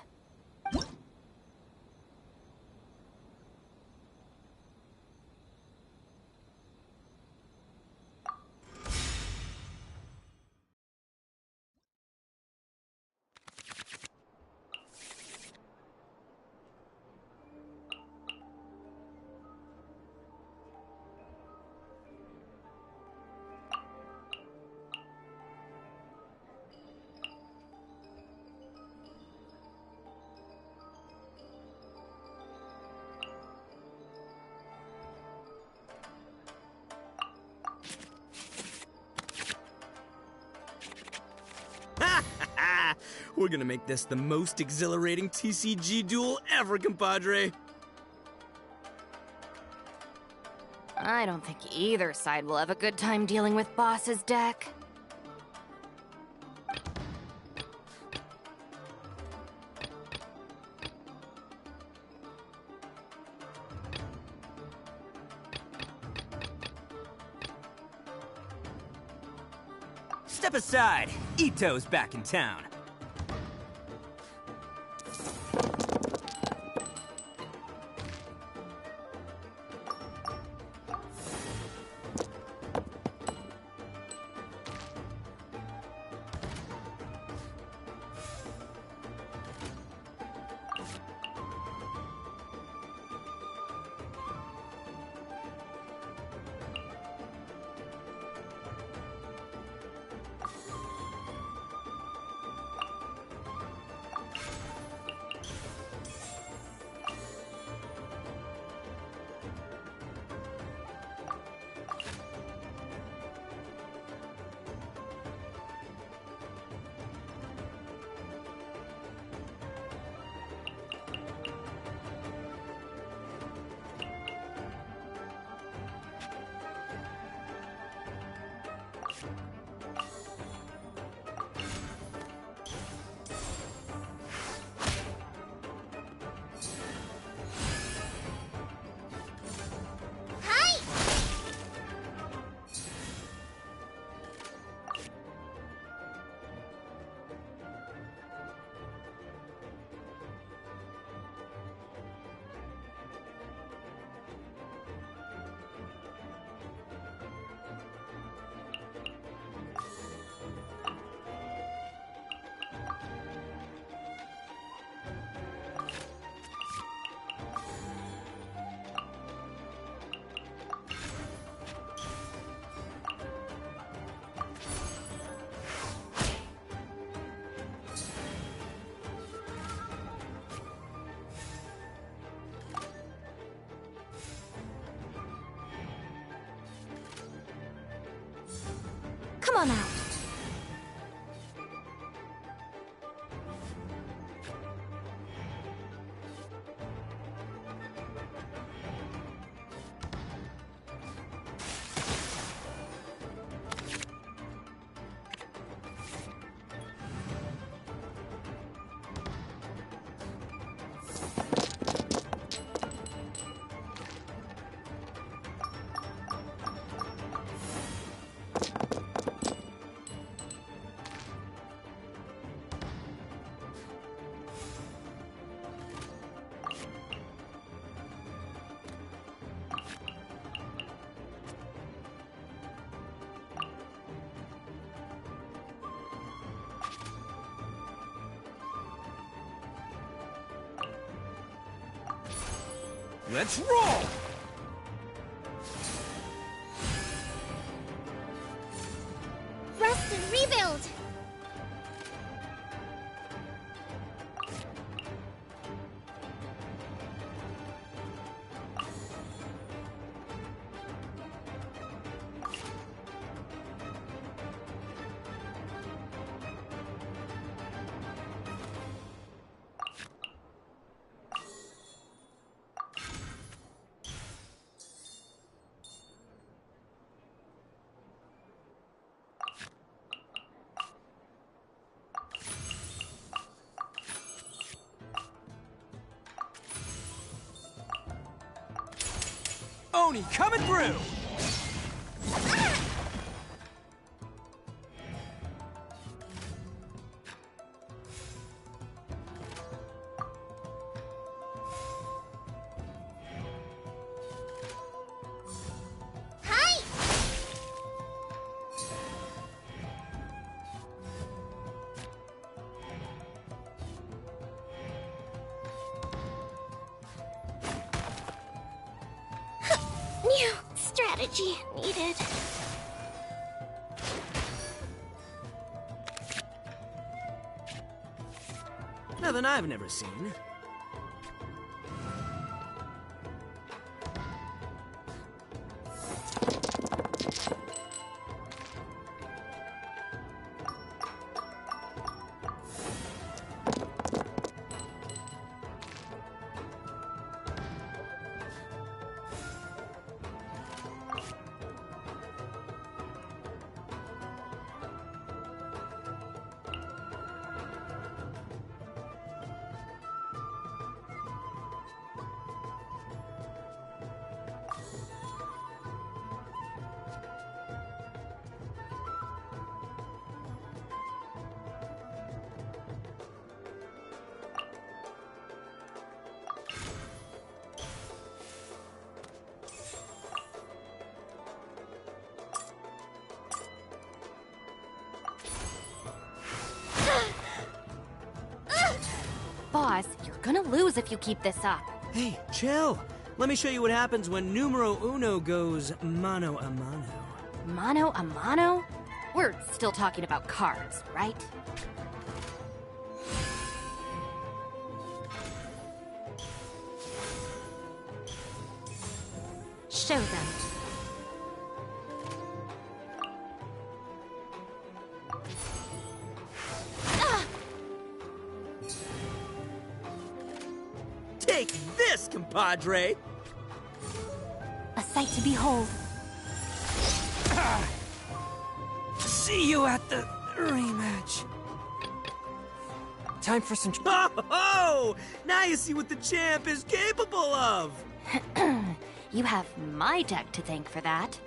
We're gonna make this the most exhilarating TCG duel ever, compadre. I don't think either side will have a good time dealing with Boss's deck. Step aside. Ito's back in town. on out. Let's roll! Rest and rebuild! Oni coming through! Hi! New strategy needed. Nothing I've never seen. Boss, you're gonna lose if you keep this up. Hey, chill. Let me show you what happens when numero uno goes mano a mano. Mano a mano? We're still talking about cards, right? Show them. Take this, compadre! A sight to behold. See you at the rematch. Time for some... Oh! Now you see what the champ is capable of! You have my deck to thank for that.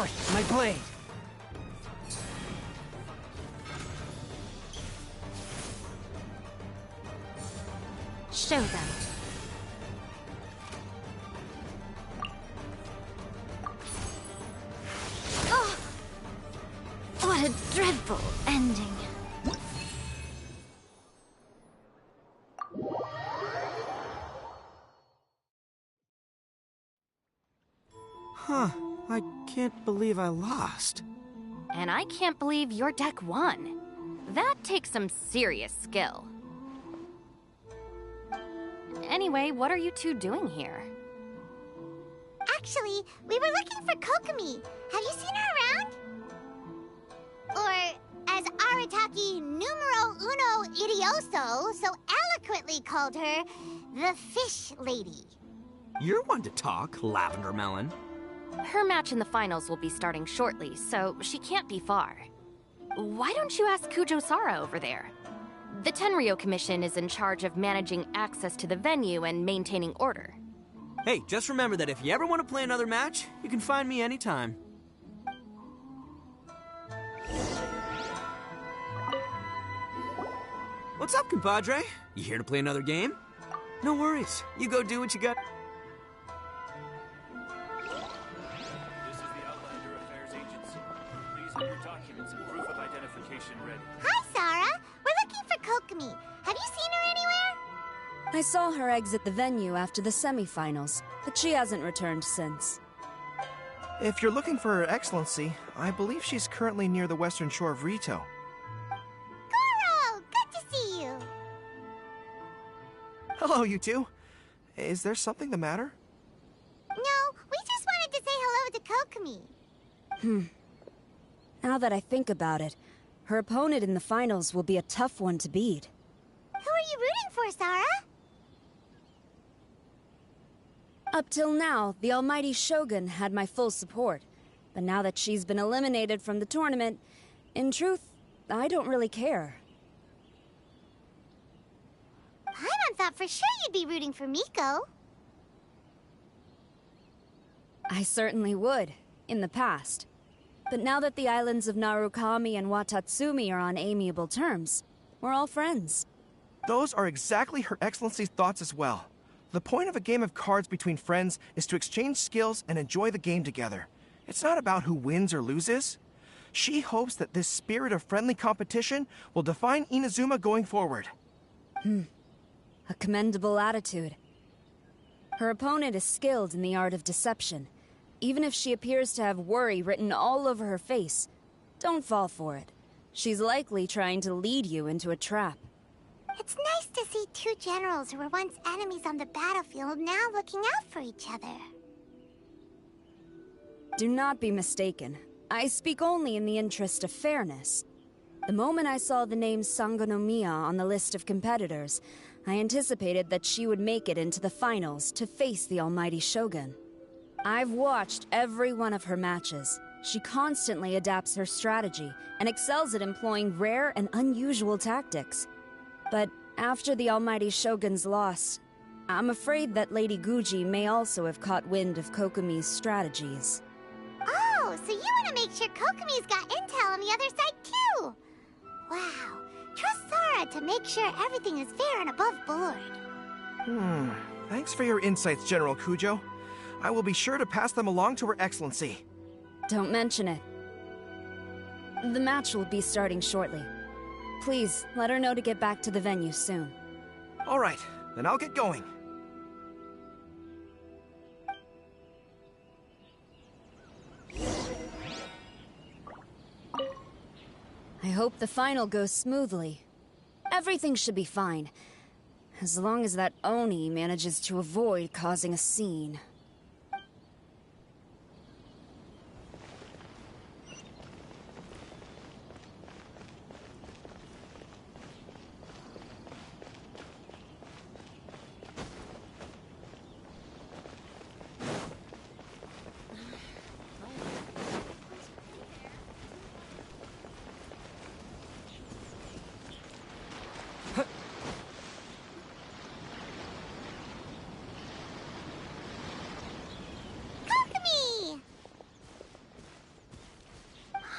Oi, my blade! Show them. Oh! What a dreadful ending. Huh, I can't believe I lost. And I can't believe your deck won. That takes some serious skill. Anyway, what are you two doing here? Actually, we were looking for Kokomi. Have you seen her around? Or, as Arataki numero uno idioso so eloquently called her, the Fish Lady. You're one to talk, Lavender Melon. Her match in the finals will be starting shortly, so she can't be far. Why don't you ask Kujo-Sara over there? The Tenryo Commission is in charge of managing access to the venue and maintaining order. Hey, just remember that if you ever want to play another match, you can find me anytime. What's up, compadre? You here to play another game? No worries. You go do what you got. This is the Outlander Affairs Agency. Please have your documents and proof of identification ready. Hi, Sarah. We're looking for Kokomi. Have you seen her anywhere? I saw her exit the venue after the semifinals, but she hasn't returned since. If you're looking for Her Excellency, I believe she's currently near the western shore of Rito. Goro! Good to see you. Hello, you two. Is there something the matter? No, we just wanted to say hello to Kokomi. Now that I think about it, her opponent in the finals will be a tough one to beat. Who are you rooting for, Sarah? Up till now, the almighty Shogun had my full support. But now that she's been eliminated from the tournament, in truth, I don't really care. Paimon thought for sure you'd be rooting for Miko. I certainly would, in the past. But now that the islands of Narukami and Watatsumi are on amiable terms, we're all friends. Those are exactly Her Excellency's thoughts as well. The point of a game of cards between friends is to exchange skills and enjoy the game together. It's not about who wins or loses. She hopes that this spirit of friendly competition will define Inazuma going forward. A commendable attitude. Her opponent is skilled in the art of deception. Even if she appears to have worry written all over her face, don't fall for it. She's likely trying to lead you into a trap. It's nice to see two generals who were once enemies on the battlefield now looking out for each other. Do not be mistaken. I speak only in the interest of fairness. The moment I saw the name Sangonomiya on the list of competitors, I anticipated that she would make it into the finals to face the almighty Shogun. I've watched every one of her matches. She constantly adapts her strategy and excels at employing rare and unusual tactics. But after the almighty Shogun's loss, I'm afraid that Lady Guji may also have caught wind of Kokomi's strategies. Oh, so you want to make sure Kokomi's got intel on the other side too? Wow. Trust Sora to make sure everything is fair and above board. Thanks for your insights, General Kujo. I will be sure to pass them along to Her Excellency. Don't mention it. The match will be starting shortly. Please, let her know to get back to the venue soon. All right, then I'll get going. I hope the final goes smoothly. Everything should be fine, as long as that Oni manages to avoid causing a scene.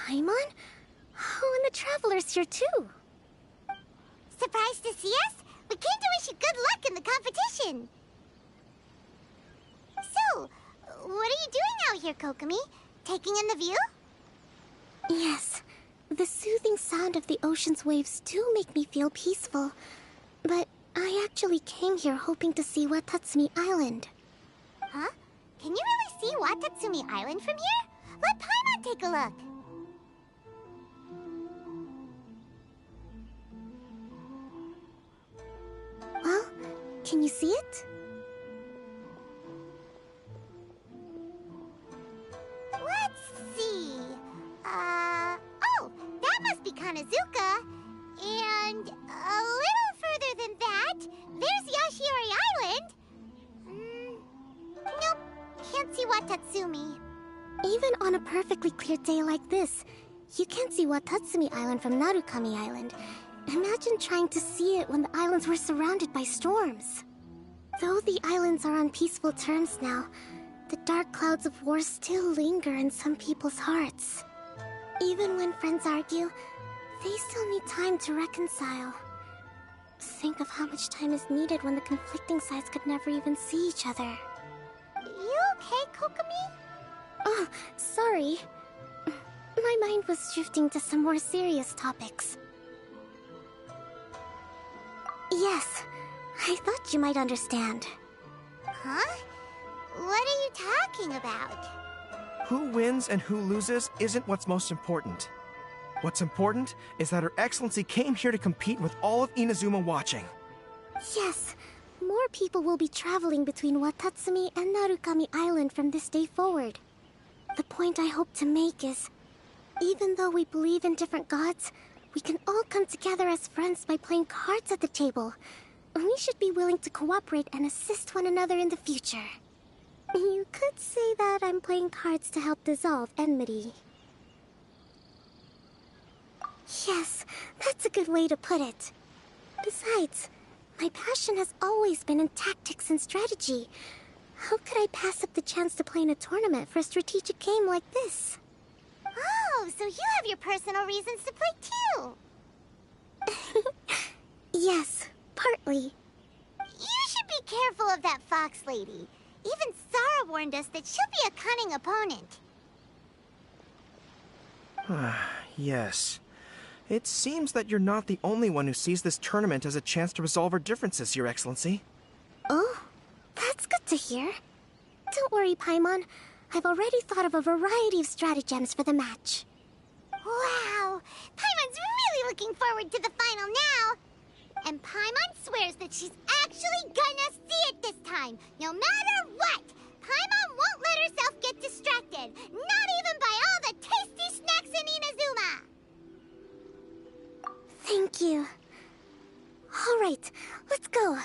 Paimon? Oh, and the Traveler's here too. Surprised to see us? We came to wish you good luck in the competition. So, what are you doing out here, Kokomi? Taking in the view? Yes. The soothing sound of the ocean's waves do make me feel peaceful. But I actually came here hoping to see Watatsumi Island. Huh? Can you really see Watatsumi Island from here? Let Paimon take a look. Well, can you see it? Let's see. Oh, that must be Kanazuka. And a little further than that, there's Yashiori Island. Nope, can't see Watatsumi. Even on a perfectly clear day like this, you can't see Watatsumi Island from Narukami Island. Imagine trying to see it when the islands were surrounded by storms. Though the islands are on peaceful terms now, the dark clouds of war still linger in some people's hearts. Even when friends argue, they still need time to reconcile. Think of how much time is needed when the conflicting sides could never even see each other. You okay, Kokomi? Oh, sorry. My mind was drifting to some more serious topics. Yes, I thought you might understand. Huh? What are you talking about? Who wins and who loses isn't what's most important. What's important is that Her Excellency came here to compete with all of Inazuma watching. Yes, more people will be traveling between Watatsumi and Narukami Island from this day forward. The point I hope to make is, even though we believe in different gods, we can all come together as friends by playing cards at the table. We should be willing to cooperate and assist one another in the future. You could say that I'm playing cards to help dissolve enmity. Yes, that's a good way to put it. Besides, my passion has always been in tactics and strategy. How could I pass up the chance to play in a tournament for a strategic game like this? Oh, so you have your personal reasons to play too. Yes, partly. You should be careful of that fox lady. Even Sarah warned us that she'll be a cunning opponent. Yes. It seems that you're not the only one who sees this tournament as a chance to resolve our differences, Your Excellency. Oh, that's good to hear. Don't worry, Paimon. I've already thought of a variety of stratagems for the match. Wow! Paimon's really looking forward to the final now! And Paimon swears that she's actually gonna see it this time, no matter what! Paimon won't let herself get distracted, not even by all the tasty snacks in Inazuma! Thank you. All right, let's go.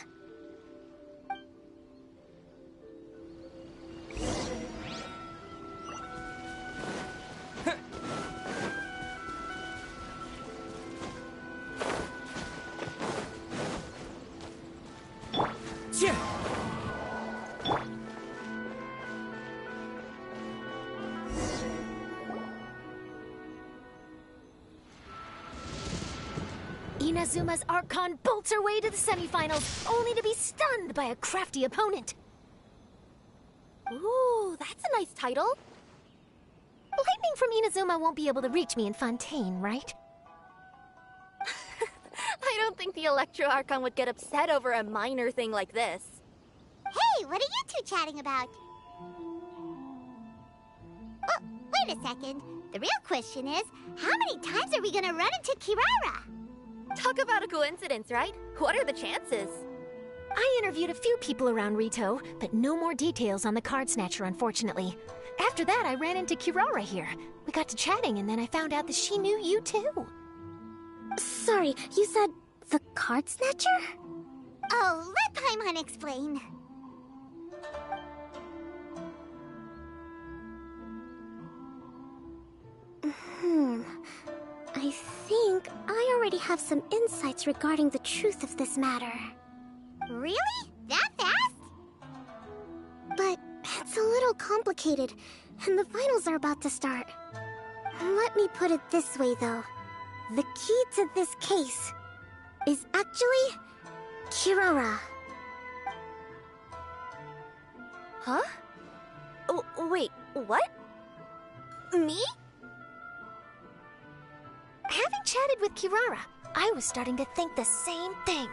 Inazuma's Archon bolts her way to the semifinals, only to be stunned by a crafty opponent. Ooh, that's a nice title. Lightning from Inazuma won't be able to reach me in Fontaine, right? I don't think the Electro Archon would get upset over a minor thing like this. Hey, what are you two chatting about? Oh, wait a second. The real question is, how many times are we gonna run into Kirara? Talk about a coincidence, right? What are the chances? I interviewed a few people around Rito, but no more details on the Card Snatcher, unfortunately. After that, I ran into Kirara here. We got to chatting, and then I found out that she knew you too. Sorry, you said the Card Snatcher? Oh, let Paimon explain. I think I already have some insights regarding the truth of this matter. Really? That fast? But it's a little complicated, and the finals are about to start. Let me put it this way, though. The key to this case is actually Kirara. Huh? Wait, what? Me? Having chatted with Kirara, I was starting to think the same thing.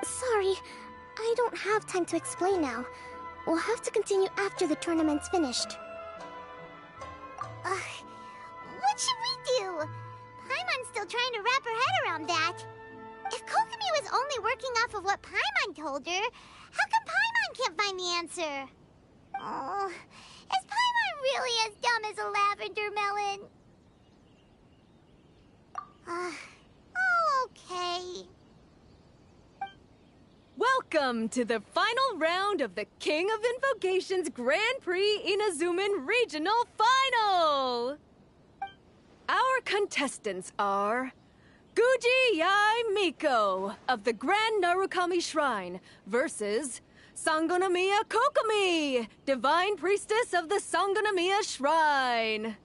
Sorry, I don't have time to explain now. We'll have to continue after the tournament's finished. What should we do? Paimon's still trying to wrap her head around that. If Kokomi was only working off of what Paimon told her, how come Paimon can't find the answer? Oh, is Paimon really as dumb as a lavender melon? Okay. Welcome to the final round of the King of Invocation's Grand Prix Inazuman Regional Final! Our contestants are Guji Yai Miko of the Grand Narukami Shrine versus Sangonomiya Kokomi, Divine Priestess of the Sangonomiya Shrine.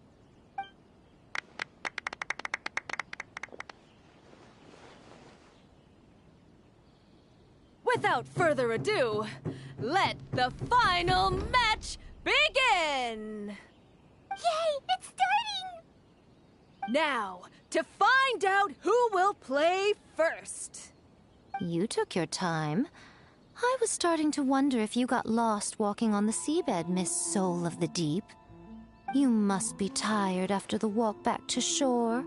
Without further ado, let the final match begin! Yay, it's starting! Now, to find out who will play first. You took your time. I was starting to wonder if you got lost walking on the seabed, Miss Soul of the Deep. You must be tired after the walk back to shore.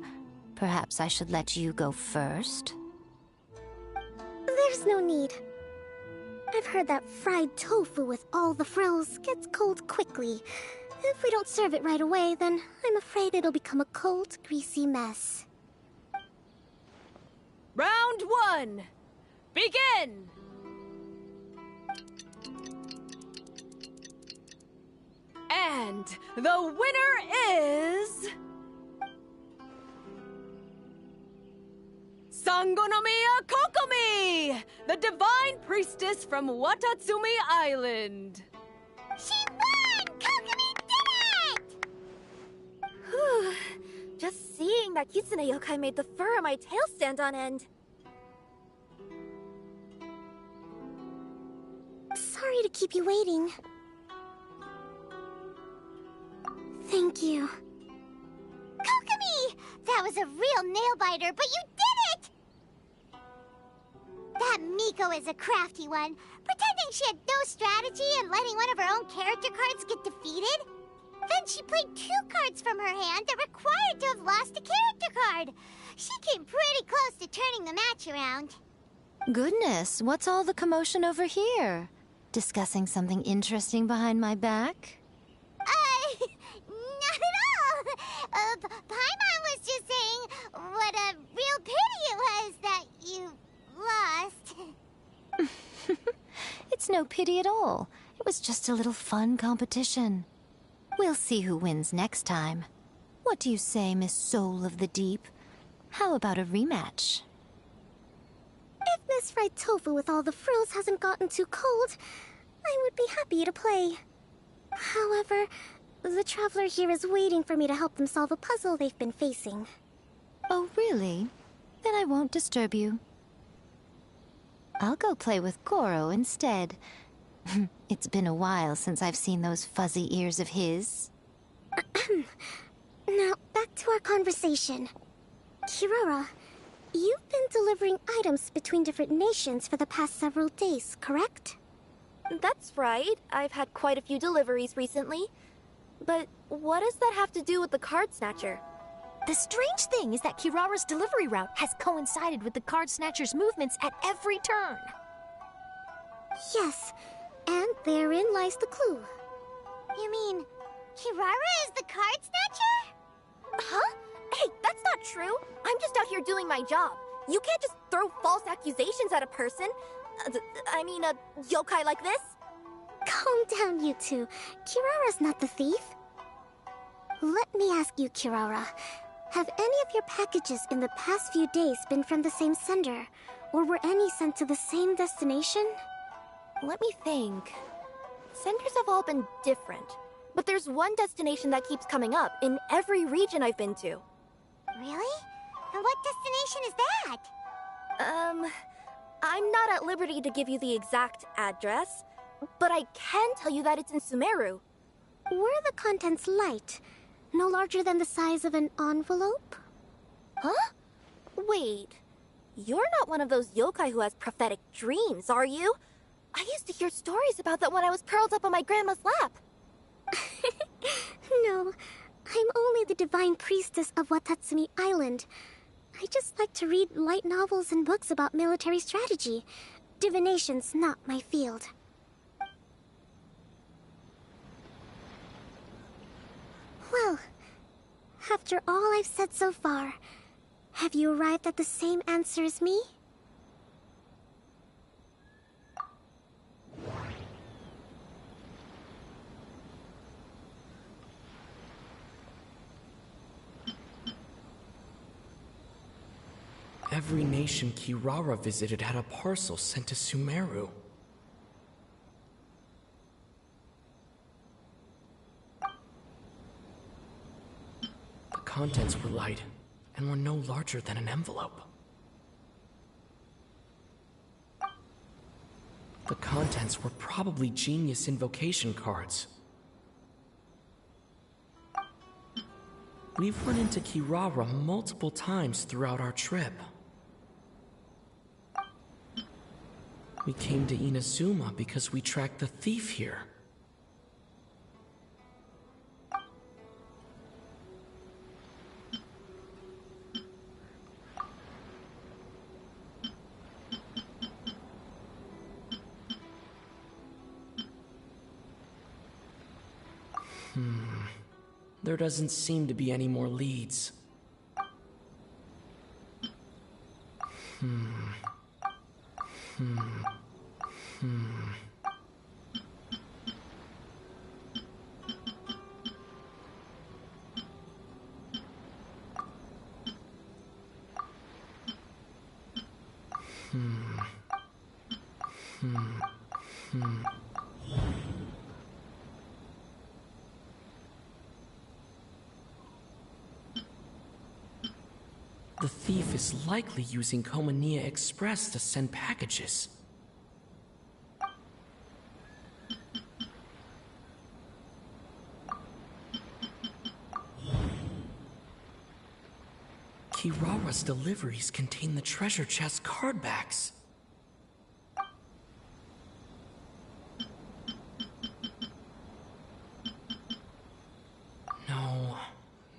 Perhaps I should let you go first. There's no need. I've heard that fried tofu with all the frills gets cold quickly. If we don't serve it right away, then I'm afraid it'll become a cold, greasy mess. Round one, begin! And the winner is... Sangonomiya Kokomi, the Divine Priestess from Watatsumi Island. She won! Kokomi did it! Just seeing that Kitsune yokai made the fur on my tail stand on end. Sorry to keep you waiting. Thank you. Kokomi! That was a real nail-biter, but you did it! That Miko is a crafty one, pretending she had no strategy and letting one of her own character cards get defeated. Then she played 2 cards from her hand that required to have lost a character card. She came pretty close to turning the match around. Goodness, what's all the commotion over here? Discussing something interesting behind my back? Not at all. Paimon was just saying what a real pity it was that you lost. It's no pity at all. It was just a little fun competition. We'll see who wins next time. What do you say, Miss Soul of the Deep? How about a rematch? If Miss Fried Tofu with all the frills hasn't gotten too cold, I would be happy to play. However, the Traveler here is waiting for me to help them solve a puzzle they've been facing. Oh, really? Then I won't disturb you. I'll go play with Goro instead. It's been a while since I've seen those fuzzy ears of his. Now, back to our conversation. Kirara, you've been delivering items between different nations for the past several days, correct? That's right. I've had quite a few deliveries recently. But what does that have to do with the Card Snatcher? The strange thing is that Kirara's delivery route has coincided with the Card Snatcher's movements at every turn. Yes, and therein lies the clue. You mean, Kirara is the Card Snatcher? Huh? Hey, that's not true. I'm just out here doing my job. You can't just throw false accusations at a person. I mean, a yokai like this. Calm down, you two. Kirara's not the thief. Let me ask you, Kirara. Have any of your packages in the past few days been from the same sender? Or were any sent to the same destination? Let me think. Senders have all been different. but there's one destination that keeps coming up in every region I've been to. Really? And what destination is that? I'm not at liberty to give you the exact address, but I can tell you that it's in Sumeru. Were the contents light? No larger than the size of an envelope? Huh? Wait, you're not one of those yokai who has prophetic dreams, are you? I used to hear stories about that when I was curled up on my grandma's lap. No, I'm only the divine priestess of Watatsumi Island. I just like to read light novels and books about military strategy. Divination's not my field. Well, after all I've said so far, have you arrived at the same answer as me? Every nation Kirara visited had a parcel sent to Sumeru. The contents were light and were no larger than an envelope. The contents were probably genius invocation cards. We've run into Kirara multiple times throughout our trip. We came to Inazuma because we tracked the thief here. There doesn't seem to be any more leads. The thief is likely using Komania Express to send packages. Kirara's deliveries contain the treasure chest card backs. No,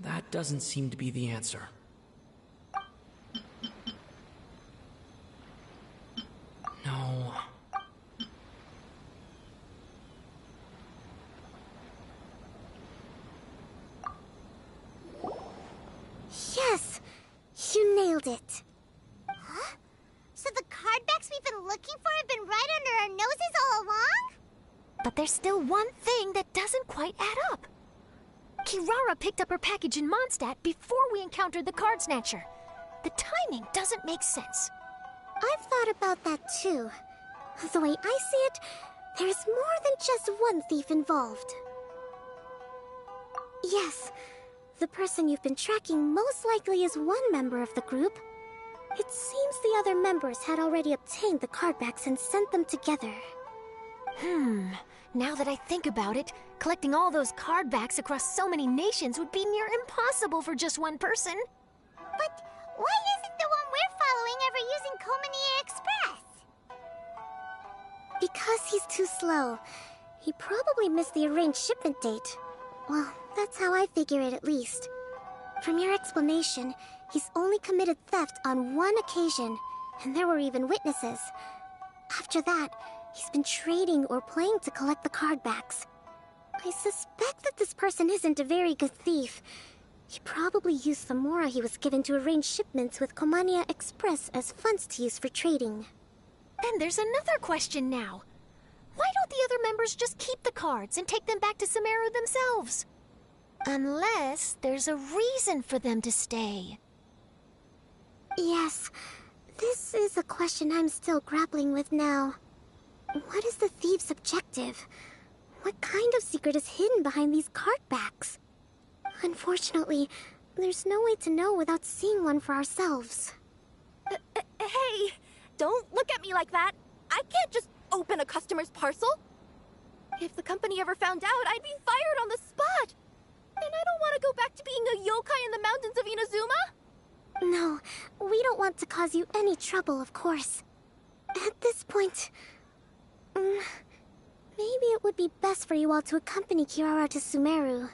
that doesn't seem to be the answer. No. Yes! You nailed it. Huh? So the card backs we've been looking for have been right under our noses all along? But there's still one thing that doesn't quite add up. Kirara picked up her package in Mondstadt before we encountered the card snatcher. The timing doesn't make sense. I've thought about that too. The way I see it, there's more than just one thief involved. Yes, the person you've been tracking most likely is one member of the group. It seems the other members had already obtained the cardbacks and sent them together. Now that I think about it, collecting all those cardbacks across so many nations would be near impossible for just one person. But why isn't the one we're following ever using Komania Express? Because he's too slow. He probably missed the arranged shipment date. Well, that's how I figure it at least. From your explanation, he's only committed theft on one occasion, and there were even witnesses. After that, he's been trading or playing to collect the cardbacks. I suspect that this person isn't a very good thief. He probably used the mora he was given to arrange shipments with Komania Express as funds to use for trading. Then there's another question now. Why don't the other members just keep the cards and take them back to Sumeru themselves? Unless there's a reason for them to stay. Yes, this is a question I'm still grappling with now. What is the thief's objective? What kind of secret is hidden behind these card backs? Unfortunately, there's no way to know without seeing one for ourselves. Hey, don't look at me like that. I can't just open a customer's parcel. If the company ever found out, I'd be fired on the spot. And I don't want to go back to being a yokai in the mountains of Inazuma. No, we don't want to cause you any trouble, of course. At this point, maybe it would be best for you all to accompany Kirara to Sumeru.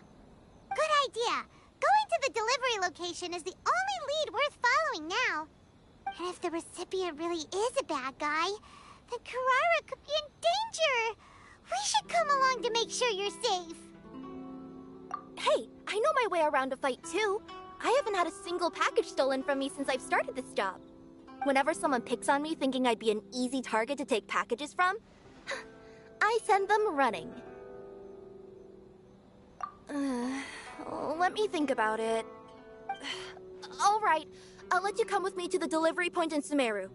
Good idea. Going to the delivery location is the only lead worth following now. And if the recipient really is a bad guy, then Kirara could be in danger. We should come along to make sure you're safe. Hey, I know my way around a fight too. I haven't had a single package stolen from me since I've started this job. Whenever someone picks on me thinking I'd be an easy target to take packages from, I send them running. Let me think about it. All right, I'll let you come with me to the delivery point in Sumeru.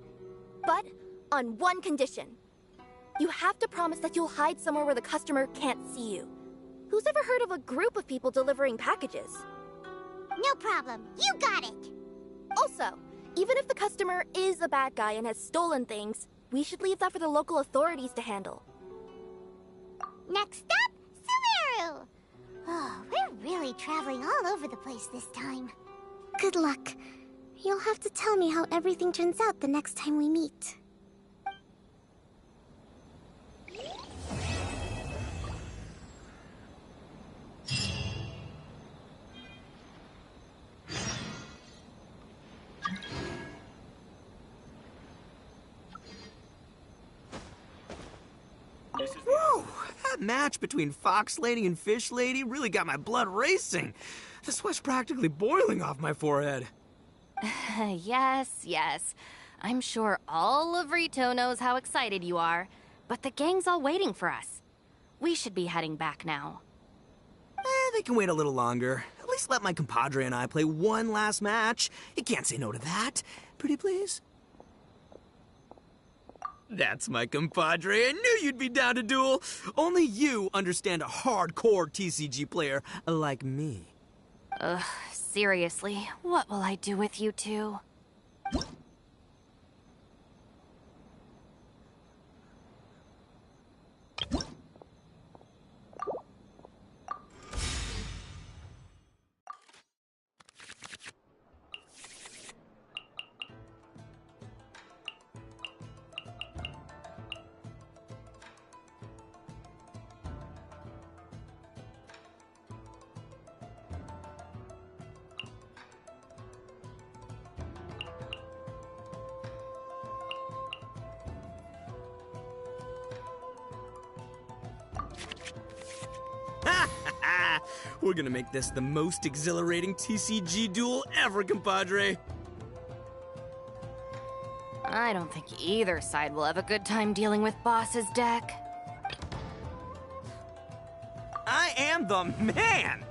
But on one condition. You have to promise that you'll hide somewhere where the customer can't see you. Who's ever heard of a group of people delivering packages? No problem. You got it. Also, even if the customer is a bad guy and has stolen things, we should leave that for the local authorities to handle. Next up, Sumeru! Oh, we're really traveling all over the place this time. Good luck. You'll have to tell me how everything turns out the next time we meet. Whoa! That match between Fox Lady and Fish Lady really got my blood racing. The sweat's practically boiling off my forehead. Yes. I'm sure all of Rito knows how excited you are, but the gang's all waiting for us. We should be heading back now. They can wait a little longer. At least let my compadre and I play one last match. You can't say no to that. Pretty please? That's my compadre. I knew you'd be down to duel. Only you understand a hardcore TCG player like me. Ugh, seriously, what will I do with you two? We're gonna make this the most exhilarating TCG duel ever, compadre. I don't think either side will have a good time dealing with Boss's deck. I am the man!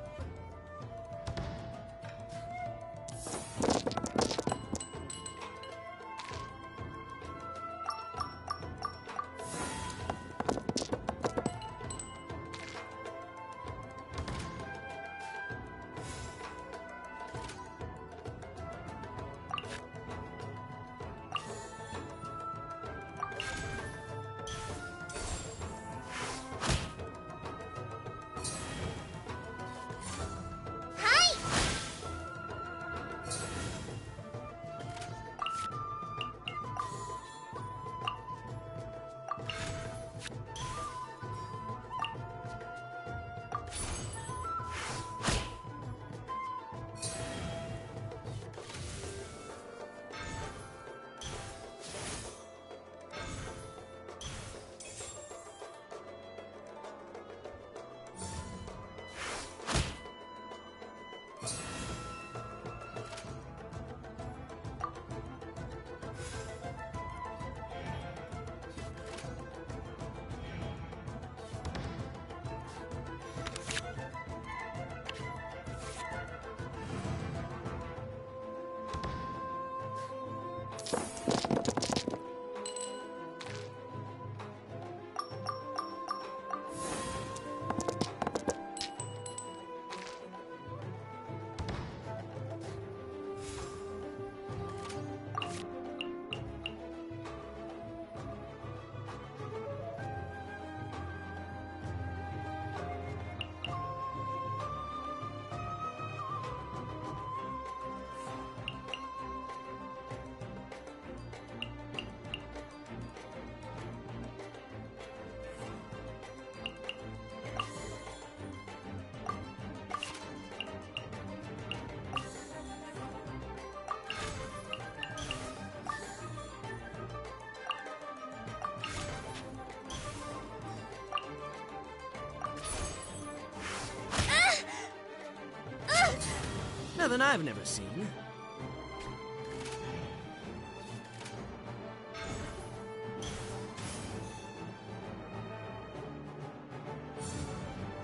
Nothing I've never seen.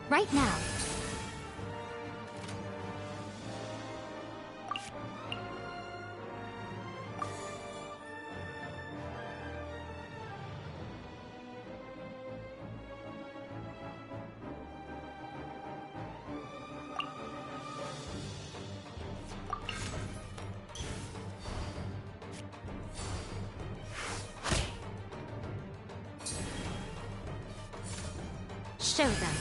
Right now. Show them.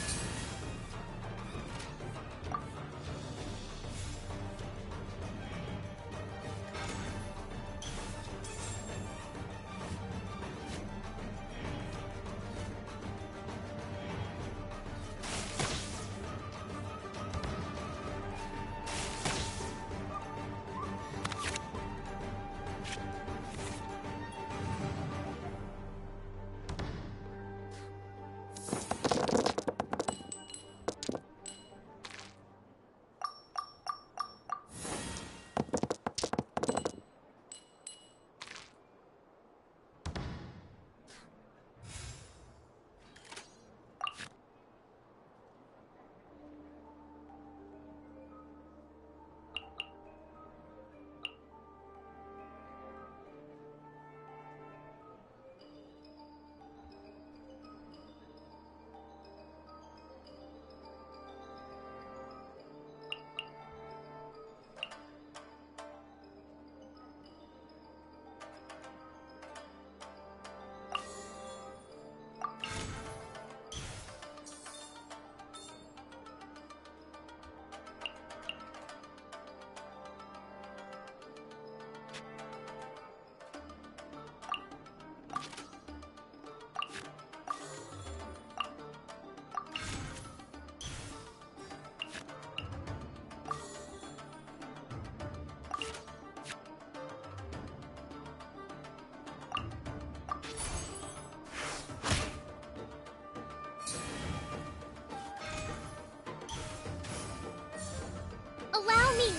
Allow me.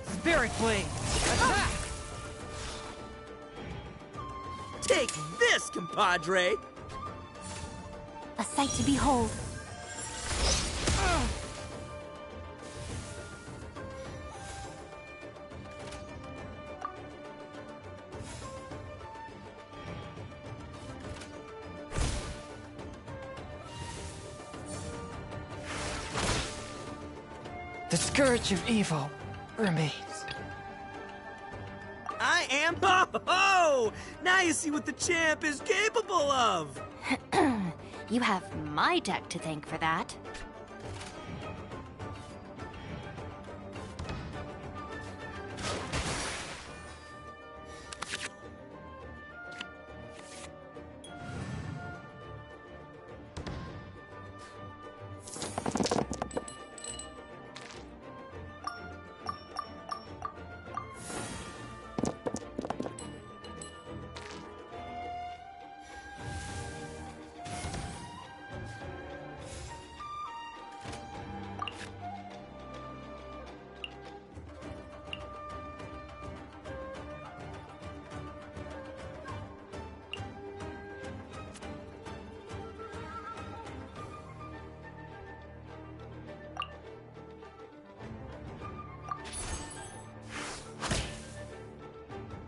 Spirit Blade! Attack! Take this, compadre! A sight to behold. The scourge of evil remains. I am... Ho-ho! Now you see what the champ is capable of! You have my deck to thank for that.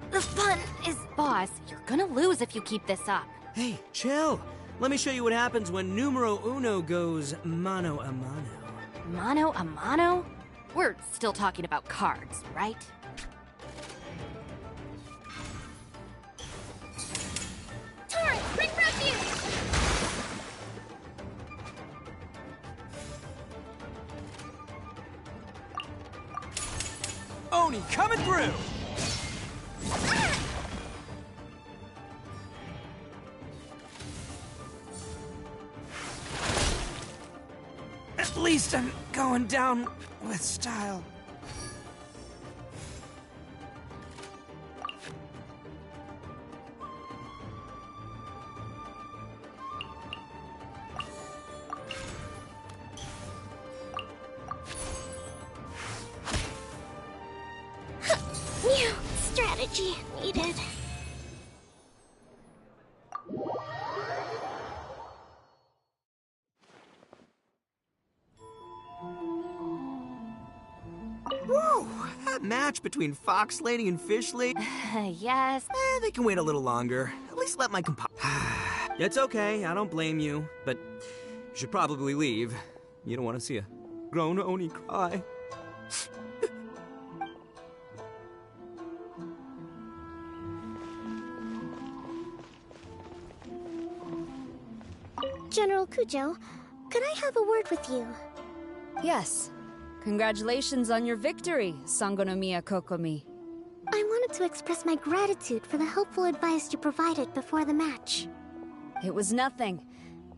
The fun is... Boss, you're gonna lose if you keep this up. Hey, chill. Let me show you what happens when numero uno goes mano a mano. Mano a mano? We're still talking about cards, right? Torrent, bring refuge! Oni coming through! At least I'm going down with style. Energy needed. Whoa! That match between Fox Lady and Fish Lady? Yes. They can wait a little longer. At least let my It's okay, I don't blame you. But you should probably leave. You don't want to see a grown Oni cry. General Kujo, could I have a word with you? Yes. Congratulations on your victory, Sangonomiya Kokomi. I wanted to express my gratitude for the helpful advice you provided before the match. It was nothing.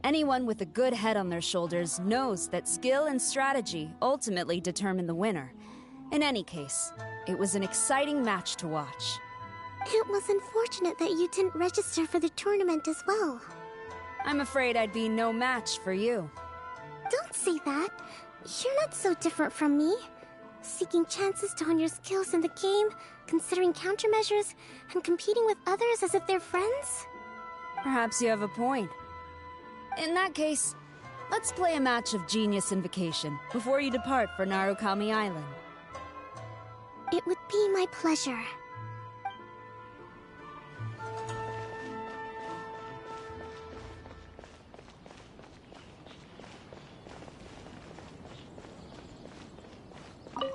Anyone with a good head on their shoulders knows that skill and strategy ultimately determine the winner. In any case, it was an exciting match to watch. It was unfortunate that you didn't register for the tournament as well. I'm afraid I'd be no match for you. Don't say that. You're not so different from me. Seeking chances to hone your skills in the game, considering countermeasures, and competing with others as if they're friends? Perhaps you have a point. In that case, let's play a match of Genius Invocation before you depart for Narukami Island. It would be my pleasure.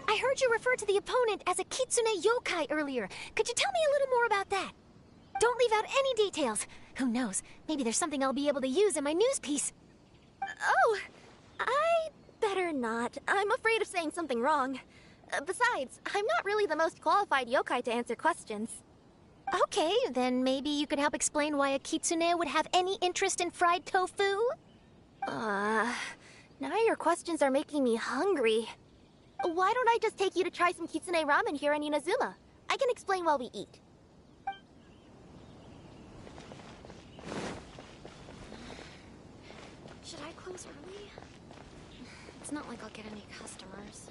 I heard you refer to the opponent as a Kitsune yokai earlier. Could you tell me a little more about that? Don't leave out any details. Who knows? Maybe there's something I'll be able to use in my news piece. Oh, I better not. I'm afraid of saying something wrong. Besides, I'm not really the most qualified yokai to answer questions. Okay, then maybe you could help explain why a kitsune would have any interest in fried tofu? Now your questions are making me hungry. Why don't I just take you to try some kitsune ramen here in Inazuma? I can explain while we eat. Should I close early? It's not like I'll get any customers.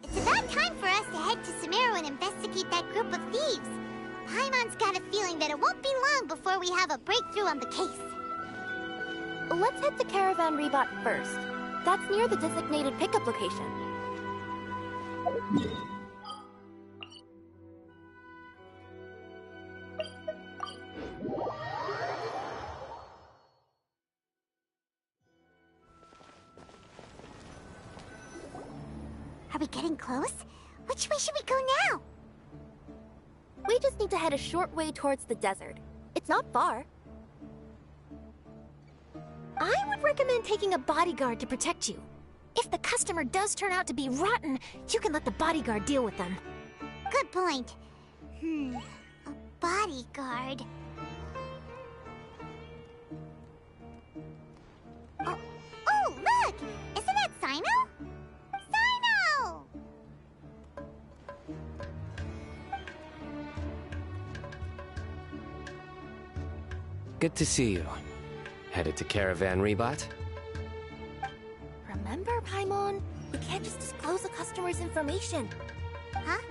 It's about time for us to head to Sumeru and investigate that group of thieves. Paimon's got a feeling that it won't be long before we have a breakthrough on the case. Let's head to Caravan Rebot first. That's near the designated pickup location. Are we getting close? Which way should we go now? We just need to head a short way towards the desert. It's not far. I would recommend taking a bodyguard to protect you. If the customer does turn out to be rotten, you can let the bodyguard deal with them. Good point. A bodyguard. Oh, look! Isn't that Sino? Sino! Good to see you. Headed to Caravan Rebot? Remember, Paimon? We can't just disclose the customer's information. Huh?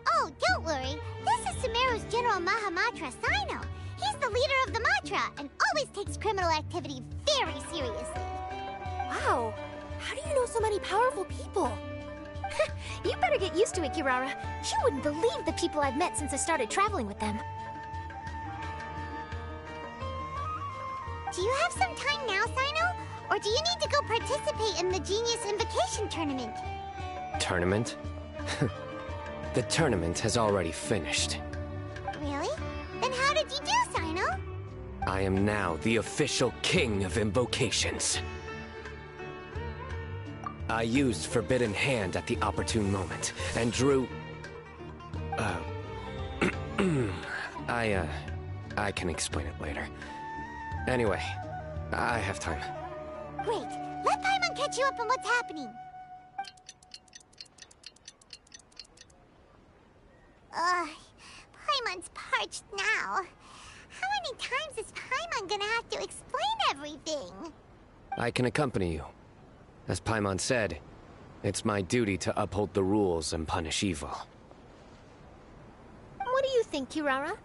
Oh, don't worry. This is Sumeru's General Mahamatra, Sino. He's the leader of the Matra and always takes criminal activity very seriously. Wow. How do you know so many powerful people? You better get used to it, Kirara. You wouldn't believe the people I've met since I started traveling with them. Do you have some time now, Sino? Or do you need to go participate in the Genius Invocation Tournament? Tournament? The tournament has already finished. Really? Then how did you do, Sino? I am now the official king of invocations. I used Forbidden Hand at the opportune moment, and drew... I can explain it later. Anyway, I have time. Great. Let Paimon catch you up on what's happening. Paimon's parched now. How many times is Paimon gonna have to explain everything? I can accompany you. As Paimon said, it's my duty to uphold the rules and punish evil. What do you think, Kirara?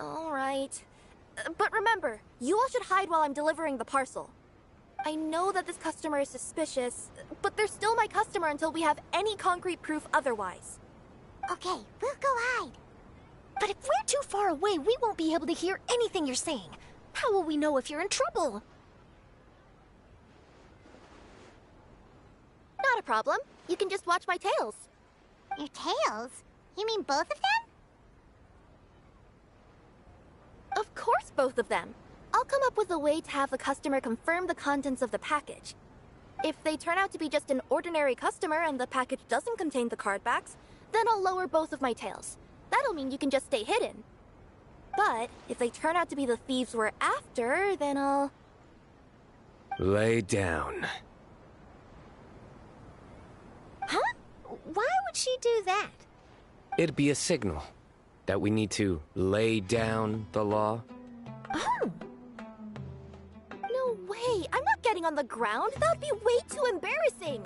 All right. But remember, you all should hide while I'm delivering the parcel. I know that this customer is suspicious, but they're still my customer until we have any concrete proof otherwise. Okay, we'll go hide. But if we're too far away, we won't be able to hear anything you're saying. How will we know if you're in trouble? Not a problem. You can just watch my tails. Your tails? You mean both of them? Of course, both of them. I'll come up with a way to have the customer confirm the contents of the package. If they turn out to be just an ordinary customer and the package doesn't contain the card backs, then I'll lower both of my tails. That'll mean you can just stay hidden. But if they turn out to be the thieves we're after, then I'll... Lay down. Huh? Why would she do that? It'd be a signal that we need to lay down the law. Oh! No way! I'm not getting on the ground! That would be way too embarrassing!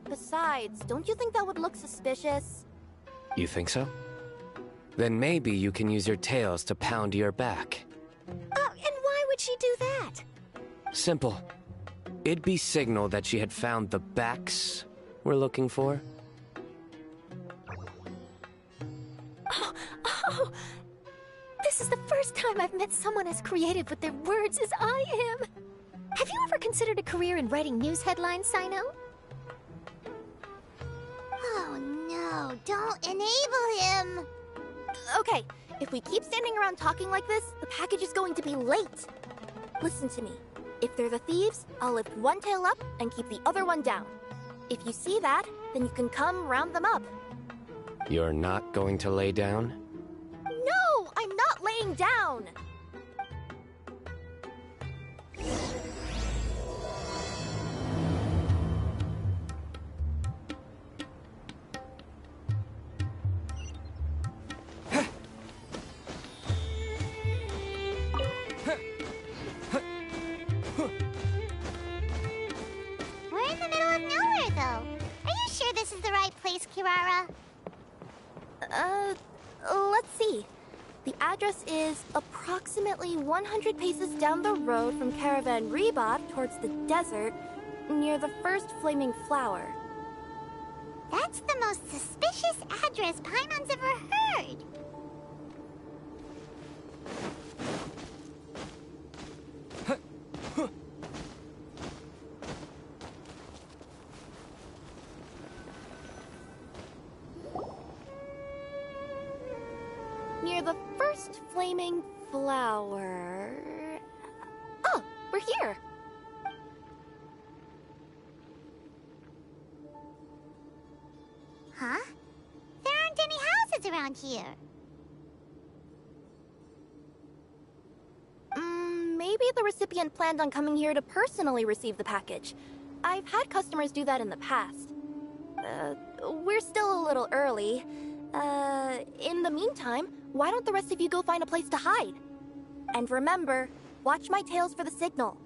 Besides, don't you think that would look suspicious? You think so? Then maybe you can use your tails to pound your back. And why would she do that? Simple. It'd be signal that she had found the backs we're looking for. Oh, this is the first time I've met someone as creative with their words as I am. Have you ever considered a career in writing news headlines, Sino? Oh no, don't enable him! Okay, if we keep standing around talking like this, the package is going to be late. Listen to me. If they're the thieves, I'll lift one tail up and keep the other one down. If you see that, then you can come round them up. You're not going to lay down? No, I'm not laying down! We're in the middle of nowhere, though. Are you sure this is the right place, Kirara? Let's see. The address is approximately 100 paces down the road from Caravan Rebop towards the desert, near the first flaming flower. That's the most suspicious address Paimon's ever heard. Near the first flaming flower... Oh, we're here! Huh? There aren't any houses around here. Maybe the recipient planned on coming here to personally receive the package. I've had customers do that in the past. We're still a little early. In the meantime, why don't the rest of you go find a place to hide? And remember, watch my tails for the signal.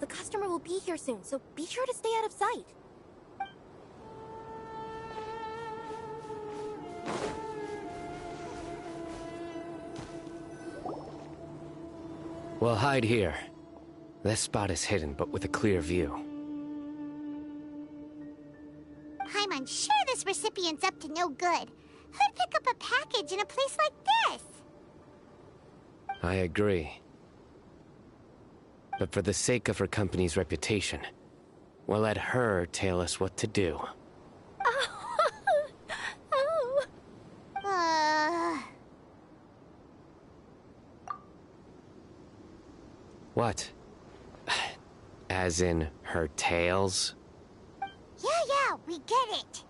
The customer will be here soon, so be sure to stay out of sight. We'll hide here. This spot is hidden, but with a clear view. Paimon's sure this recipient's up to no good. Who'd pick up a package in a place like this? I agree. But for the sake of her company's reputation, we'll let her tell us what to do. What? As in her tails? Yeah, we get it.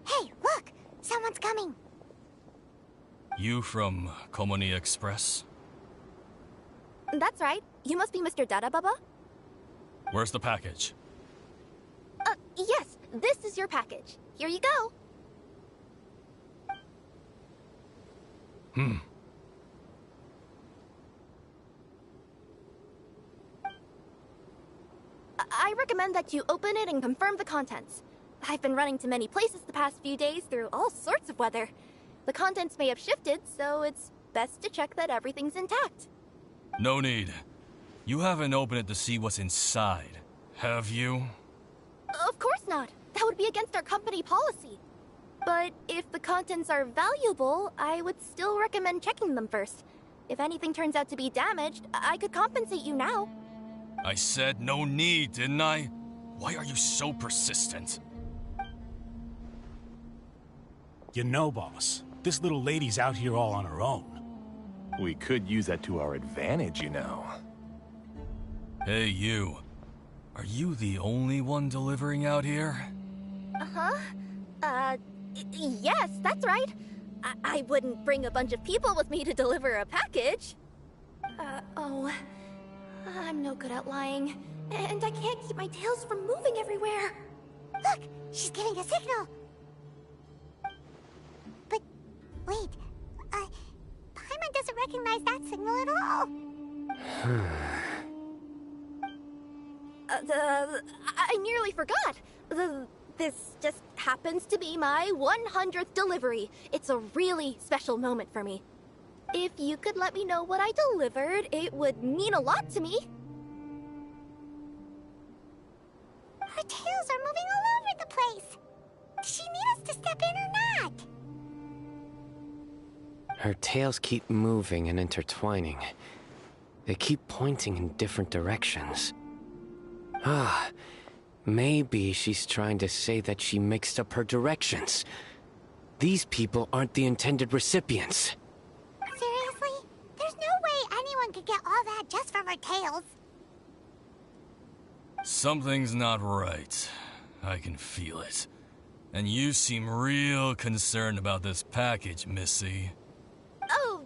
Hey, look! Someone's coming. You from Komoni Express? That's right. You must be Mr. Dada Baba? Where's the package? Yes. This is your package. Here you go. I recommend that you open it and confirm the contents. I've been running to many places the past few days through all sorts of weather. The contents may have shifted, so it's best to check that everything's intact. No need. You haven't opened it to see what's inside, have you? Of course not. That would be against our company policy. But if the contents are valuable, I would still recommend checking them first. If anything turns out to be damaged, I could compensate you now. I said no need, didn't I? Why are you so persistent? You know, boss, this little lady's out here all on her own. We could use that to our advantage, you know. Hey, you. Are you the only one delivering out here? Yes, that's right. I wouldn't bring a bunch of people with me to deliver a package. I'm no good at lying. And I can't keep my tails from moving everywhere. Look, she's giving a signal. But, wait, Paimon doesn't recognize that signal at all. I nearly forgot. This just happens to be my 100th delivery. It's a really special moment for me. If you could let me know what I delivered, it would mean a lot to me. Her tails are moving all over the place. Does she need us to step in or not? Her tails keep moving and intertwining. They keep pointing in different directions. Maybe she's trying to say that she mixed up her directions. These people aren't the intended recipients. Seriously? There's no way anyone could get all that just from her tails. Something's not right. I can feel it. And you seem real concerned about this package, Missy. Oh,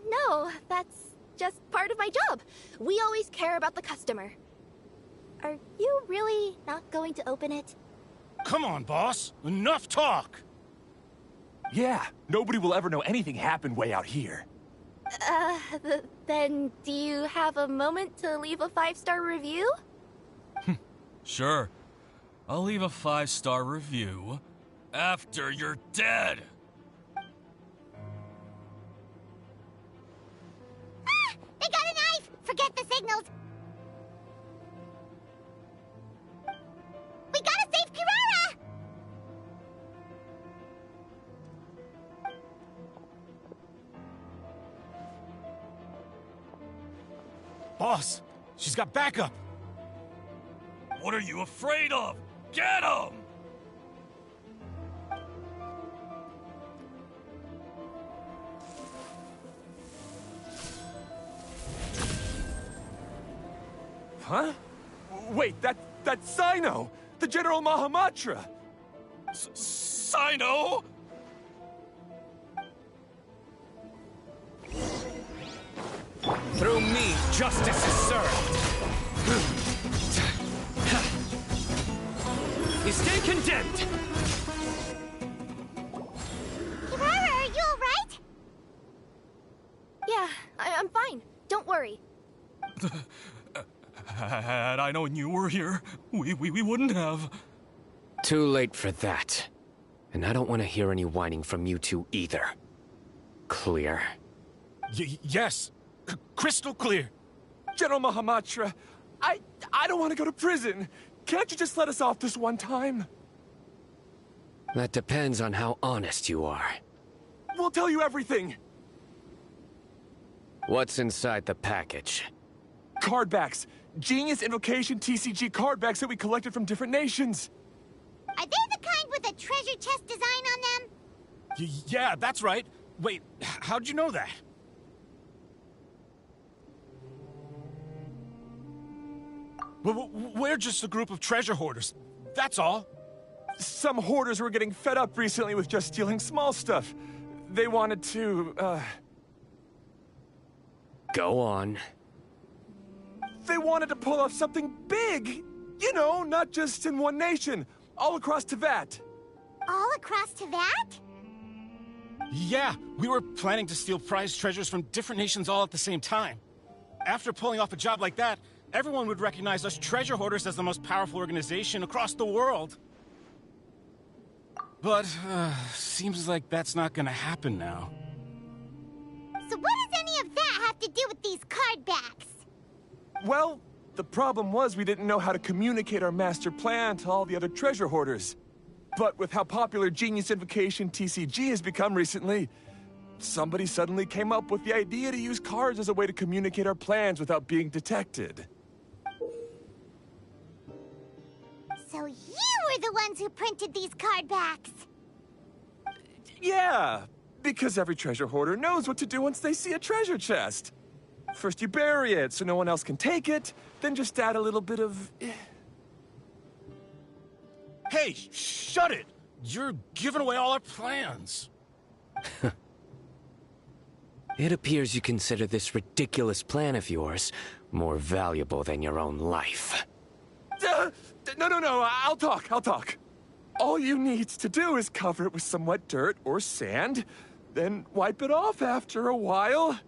no, that's just part of my job. We always care about the customer. Are you really not going to open it? Come on, boss. Enough talk. Yeah, nobody will ever know anything happened way out here. Then do you have a moment to leave a 5-star review? Sure. I'll leave a 5-star review after you're dead. They got a knife! Forget the signals. We gotta save Kirara! Boss, she's got backup. What are you afraid of? Get him! Huh? Wait, that's Sino! The General Mahamatra! Sino? Through me, justice is served. You stay condemned! Kirara, are you alright? Yeah, I'm fine. Don't worry. Had I known you were here, we wouldn't have. Too late for that. And I don't want to hear any whining from you two either. Clear. Yes. Crystal clear. General Mahamatra, I don't want to go to prison. Can't you just let us off this one time? That depends on how honest you are. We'll tell you everything. What's inside the package? Card backs. Genius Invocation TCG card backs that we collected from different nations. Are they the kind with a treasure chest design on them? Yeah, that's right. Wait, how'd you know that? We're just a group of treasure hoarders. That's all. Some hoarders were getting fed up recently with just stealing small stuff. They wanted to, Go on. They wanted to pull off something big. You know, not just in one nation. All across Teyvat. All across Teyvat? Yeah, we were planning to steal prized treasures from different nations all at the same time. After pulling off a job like that, everyone would recognize us treasure hoarders as the most powerful organization across the world. But, seems like that's not gonna happen now. So what does any of that have to do with these card backs? Well, the problem was we didn't know how to communicate our master plan to all the other treasure hoarders. But with how popular Genius Invocation TCG has become recently, somebody suddenly came up with the idea to use cards as a way to communicate our plans without being detected. So you were the ones who printed these card backs? Yeah, because every treasure hoarder knows what to do once they see a treasure chest. First you bury it so no one else can take it, then just add a little bit of... Hey, shut it! You're giving away all our plans. It appears you consider this ridiculous plan of yours more valuable than your own life. No, I'll talk. All you need to do is cover it with some wet dirt or sand, then wipe it off after a while.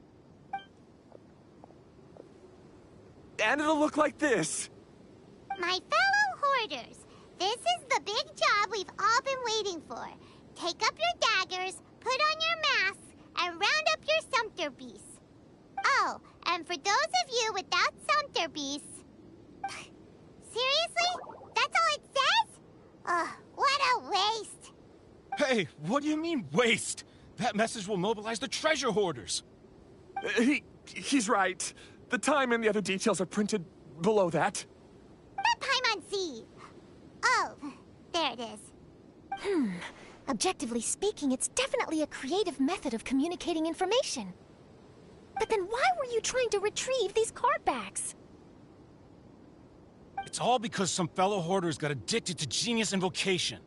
And it'll look like this. My fellow hoarders, this is the big job we've all been waiting for. Take up your daggers, put on your masks, and round up your sumpter beasts. Oh, and for those of you without sumpter beasts... Seriously? That's all it says? Ugh, what a waste. Hey, what do you mean, waste? That message will mobilize the treasure hoarders. He's right. The time and the other details are printed below that. That Paimon Z. Oh, there it is. Objectively speaking, it's definitely a creative method of communicating information. But then why were you trying to retrieve these card backs? It's all because some fellow hoarders got addicted to Genius Invocation.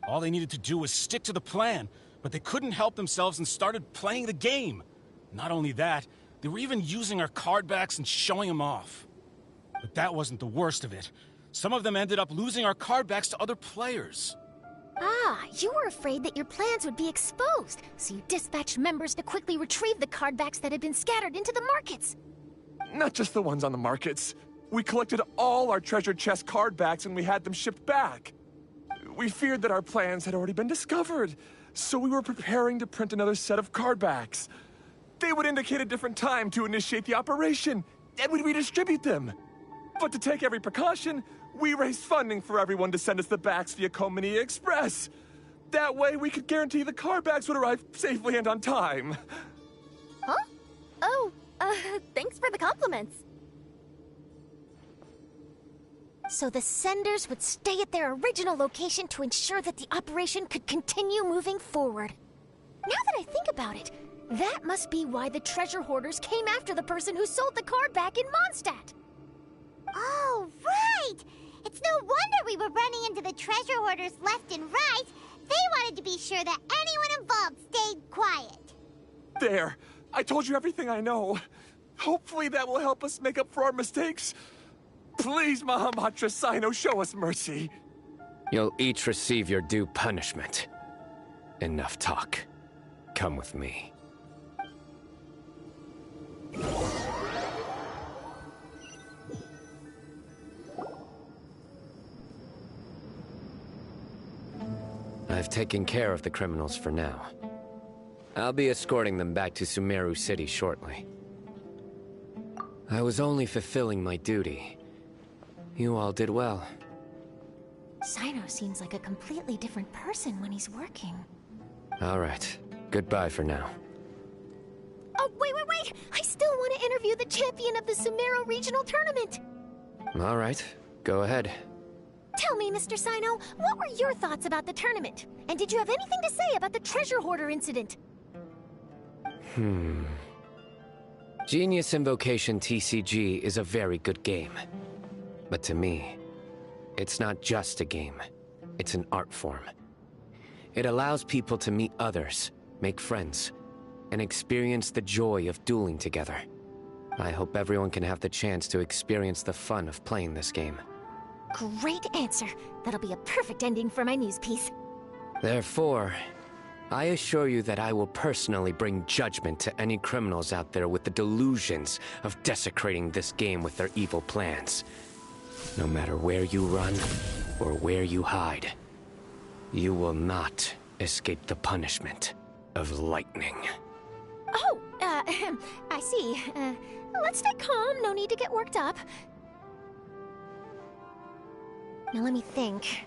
All they needed to do was stick to the plan, but they couldn't help themselves and started playing the game. Not only that, they were even using our card backs and showing them off. But that wasn't the worst of it. Some of them ended up losing our card backs to other players. Ah, you were afraid that your plans would be exposed, so you dispatched members to quickly retrieve the card backs that had been scattered into the markets. Not just the ones on the markets. We collected all our treasure chest card backs and we had them shipped back. We feared that our plans had already been discovered, so we were preparing to print another set of card backs. They would indicate a different time to initiate the operation, and we'd redistribute them. But to take every precaution, we raised funding for everyone to send us the backs via Komani Express. That way we could guarantee the card backs would arrive safely and on time. Huh? Oh, thanks for the compliments. So the senders would stay at their original location to ensure that the operation could continue moving forward. Now that I think about it, that must be why the treasure hoarders came after the person who sold the card back in Mondstadt. Oh, right! It's no wonder we were running into the treasure hoarders left and right. They wanted to be sure that anyone involved stayed quiet. There. I told you everything I know. Hopefully that will help us make up for our mistakes. Please, Mahamatra Sino, show us mercy. You'll each receive your due punishment. Enough talk. Come with me. I've taken care of the criminals for now. I'll be escorting them back to Sumeru City shortly. I was only fulfilling my duty. You all did well. Sino seems like a completely different person when he's working. All right. Goodbye for now. Oh, wait! I still want to interview the champion of the Sumeru Regional Tournament! All right. Go ahead. Tell me, Mr. Sino, what were your thoughts about the tournament? And did you have anything to say about the treasure hoarder incident? Genius Invocation TCG is a very good game. But to me, it's not just a game. It's an art form. It allows people to meet others, make friends, and experience the joy of dueling together. I hope everyone can have the chance to experience the fun of playing this game. Great answer. That'll be a perfect ending for my news piece. Therefore, I assure you that I will personally bring judgment to any criminals out there with the delusions of desecrating this game with their evil plans. No matter where you run or where you hide, you will not escape the punishment of lightning. Oh, I see. Let's stay calm. No need to get worked up. Now let me think.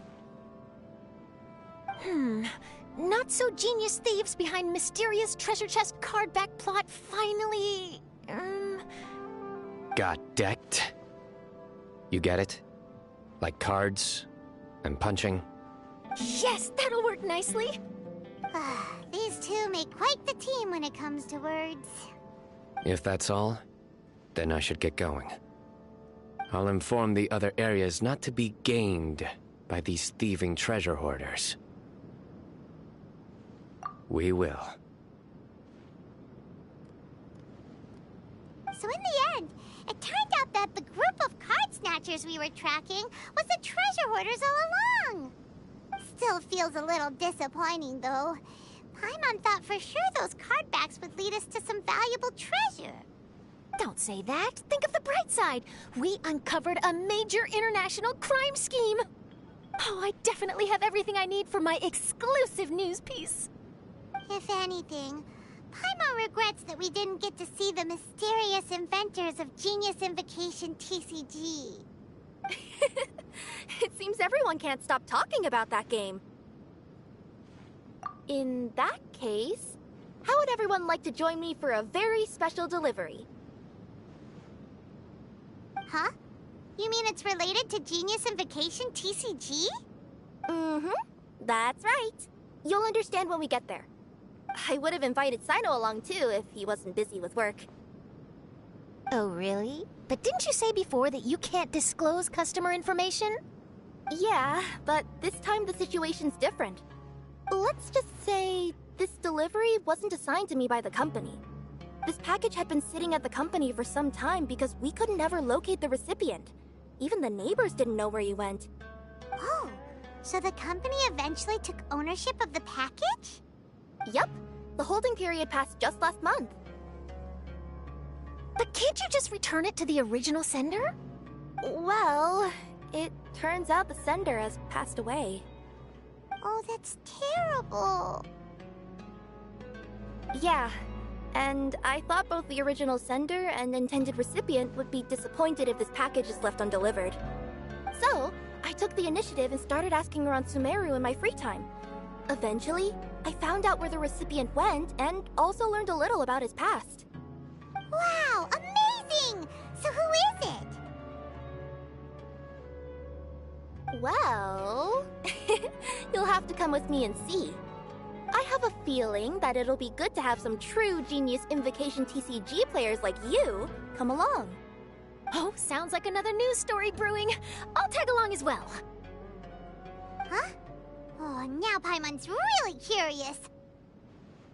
Not so genius thieves behind mysterious treasure chest card back plot finally... Got decked? You get it? Like cards and punching? Yes, that'll work nicely. These two make quite the team when it comes to words. If that's all, then I should get going. I'll inform the other areas not to be gained by these thieving treasure hoarders. We will. So in the end, it turned out that the group of card snatchers we were tracking was the treasure hoarders all along. Still feels a little disappointing, though. Paimon thought for sure those card backs would lead us to some valuable treasure. Don't say that. Think of the bright side. We uncovered a major international crime scheme. Oh, I definitely have everything I need for my exclusive news piece. If anything, Paimon regrets that we didn't get to see the mysterious inventors of Genius Invocation TCG. It seems everyone can't stop talking about that game. In that case, how would everyone like to join me for a very special delivery? Huh? You mean it's related to Genius Invocation TCG? That's right. You'll understand when we get there. I would have invited Sino along too if he wasn't busy with work. Oh, really? But didn't you say before that you can't disclose customer information? Yeah, but this time the situation's different. Let's just say this delivery wasn't assigned to me by the company. This package had been sitting at the company for some time because we could never locate the recipient. Even the neighbors didn't know where he went. Oh, so the company eventually took ownership of the package? Yep. The holding period passed just last month. But can't you just return it to the original sender? Well, it turns out the sender has passed away. Oh, that's terrible. Yeah, and I thought both the original sender and intended recipient would be disappointed if this package is left undelivered. So, I took the initiative and started asking around Sumeru in my free time. Eventually, I found out where the recipient went and also learned a little about his past. Wow, amazing! So who is it? Well, you'll have to come with me and see. I have a feeling that it'll be good to have some true Genius Invocation TCG players like you come along. Oh, sounds like another news story brewing. I'll tag along as well. Huh? Oh, now Paimon's really curious.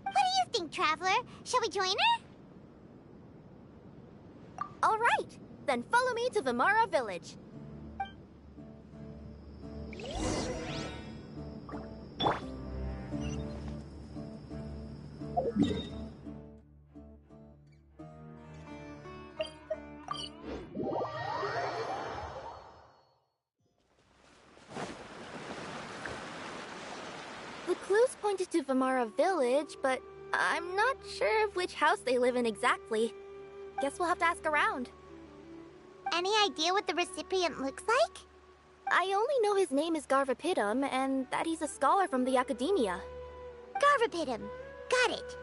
What do you think, Traveler? Shall we join her? All right, then follow me to Vimara Village. The clues pointed to Vimara Village, but I'm not sure of which house they live in exactly. Guess we'll have to ask around. Any idea what the recipient looks like? I only know his name is Garvapidum and that he's a scholar from the Academia. Garvapidum. Got it.